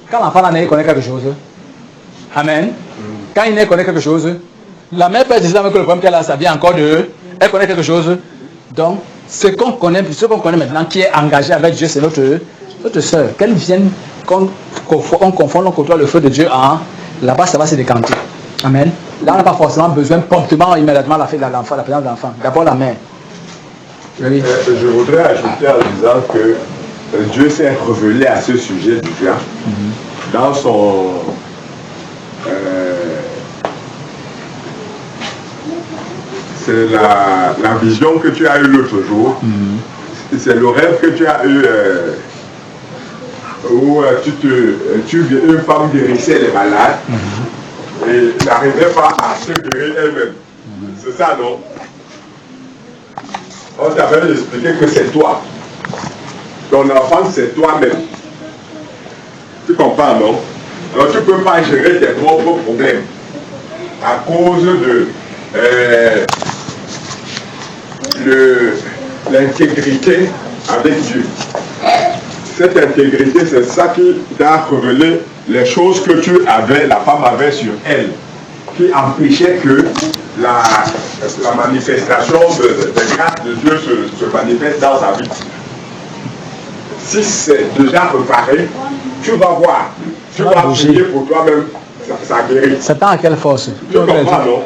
quand l'enfant en est, il connaît quelque chose. Amen. Quand il connaît quelque chose, la mère peut dire que le problème qu'elle a, ça vient encore de elle connaît quelque chose. Donc, ce qu'on connaît maintenant, qui est engagé avec Dieu, c'est notre soeur. Qu'elle vienne, on confond, on côtoie le feu de Dieu là-bas, ça va se décanter. Amen. Là, on n'a pas forcément besoin promptement, immédiatement, la présence de l'enfant. D'abord la mère. Oui. Je voudrais ajouter en disant que Dieu s'est révélé à ce sujet déjà dans son c'est la vision que tu as eue l'autre jour. C'est le rêve que tu as eu où une femme guérissait les malades et n'arrivait pas à se guérir elle-même. C'est ça, non? On t'avait expliqué que c'est toi. Ton enfant, c'est toi-même. Tu comprends, non? Alors tu ne peux pas gérer tes propres problèmes à cause de l'intégrité avec Dieu. Cette intégrité, c'est ça qui t'a révélé les choses que la femme avait sur elle, qui empêchait que la manifestation des grâces de Dieu se manifeste dans sa vie. Si c'est déjà réparé, tu vas voir, tu vas prier pour toi-même, ça guérit. Ça tend à quelle force? Tu comprends, non?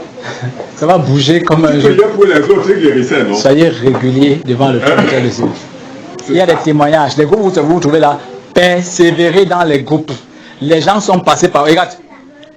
Ça va bouger comme un jeu. Pour les autres, tu guérissais, non? Soyez régulier devant le trône de Dieu. Il y a des témoignages. Les groupes où vous trouvez là, persévérez dans les groupes. Les gens sont passés par. Regarde,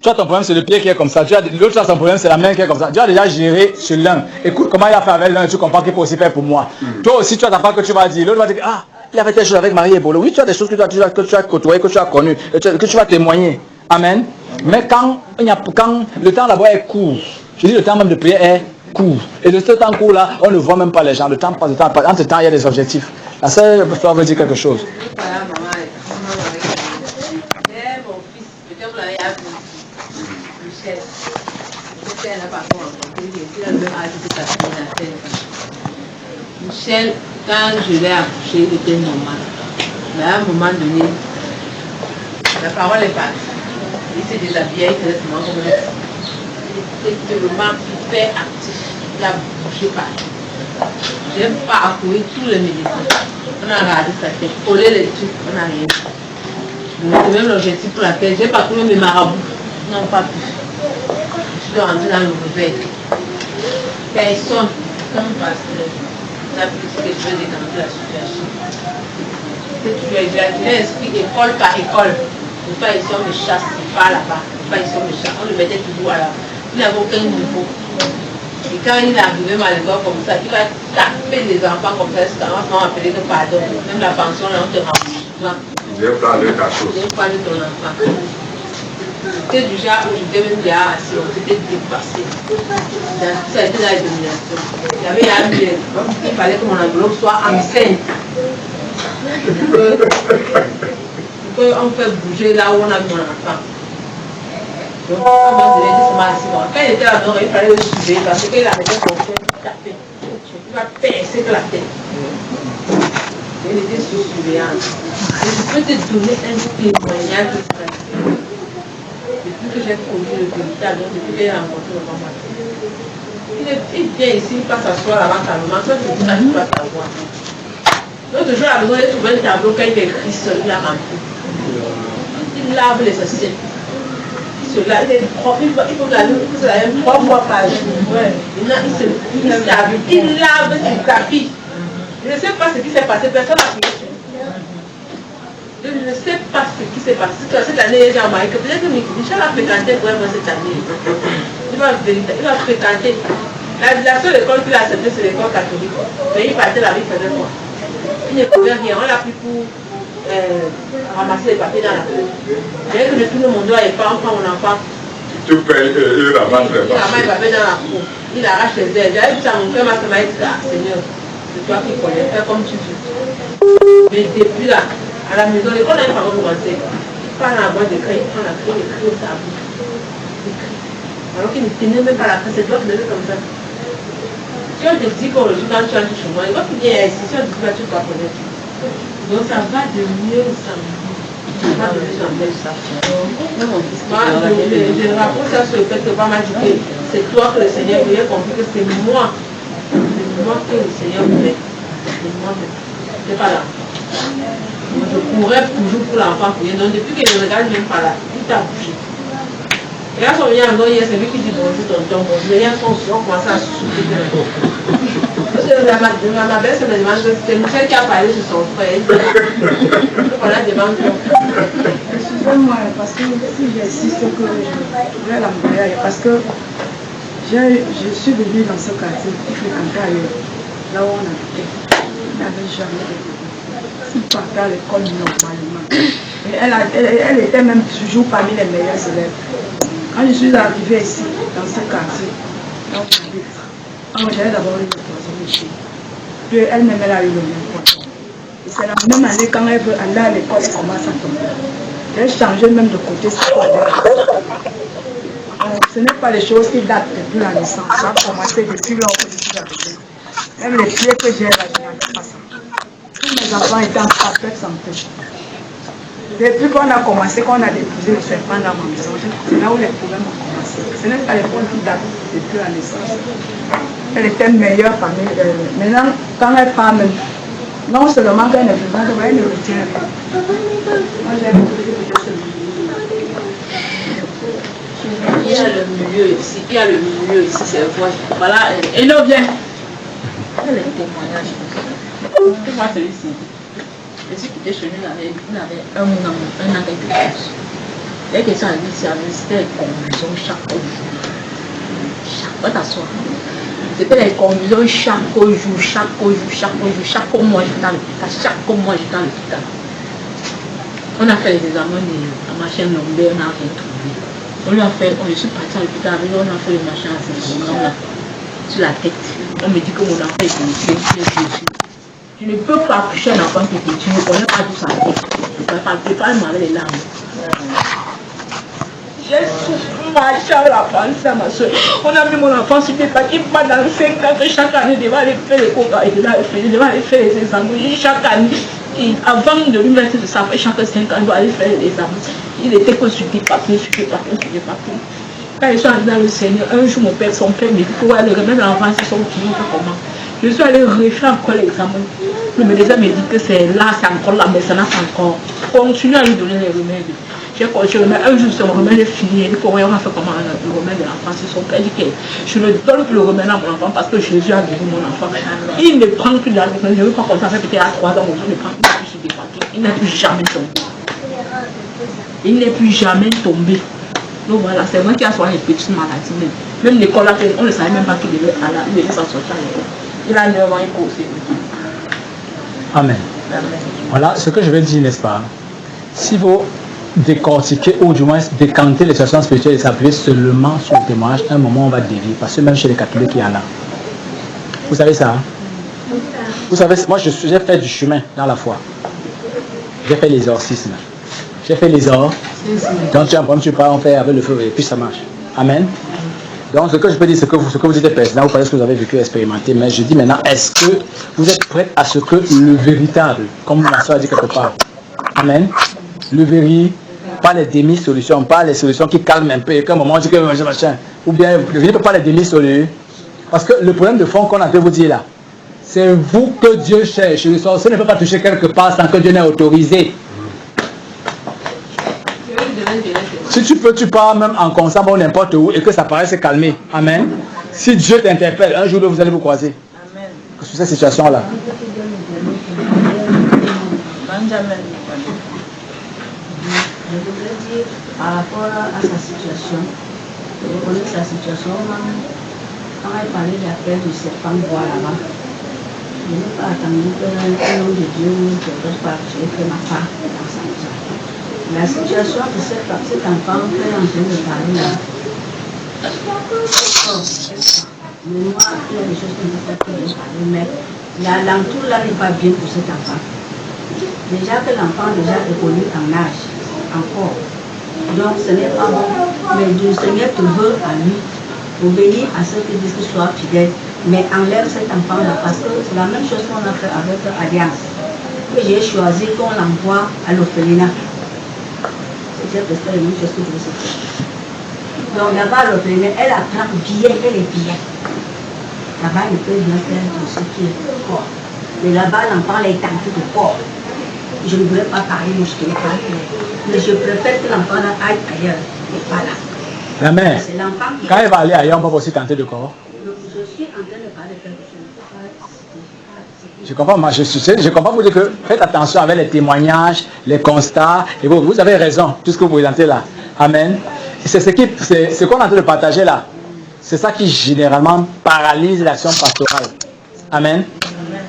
tu as ton problème, c'est le pied qui est comme ça. L'autre a son problème, c'est la main qui est comme ça. Tu as déjà géré sur l'un. Écoute comment il a fait avec l'un, tu comprends qu'il peut aussi faire pour moi. Toi aussi, tu as ta part que tu vas dire. L'autre va dire, ah, il avait des choses avec Marie et Bolo. Oui, tu as des choses que tu as côtoyées, que tu as connues, que tu vas témoigner. Amen. Mais quand le temps là-bas est court, je dis le temps même de prière est court. Et de ce temps court là, on ne voit même pas les gens. Le temps passe, entre temps, il y a des objectifs. La sœur veut dire quelque chose. Michel, quand je l'ai accouché, il était normal. Mais à un moment donné, la parole est partie. Il s'est déshabillé, il faisait seulement comme ça. Il était tellement hyper actif. Il a bougé partout. J'ai parcouru tous les médecins. On a regardé sa tête, collé les trucs, on n'a rien. C'est même l'objectif pour laquelle j'ai parcouru mes marabouts. Non, pas plus. Je suis rentrée dans le réveil. Personne, comme pasteur, n'a pu dire que je vais décanter la situation. Tu as inscrit école par école. Pas ici on me chasse, pas là-bas. Pas ici on me chasse. On le mettait toujours à la. Il n'avait aucun niveau. Et quand il est arrivé à l'école comme ça, il va taper les enfants comme ça, c'est quand on appelé que pardon. Même la pension, là, on te rembourse. J'ai parlé de ta chose. J'ai parlé de ton enfant. C'était du genre où j'étais même déjà assis, on s'était dépassé. Ça a été dans la domination. Il y avait un bien. Il fallait que mon enveloppe soit enceinte. On fait bouger là où on a mis mon enfant. Donc, quand il était là-dedans, il fallait le suivre parce qu'il arrêtait son frère de taper. Il va percer que la tête. Il était sous surveillance. Et je peux te donner un témoignage de ça. Depuis que j'ai connu le véritable, depuis que j'ai rencontré le maman. Il vient ici, il passe s'asseoir avant ta maman. Toi, tu dis, tu vas t'avoir. L'autre jour, à la maison, il a trouvé un tableau quand il écrit seul, il a rempli. Il lave les assiettes. Il se lave, il est propre, il faut laver 3 fois par jour. Ouais. Il lave ses tapis. Je ne sais pas ce qui s'est passé, personne n'a prié. Je ne sais pas ce qui s'est passé. Cette année, j'ai remarqué que peut-être que Michel a fréquenté vraiment cette année. Il va fréquenter. La seule école qu'il a acceptée, c'est l'école catholique. Mais il partait la vie, il faisait quoi? Il ne pouvait rien. On l'a pris pour ramasser les papiers dans la cour. Dès que je tourne mon doigt et pas enfin mon enfant. Tu peux ramasse les papiers dans la cour. Il arrache les ailes. J'avais dit ça à mon frère, ma femme m'a dit, ah Seigneur, c'est toi qui connais, fais comme tu veux. Mais depuis là, à la maison, l'école n'a pas recommencé. Il part dans la boîte de craie, il prend la craie, il écrit au tableau. Alors qu'il ne tenait même pas la craie, c'est toi qui le fais comme ça. Si on te dit qu'on le joue quand tu as chez moi, il va finir ici, si on te dit que tu dois connaître. Donc ça va de mieux en mieux. Ça va de mieux en mieux. Je rapporte ça sur le fait que Papa m'a dit que c'est toi que le Seigneur voulait, compris que c'est moi. C'est moi que le Seigneur voulait. C'est moi. C'est pas là. Je courais toujours pour l'enfant pour rien. Donc depuis que je ne regarde même pas là, il t'a bougé. Et là, son vient en hier, c'est lui qui dit bonjour, tonton, bonjour. Les gens sont sûrs, on commence à se souffler. Parce que ma belle se me demande que c'est Michel qui a parlé sur son frère. On a demandé. Excusez-moi, parce que si j'insiste que je voulais la mourir, parce que je suis venue dans ce quartier, qui fréquentait ailleurs, là où on habitait. Il n'avait jamais de bébé. Il partait à l'école normalement. Et elle était même toujours parmi les meilleures élèves. Quand je suis arrivée ici, dans ce quartier, là où j'habite, j'avais d'abord eu le poison ici. Puis elle-même, elle a eu le même poison. Et c'est la même année, quand elle veut aller à l'école, elle commence à tomber. J'ai changé même de côté. Ce n'est pas les choses qui datent depuis la naissance. Ça a commencé depuis lors que je suis arrivée. Même les pieds que j'ai là, je n'avais pas ça. Tous mes enfants étaient en parfaite santé. Depuis qu'on a commencé, qu'on a déposé le serpent dans ma maison, c'est là où les problèmes ont commencé. Ce n'est pas les problèmes qui datent depuis la naissance. Elle était meilleure parmi elles. Maintenant, quand elle parle, non seulement qu'elle ne veut pas, elle ne retient pas. Moi, j'ai il y a le milieu ici, c'est vrai. Voilà, et là, viens. Elle est témoignage. Moi, celui-ci. Je suis quitté chez lui, il avait 1 an quelque chose. Les questions à lui, c'était les convulsions chaque jour. Chaque t'asseoir. C'était les convulsions chaque mois, j'étais à l'hôpital. Chaque mois, j'étais à l'hôpital. On a fait les examens de la machine lombaire, on n'a rien trouvé. On je suis parti à l'hôpital avec lui, on a fait les machins à ce programme-là, sur la tête. On me dit que mon enfant est petit. Je ne peux pas accoucher un enfant qui est petit, je ne connais pas tout ça. Je ne peux pas demander les larmes. J'ai souffert, ma chère, la pensée à ma soeur. On a mis mon enfant sur des paquets, pas dans 5 ans, que chaque année, il devait aller faire les cours, il devait aller faire les examens. Chaque année, avant de lui mettre ça, fait chaque 5 ans, il doit aller faire les examens. Il était que sur des papiers. Quand ils sont allés dans le Seigneur, un jour, son père me dit que ouais, les remèdes de l'enfant, ils sont utilisés comment. Je suis allé refaire encore l'examen. Le médecin me dit que c'est là, c'est encore là, mais ça n'a pas encore. Continue à lui donner les remèdes. J'ai continué, mais un jour, son remède est fini. Il dit qu'on va faire comment le remède de l'enfant. C'est son père dit que je ne donne plus le remède à mon enfant parce que Jésus a guéri mon enfant. Il ne prend plus de la médecine. Je ne veux pas comme ça, peut-être à 3 ans, il ne prend plus sur des paquets. Il n'est plus jamais tombé. Il n'est plus jamais tombé. Donc voilà, c'est moi qui a soigné les petites maladies. Même l'école, on ne savait même pas qu'il devait s'en sortir à l'école. Il a 9 ans, il peut aussi. Amen. Voilà ce que je vais dire, n'est-ce pas? Si vous décortiquez ou du moins décantez les situations spirituelles et s'appuyer seulement sur le témoignage, à un moment on va dévier. Parce que même chez les catholiques, il y en a. Vous savez ça? Vous savez, moi j'ai fait du chemin dans la foi. J'ai fait l'exorcisme. J'ai fait les ors. Donc tu as un problème, tu parles, on fait avec le feu et puis ça marche. Amen. Donc ce que je peux dire, c'est que vous dites personnel, vous parlez ce que vous avez vécu, expérimenté, mais je dis maintenant, est-ce que vous êtes prêts à ce que le véritable, comme ma soeur a dit quelque part, amen, le véritable, pas les demi-solutions, pas les solutions qui calment un peu, et qu'à un moment on dit que machin, ou bien le véritable, pas les demi-solutions, parce que le problème de fond qu'on a pu vous dire là, c'est vous que Dieu cherche, ce ne peut pas toucher quelque part sans que Dieu n'ait autorisé. Si tu peux, tu pars même en concert ou n'importe où et que ça paraisse se calmer. Amen. Si Dieu t'interpelle, un jour vous allez vous croiser. Amen. Sur cette situation-là. Benjamin. Je voudrais dire par rapport à sa situation, je reconnais sa situation, quand elle parlait de la paix du serpent bois là-bas, je n'ai pas attendu qu'un homme de Dieu ou quelque part, j'ai fait ma part dans sa situation. La situation de cet enfant qu'elle est en train de parler là, mais moi, il y a des choses que je ne peux pas parler, mais l'entour là n'est pas bien pour cet enfant. Déjà que l'enfant déjà évolue en âge, encore. Donc ce n'est pas bon. Mais le Seigneur te veut à lui, pour bénir à ceux qui disent qu'il soit fidèle, mais enlève cet enfant-là, parce que c'est la même chose qu'on a fait avec Alliance. Que j'ai choisi qu'on l'envoie à l'orphelinat. C'est la même chose que je veux dire. Donc là-bas à l'orphelinat, elle apprend bien, elle est bien. Là-bas, il peut bien faire tout ce qui est corps. Mais là-bas, l'enfant est tenté de corps. Je ne voulais pas parler, mais je ne pas parler. Mais je préfère que l'enfant aille ailleurs et pas là. La mère, C'est l'enfant qui... quand elle va aller ailleurs, on peut aussi tenter de corps. Je suis en train de parler de quelque chose. Je comprends, moi, je comprends vous dire que faites attention avec les témoignages, les constats, et vous avez raison, tout ce que vous présentez là. Amen. C'est ce qu'on est en train de partager là. C'est ça qui généralement paralyse l'action pastorale. Amen.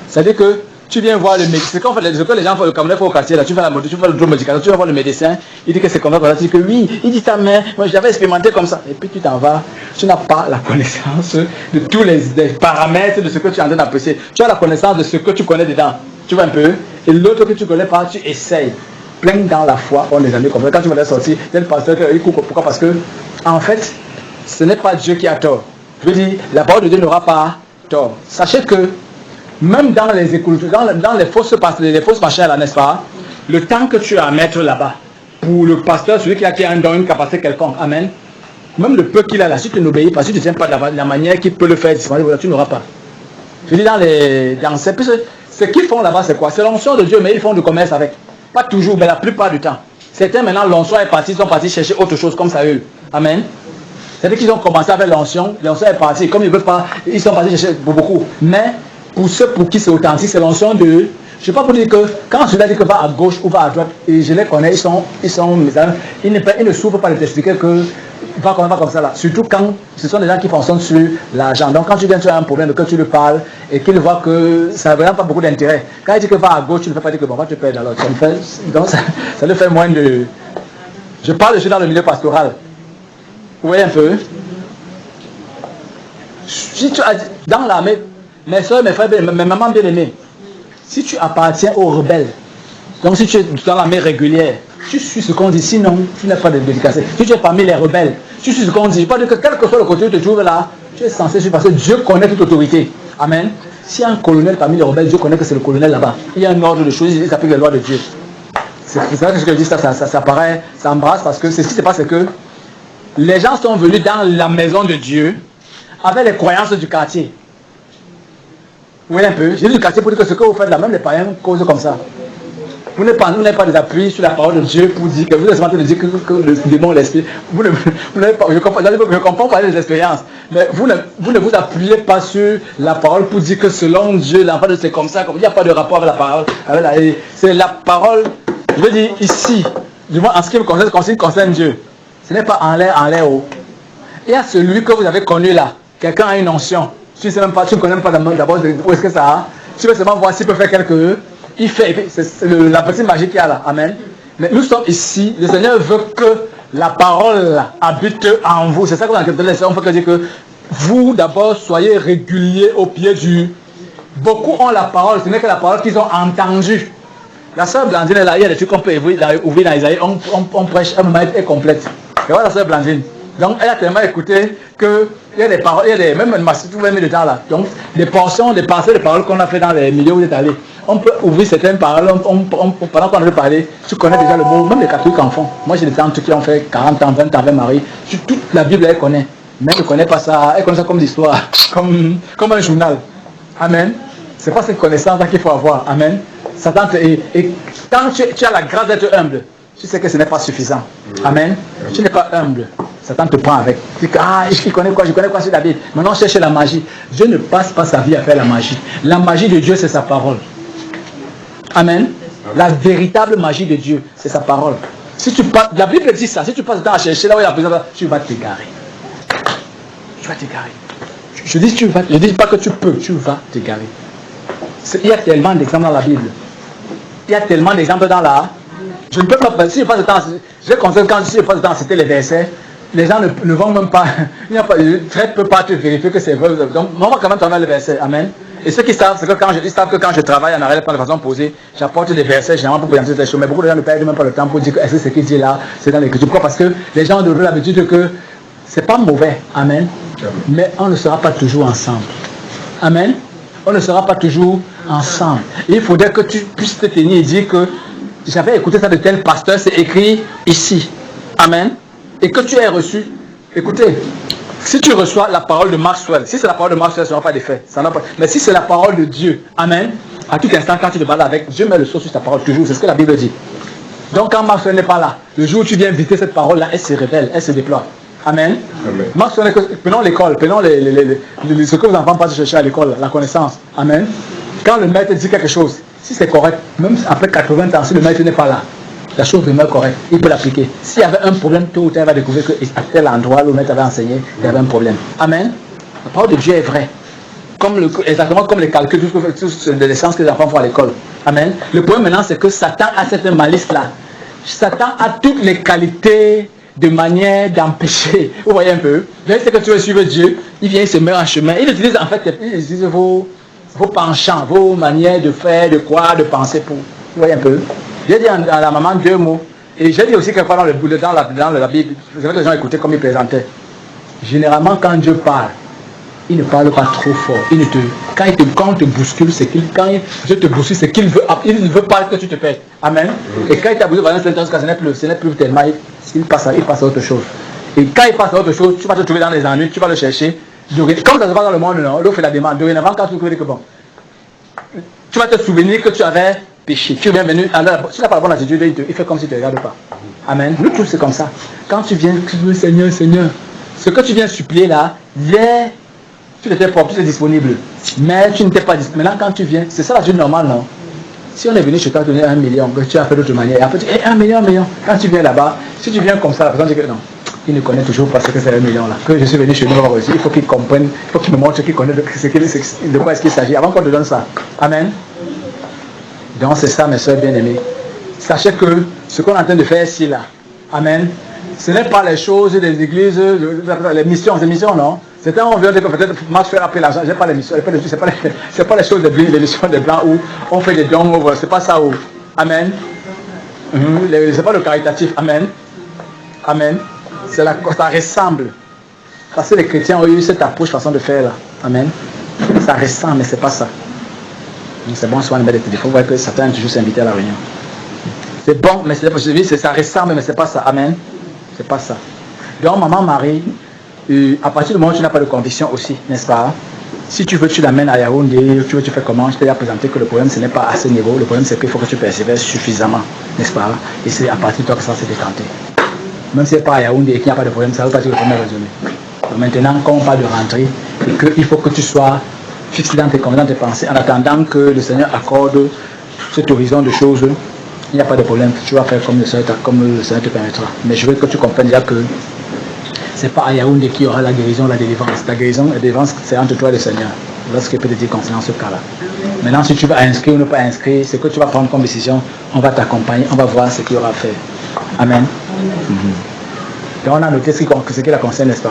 C'est-à-dire que tu viens voir le médecin, c'est ce que les gens font comme il faut au quartier là, tu fais la moto, tu fais le drôle médical, tu vas voir le médecin, il dit que c'est comme ça, tu dis que oui, il dit ça, mais moi j'avais expérimenté comme ça. Et puis tu t'en vas, tu n'as pas la connaissance de tous les paramètres de ce que tu es en train d'apprécier. Tu as la connaissance de ce que tu connais dedans, tu vois un peu, et l'autre que tu ne connais pas, tu essayes. Plein dans la foi, on est amis comme ça. Quand tu vas sortir, tel pasteur, il coupe, pourquoi? Parce que, en fait, ce n'est pas Dieu qui a tort. Je veux dire, la parole de Dieu n'aura pas tort. Sachez que, même dans les écoles, dans les fausses machines là, n'est-ce pas, le temps que tu as à mettre là-bas, pour le pasteur, celui qui a un don, une capacité quelconque, amen, même le peu qu'il a là, si tu n'obéis pas, si tu ne tiens pas de la manière qu'il peut le faire, tu n'auras pas. Je dis ce qu'ils font là-bas, c'est quoi? C'est l'onction de Dieu, mais ils font du commerce avec. Pas toujours, mais la plupart du temps. Certains maintenant, l'onction est parti, ils sont partis chercher autre chose comme ça eux. Amen. C'est-à-dire qu'ils ont commencé avec l'onction est partie, comme ils ne veulent pas, ils sont partis chercher beaucoup. Mais pour ceux pour qui c'est authentique, c'est l'onction de... Je ne sais pas pour dire que quand celui-là dit que va à gauche ou va à droite, et je les connais, ils ne souffrent pas de t'expliquer que va comme ça là. Surtout quand ce sont des gens qui fonctionnent sur l'argent. Donc quand tu viens, tu as un problème, que tu lui parles et qu'il voit que ça n'a vraiment pas beaucoup d'intérêt. Quand il dit que va à gauche, tu ne fais pas dire que bon, va te perdre alors. Donc ça lui fait moins de... Je parle, je suis dans le milieu pastoral. Vous voyez un peu? Si tu as dans l'armée, mes soeurs, mes frères, mes mamans bien aimées, si tu appartiens aux rebelles, donc si tu es dans l'armée régulière, tu suis ce qu'on dit, sinon tu n'as pas de dédicace. Si tu es parmi les rebelles, tu suis ce qu'on dit. Je ne veux pas dire que quel que soit le côté où tu te trouves là, tu es censé suivre parce que Dieu connaît toute autorité. Amen. Si un colonel parmi les rebelles, Dieu connaît que c'est le colonel là-bas. Il y a un ordre de choses, il s'applique les lois de Dieu. C'est ça que je dis, ça paraît, ça embrasse parce que c'est ce qui se passe, c'est que les gens sont venus dans la maison de Dieu avec les croyances du quartier. Vous voyez un peu? J'ai dit du quartier pour dire que ce que vous faites là, même les païens causent comme ça. Vous n'avez pas des appuis sur la parole de Dieu pour dire que vous êtes en train de dire que le démon, l'esprit. Vous n'avez pas, je comprends parler des expériences, mais vous ne vous appuyez pas sur la parole pour dire que selon Dieu, l'enfant de c'est comme ça, il n'y a pas de rapport avec la parole. C'est la parole, je veux dire ici, du moins en ce qui me concerne Dieu. Ce n'est pas en l'air haut. Il y a celui que vous avez connu là. Quelqu'un a une onction. Tu ne connais même pas d'abord où est-ce que ça a. Tu veux seulement voir s'il peut faire quelque... Il fait, c'est la petite magie qu'il y a là. Amen. Mais nous sommes ici. Le Seigneur veut que la parole habite en vous. C'est ça qu'on a enquêté. On peut dire que vous d'abord soyez réguliers au pied du... Beaucoup ont la parole. Ce n'est que la parole qu'ils ont entendue. La sœur Blandine est là. Il y a des trucs qu'on peut ouvrir dans Isaïe. On prêche un moment est complète. Et voilà la sœur Blandine. Donc elle a tellement écouté que il y a des paroles, il y a des, même tout même dedans là. Donc des portions, des parcelles de paroles qu'on a fait dans les milieux où vous êtes allés. On peut ouvrir certaines paroles, pendant qu'on veut parler, tu connais déjà le mot, même les catholiques en font. Moi j'ai des tantes qui ont fait 40 ans, 20 ans avec Marie. Toute la Bible elle connaît. Mais elle ne connaît pas ça, elle connaît ça comme l'histoire, comme un journal. Amen. C'est pas cette connaissance là qu'il faut avoir. Amen. Et quand tu as la grâce d'être humble, tu sais que ce n'est pas suffisant. Amen. Tu n'es pas humble. Satan te prend avec. Tu dis, je connais quoi sur la Bible. Maintenant, cherche la magie. Dieu ne passe pas sa vie à faire la magie. La magie de Dieu, c'est sa parole. Amen. La véritable magie de Dieu, c'est sa parole. Si tu passes, la Bible dit ça. Si tu passes le temps à chercher là où il y a besoin, tu vas t'égarer. Tu vas t'égarer. Je dis pas que tu peux, tu vas t'égarer. Il y a tellement d'exemples dans la Bible. Il y a tellement d'exemples dans la... Je ne peux pas... Si je passe le temps... Je conseille quand si je passe le temps à citer les versets, les gens ne vont même pas... Très peu pas te vérifier que c'est vrai. Donc, on va quand même travailler les versets. Amen. Et ceux qui savent, c'est que quand je travaille en arrêt de façon posée, j'apporte des versets généralement pour présenter des choses. Mais beaucoup de gens ne perdent même pas le temps pour dire que est-ce que ce qu'il dit là, c'est dans l'écriture. Pourquoi? Parce que les gens ont l'habitude que c'est pas mauvais. Amen. Mais on ne sera pas toujours ensemble. Amen. On ne sera pas toujours ensemble. Il faudrait que tu puisses te tenir et dire que j'avais écouté ça de tel pasteur, c'est écrit ici. Amen. Et que tu aies reçu. Écoutez, si tu reçois la parole de Maxwell, si c'est la parole de Maxwell, ça n'a pas d'effet. Mais si c'est la parole de Dieu, amen, à tout instant, quand tu te balades avec, Dieu met le sceau sur ta parole toujours. C'est ce que la Bible dit. Donc quand Maxwell n'est pas là, le jour où tu viens visiter cette parole-là, elle se révèle, elle se déploie. Amen. Maxwell, prenons l'école, prenons ce que vos enfants passent chercher à l'école, la connaissance. Amen. Quand le maître dit quelque chose, si c'est correct, même après 80 ans, si le maître n'est pas là, la chose demeure correcte, il peut l'appliquer. S'il y avait un problème, tôt ou tard, il va découvrir qu'à tel endroit où le maître avait enseigné, il y avait un problème. Amen. La parole de Dieu est vraie. Exactement comme les calculs, toutes les sciences que les enfants font à l'école. Amen. Le problème maintenant, c'est que Satan a cette malice-là. Satan a toutes les qualités de manière d'empêcher. Vous voyez un peu. C'est que tu veux suivre Dieu, il vient, il se met en chemin. Il utilise en fait, vos penchants, vos manières de faire, de croire, de penser pour. Vous voyez un peu. J'ai dit à la maman 2 mots. Et j'ai dit aussi quelque part dans la Bible, vous savez que les gens écoutaient comme ils présentaient. Généralement, quand Dieu parle, il ne parle pas trop fort. Quand on te bouscule, quand Dieu te bouscule, c'est qu'il veut. Il ne veut pas que tu te perdes. Amen. Et quand il t'a bousculé, ce n'est plus tellement. Il passe à autre chose. Et quand il passe à autre chose, tu vas te trouver dans les ennuis, tu vas le chercher. Comme ça se passe dans le monde, non, l'eau fait la demande. Dorénavant, quand tu trouves que bon, tu vas te souvenir que tu avais péché. Tu es bienvenu. Alors, si tu n'as pas la bonne attitude, il fait comme si tu ne regardes pas. Amen. Nous tous, c'est comme ça. Quand tu viens, tu dis Seigneur, Seigneur, ce que tu viens supplier là, hier, tu étais propre, tu étais disponible. Mais tu n'étais pas disponible. Maintenant, quand tu viens, c'est ça la vie normale, non? Si on est venu chez toi donner 1 million, que tu as fait d'autre manière, et après tu dis 1 million. Quand tu viens là-bas, si tu viens comme ça, la personne dit que non, il ne connaît toujours pas ce que c'est 1 million là. Que je suis venu chez nous, il faut qu'il comprenne, il faut qu'il me montre qu'il connaît de quoi est-ce qu'il s'agit avant qu'on te donne ça. Amen. Donc c'est ça, mes soeurs bien-aimées. Sachez que ce qu'on est en train de faire ici là, amen, ce n'est pas les choses des églises, les missions, non? C'était on vient de peut-être Max faire appeler l'argent, j'ai pas les missions, c'est pas les choses des missions des blancs où on fait des dons, c'est pas ça où. Amen. C'est pas le caritatif, amen. Amen. Ça ressemble. Parce que les chrétiens ont eu cette approche, façon de faire là. Amen. Ça ressemble, mais c'est pas ça. Donc c'est bon, souvent, il faut voir que Satan est toujours s'inviter à la réunion. C'est bon, mais ça ressemble, mais c'est pas ça. Amen. C'est pas ça. Donc, maman Marie, à partir du moment où tu n'as pas de conviction aussi, n'est-ce pas? Si tu veux, tu l'amènes à Yaoundé, tu fais comment? Je t'ai déjà présenté que le problème, ce n'est pas à ce niveau. Le problème, c'est qu'il faut que tu persévères suffisamment, n'est-ce pas? Et c'est à partir de toi que ça s'est décanté. Même si ce n'est pas à Yaoundé et qu'il n'y a pas de problème, ça ne veut pas dire que le problème est résolu. Donc maintenant, quand on parle de rentrer, et qu'il faut que tu sois fixé dans tes convictions, dans tes pensées, en attendant que le Seigneur accorde cet horizon de choses, il n'y a pas de problème. Tu vas faire comme le Seigneur te permettra. Mais je veux que tu comprennes déjà que ce n'est pas à Yaoundé qui aura la guérison, la délivrance. La guérison et la délivrance, c'est entre toi et le Seigneur. Voilà ce qu'il peut te dire concernant ce cas-là. Maintenant, si tu vas inscrire ou ne pas inscrire, ce que tu vas prendre comme décision, on va t'accompagner, on va voir ce qu'il y aura à faire. Amen. Donc on a noté ce qui la concerne, n'est-ce pas?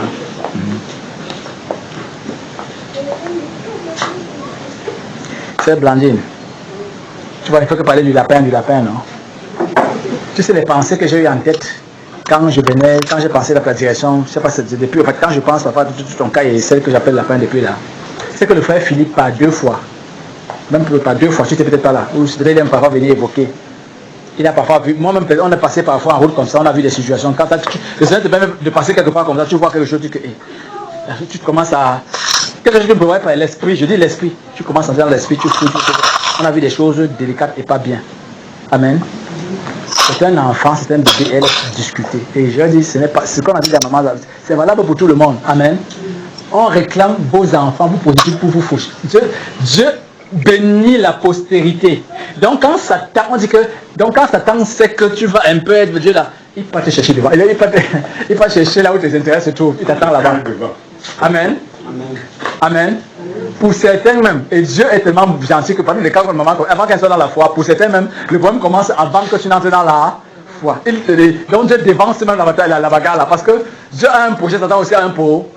C'est Blandine. Tu vois, il faut que parler du lapin, non? Tu sais les pensées que j'ai eues en tête quand j'ai pensé à la direction, je ne sais pas, c'est depuis, en fait, quand je pense parfois tout ton cas et celle que j'appelle lapin depuis là, c'est que le frère Philippe par 2 fois, même par 2 fois, tu n'étais peut-être pas là, ou peut-être il aime parfois venir évoquer. Il a parfois vu, moi-même, on est passé parfois en route comme ça, on a vu des situations. Quand le Seigneur te permet de passer quelque part comme ça, tu vois quelque chose, tu commences à. Quelque chose que je ne peux pas par l'esprit, je dis l'esprit. Tu commences à faire l'esprit, on a vu des choses délicates et pas bien. Amen. c'est un enfant, c'est un bébé, elle est discutée. Et je dis, ce n'est pas ce qu'on a dit à maman, c'est valable pour tout le monde. Amen. On réclame vos enfants, vous posez pour vous faucher. Dieu bénit la postérité. Donc quand Satan, on dit que, donc quand Satan sait que tu vas un peu être Dieu là, il va te chercher devant. Il va chercher là où tes intérêts se trouvent. Il t'attend là-bas. Amen. Amen. Pour certains même, et Dieu est tellement gentil que pendant les cas de maman, avant qu'elle soit dans la foi, pour certains même, le problème commence avant que tu n'entres dans la foi. Donc Dieu dévance même la bagarre là, parce que Dieu a un projet, Satan aussi a un pot.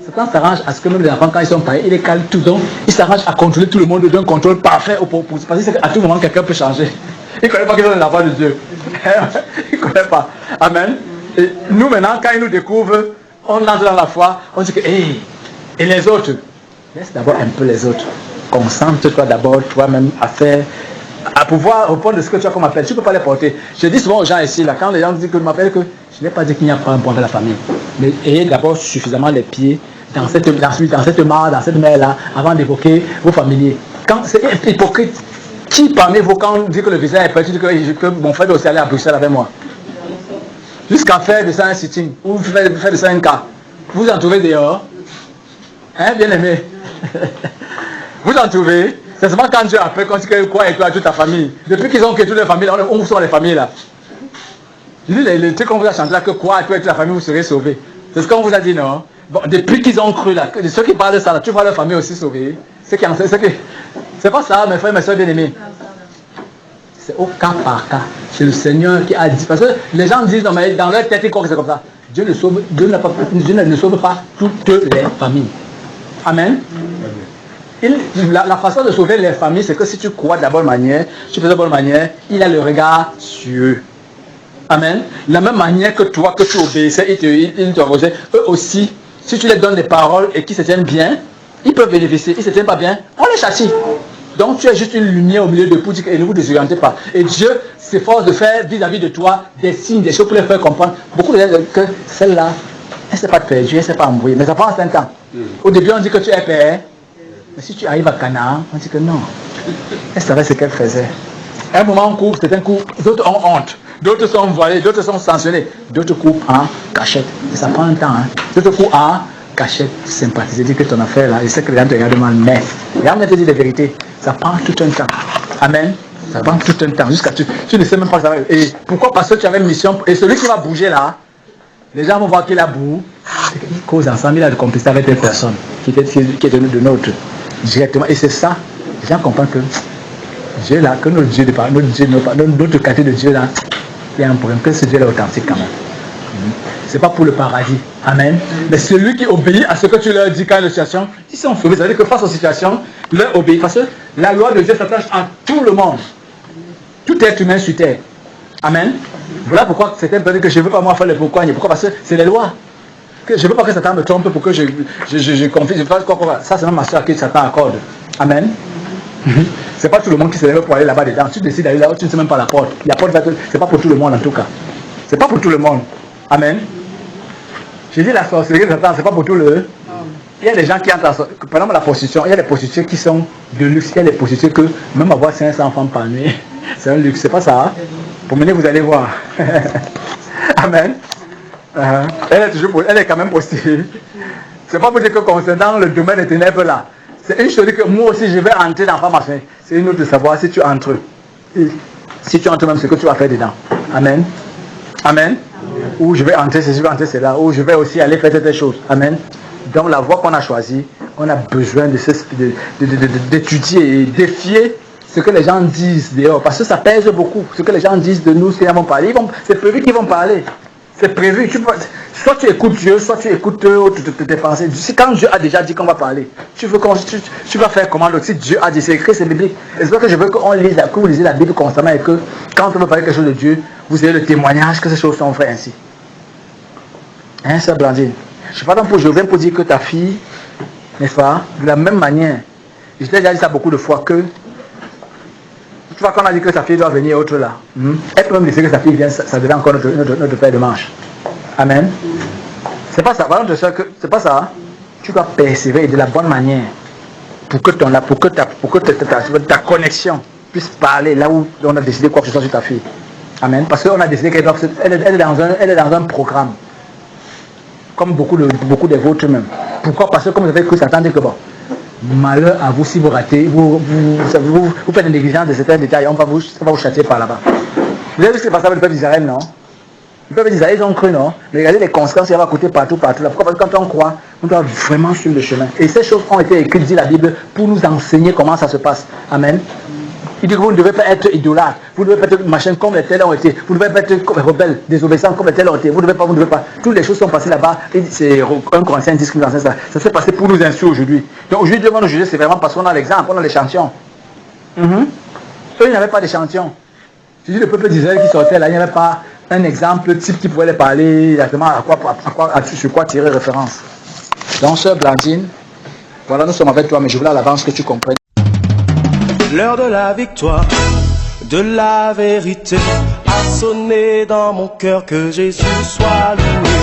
Satan s'arrange à ce que même les enfants, quand ils sont pareils, il les calme tout. Donc il s'arrange à contrôler tout le monde d'un contrôle parfait. Parce qu'à tout moment, quelqu'un peut changer. Il ne connaît pas qu'ils sont les enfants de Dieu. Il ne connaît pas. Amen. Et nous maintenant, quand ils nous découvrent, on entre dans la foi, on dit que, hey, et les autres, laisse d'abord un peu les autres. Concentre-toi d'abord toi-même à faire, à pouvoir répondre de ce que tu as comme appel. Tu ne peux pas les porter. Je dis souvent aux gens ici, là, quand les gens disent que je m'appelle, que je n'ai pas dit qu'il n'y a pas un point avec la famille. Mais ayez d'abord suffisamment les pieds dans cette mare, dans cette mer-là, avant d'évoquer vos familiers. Quand c'est hypocrite, qui parmi vous, quand on dit que le visa est prêt, tu dis que mon frère doit aussi aller à Bruxelles avec moi? Jusqu'à faire de ça un sitting, ou faire de ça un cas. Vous en trouvez dehors? Hein, bien aimé? Vous en trouvez? C'est seulement quand Dieu appelle, quand tu dis quoi et toi, toute ta famille. Depuis qu'ils ont créé toute la famille, où sont les familles là? Je dis, les trucs qu'on vous a chanté là, que quoi et toi et toute la famille, vous serez sauvés. C'est ce qu'on vous a dit, non? Bon, depuis qu'ils ont cru là, ceux qui parlent de ça là, tu vois leur famille aussi sauvée. C'est pas ça, mes frères, mes soeurs bien-aimés. C'est au cas par cas. C'est le Seigneur qui a dit. Parce que les gens disent, non, mais dans leur tête, ils croient que c'est comme ça. Dieu ne sauve pas toutes les familles. Amen. La façon de sauver les familles, c'est que si tu crois de la bonne manière, tu fais de la bonne manière, il a le regard sur eux. Amen. La même manière que toi, que tu obéissais, ils te rejettent. Eux aussi, si tu les donnes des paroles et qu'ils se tiennent bien, ils peuvent bénéficier. Ils ne se tiennent pas bien, on les châtie. Donc tu es juste une lumière au milieu de pour dire que ne vous désorientez pas. Et Dieu s'efforce de faire vis-à-vis de toi des signes, des choses pour les faire comprendre. Beaucoup de gens disent que celle-là, elle ne s'est pas perdue, elle ne s'est pas embrouillée. Mais ça prend 5 ans. Au début, on dit que tu es père. Mais si tu arrives à Canaan, on dit que non. Elle savait ce qu'elle faisait. À un moment, on court, c'est un coup, d'autres ont honte. D'autres sont voilés, d'autres sont sanctionnés. D'autres courent en cachette. Et ça prend un temps. Hein. D'autres courent en cachette, sympathiser, dire que ton affaire là, je sais que les gens te regardent mal, mais les gens te disent la vérité. Ça prend tout un temps. Amen. Ça prend tout un temps. Jusqu'à tu ne sais même pas ça. Et pourquoi? Parce que tu avais une mission. Et celui qui va bouger là, les gens vont voir qu'il a bougé. Il cause ensemble, il a de complicité avec telle personne qui est de notre directement. Et c'est ça. Les gens comprennent que Dieu là, que notre Dieu, notre quartier de Dieu là, il y a un problème. Que ce Dieu est authentique quand même. C'est pas pour le paradis. Amen. Mais celui qui obéit à ce que tu leur dis quand il y a une situation, ils sont sauvés. Ça veut dire que face aux situations, leur obéit. Parce que la loi de Dieu s'attache à tout le monde. Tout être humain sur terre. Amen. Voilà pourquoi certains peuvent dire que je ne veux pas moi faire le pourquoi. Pourquoi? Parce que c'est les lois. Que je ne veux pas que Satan me trompe pour que je confie. Je fasse quoi. Ça, c'est même ma soeur à qui Satan accorde. Amen. C'est pas tout le monde qui se lève pour aller là-bas dedans. Tu décides d'aller là-bas, tu ne sais même pas la porte. La porte, c'est pas pour tout le monde en tout cas. C'est pas pour tout le monde. Amen. J'ai dit la sorcellerie de Satan, c'est pas pour tout le. Il y a des gens qui entrent, par exemple la prostitution, il y a des prostituées qui sont de luxe, il y a des prostituées que même avoir 500 enfants par nuit, c'est un luxe, c'est pas ça. Hein? Pour mener, vous allez voir. Amen. Elle est quand même prostituée. C'est pas pour dire que concernant le domaine des ténèbres là, c'est une chose que moi aussi je vais entrer dans la pharmacie. C'est une autre de savoir si tu entres. Et si tu entres même ce que tu vas faire dedans. Amen. Amen. Ou je vais entrer ceci, je vais entrer cela, ou je vais aussi aller faire telle chose. Amen. Donc la voie qu'on a choisie, on a besoin d'étudier et défier ce que les gens disent dehors. Parce que ça pèse beaucoup. Ce que les gens disent de nous, ce qu'ils vont parler. C'est prévu qu'ils vont parler. C'est prévu. Soit tu écoutes Dieu, soit tu écoutes tes pensées. Quand Dieu a déjà dit qu'on va parler, tu vas faire comment? Si Dieu a dit, c'est écrit, c'est biblique. Et c'est pour ça que je veux que vous lisez la Bible constamment et que quand on veut parler quelque chose de Dieu, vous ayez le témoignage que ces choses sont faites ainsi. Hein, sœur Blandine? Je viens pour dire que ta fille, n'est-ce pas, de la même manière, je t'ai déjà dit ça beaucoup de fois que, tu vois, quand on a dit que sa fille doit venir autre là, elle peut même laisser que sa fille vienne, ça devient encore notre paire de manches. Amen. C'est pas ça, c'est pas ça. Hein? Tu dois persévérer de la bonne manière pour que ta connexion puisse parler là où on a décidé quoi que ce soit sur ta fille. Amen. Parce qu'on a décidé qu'elle est dans un programme. Comme beaucoup des vôtres même. Pourquoi? Parce que comme vous avez cru s'attendre que bon, malheur à vous si vous ratez, vous faites une négligence de certains détails, on va vous châtier par là-bas. Vous avez vu ce qui est passé avec le peuple d'Israël, non? Le peuple d'Israël, ils ont cru, non? Mais regardez les conséquences qu'il va coûter partout là. Pourquoi? Parce que quand on croit, on doit vraiment suivre le chemin. Et ces choses ont été écrites, dit la Bible, pour nous enseigner comment ça se passe. Amen. Il dit que vous ne devez pas être idolâtre, vous ne devez pas être machin comme les tels ont été, vous ne devez pas être rebelle, désobéissant comme les tels ont été, vous ne devez pas. Toutes les choses sont passées là-bas, et c'est 1 Corinthiens 10 qui nous enseigne ça. Ça s'est passé pour nous instruire aujourd'hui. Donc aujourd'hui, devant nous juger, c'est vraiment parce qu'on a l'exemple, on a l'échantillon. Eux, ils n'avaient pas d'échantillon. Je dis le peuple d'Israël qui sortait là, il n'y avait pas un exemple type qui pouvait les parler exactement sur quoi tirer référence. Donc, sœur Blandine, voilà, nous sommes avec toi, mais je voulais à l'avance que tu comprennes. L'heure de la victoire, de la vérité, a sonné dans mon cœur, que Jésus soit loué.